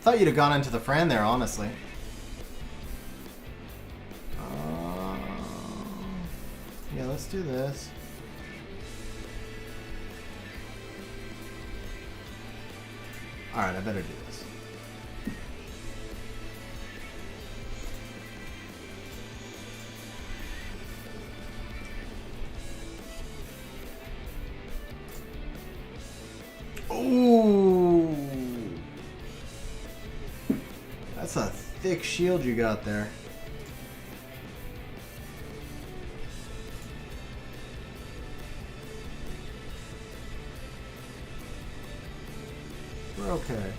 Thought you'd have gone into the Fran there, honestly. Yeah, let's do this. Alright, I better do this. Ooh! That's a thick shield you got there. We're okay.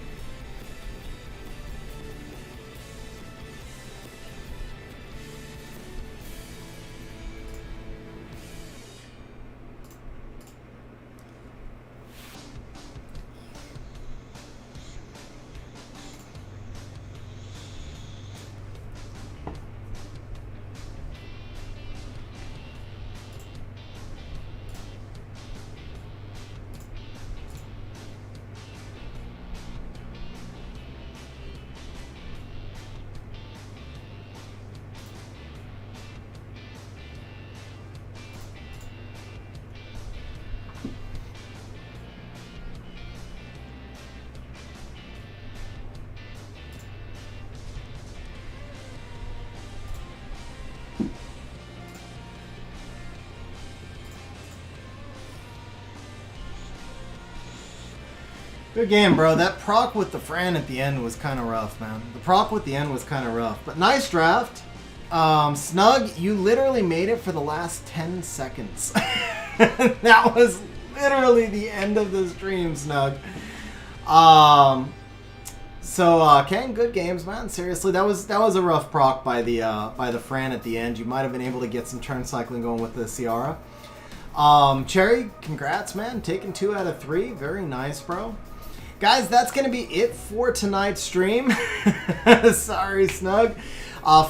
Good game, bro. That proc with the Fran at the end was kind of rough, man. The proc with the end was kind of rough. But nice draft. Snug, you literally made it for the last 10 seconds. That was literally the end of the stream, Snug. Ken, good games, man. Seriously, that was a rough proc by the Fran at the end. You might have been able to get some turn cycling going with the Ciara. Cherry, congrats, man. Taking 2 out of 3. Very nice, bro. Guys, that's going to be it for tonight's stream. Sorry, Snug.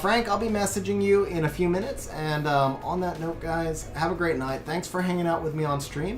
Frank, I'll be messaging you in a few minutes. And on that note, guys, have a great night. Thanks for hanging out with me on stream.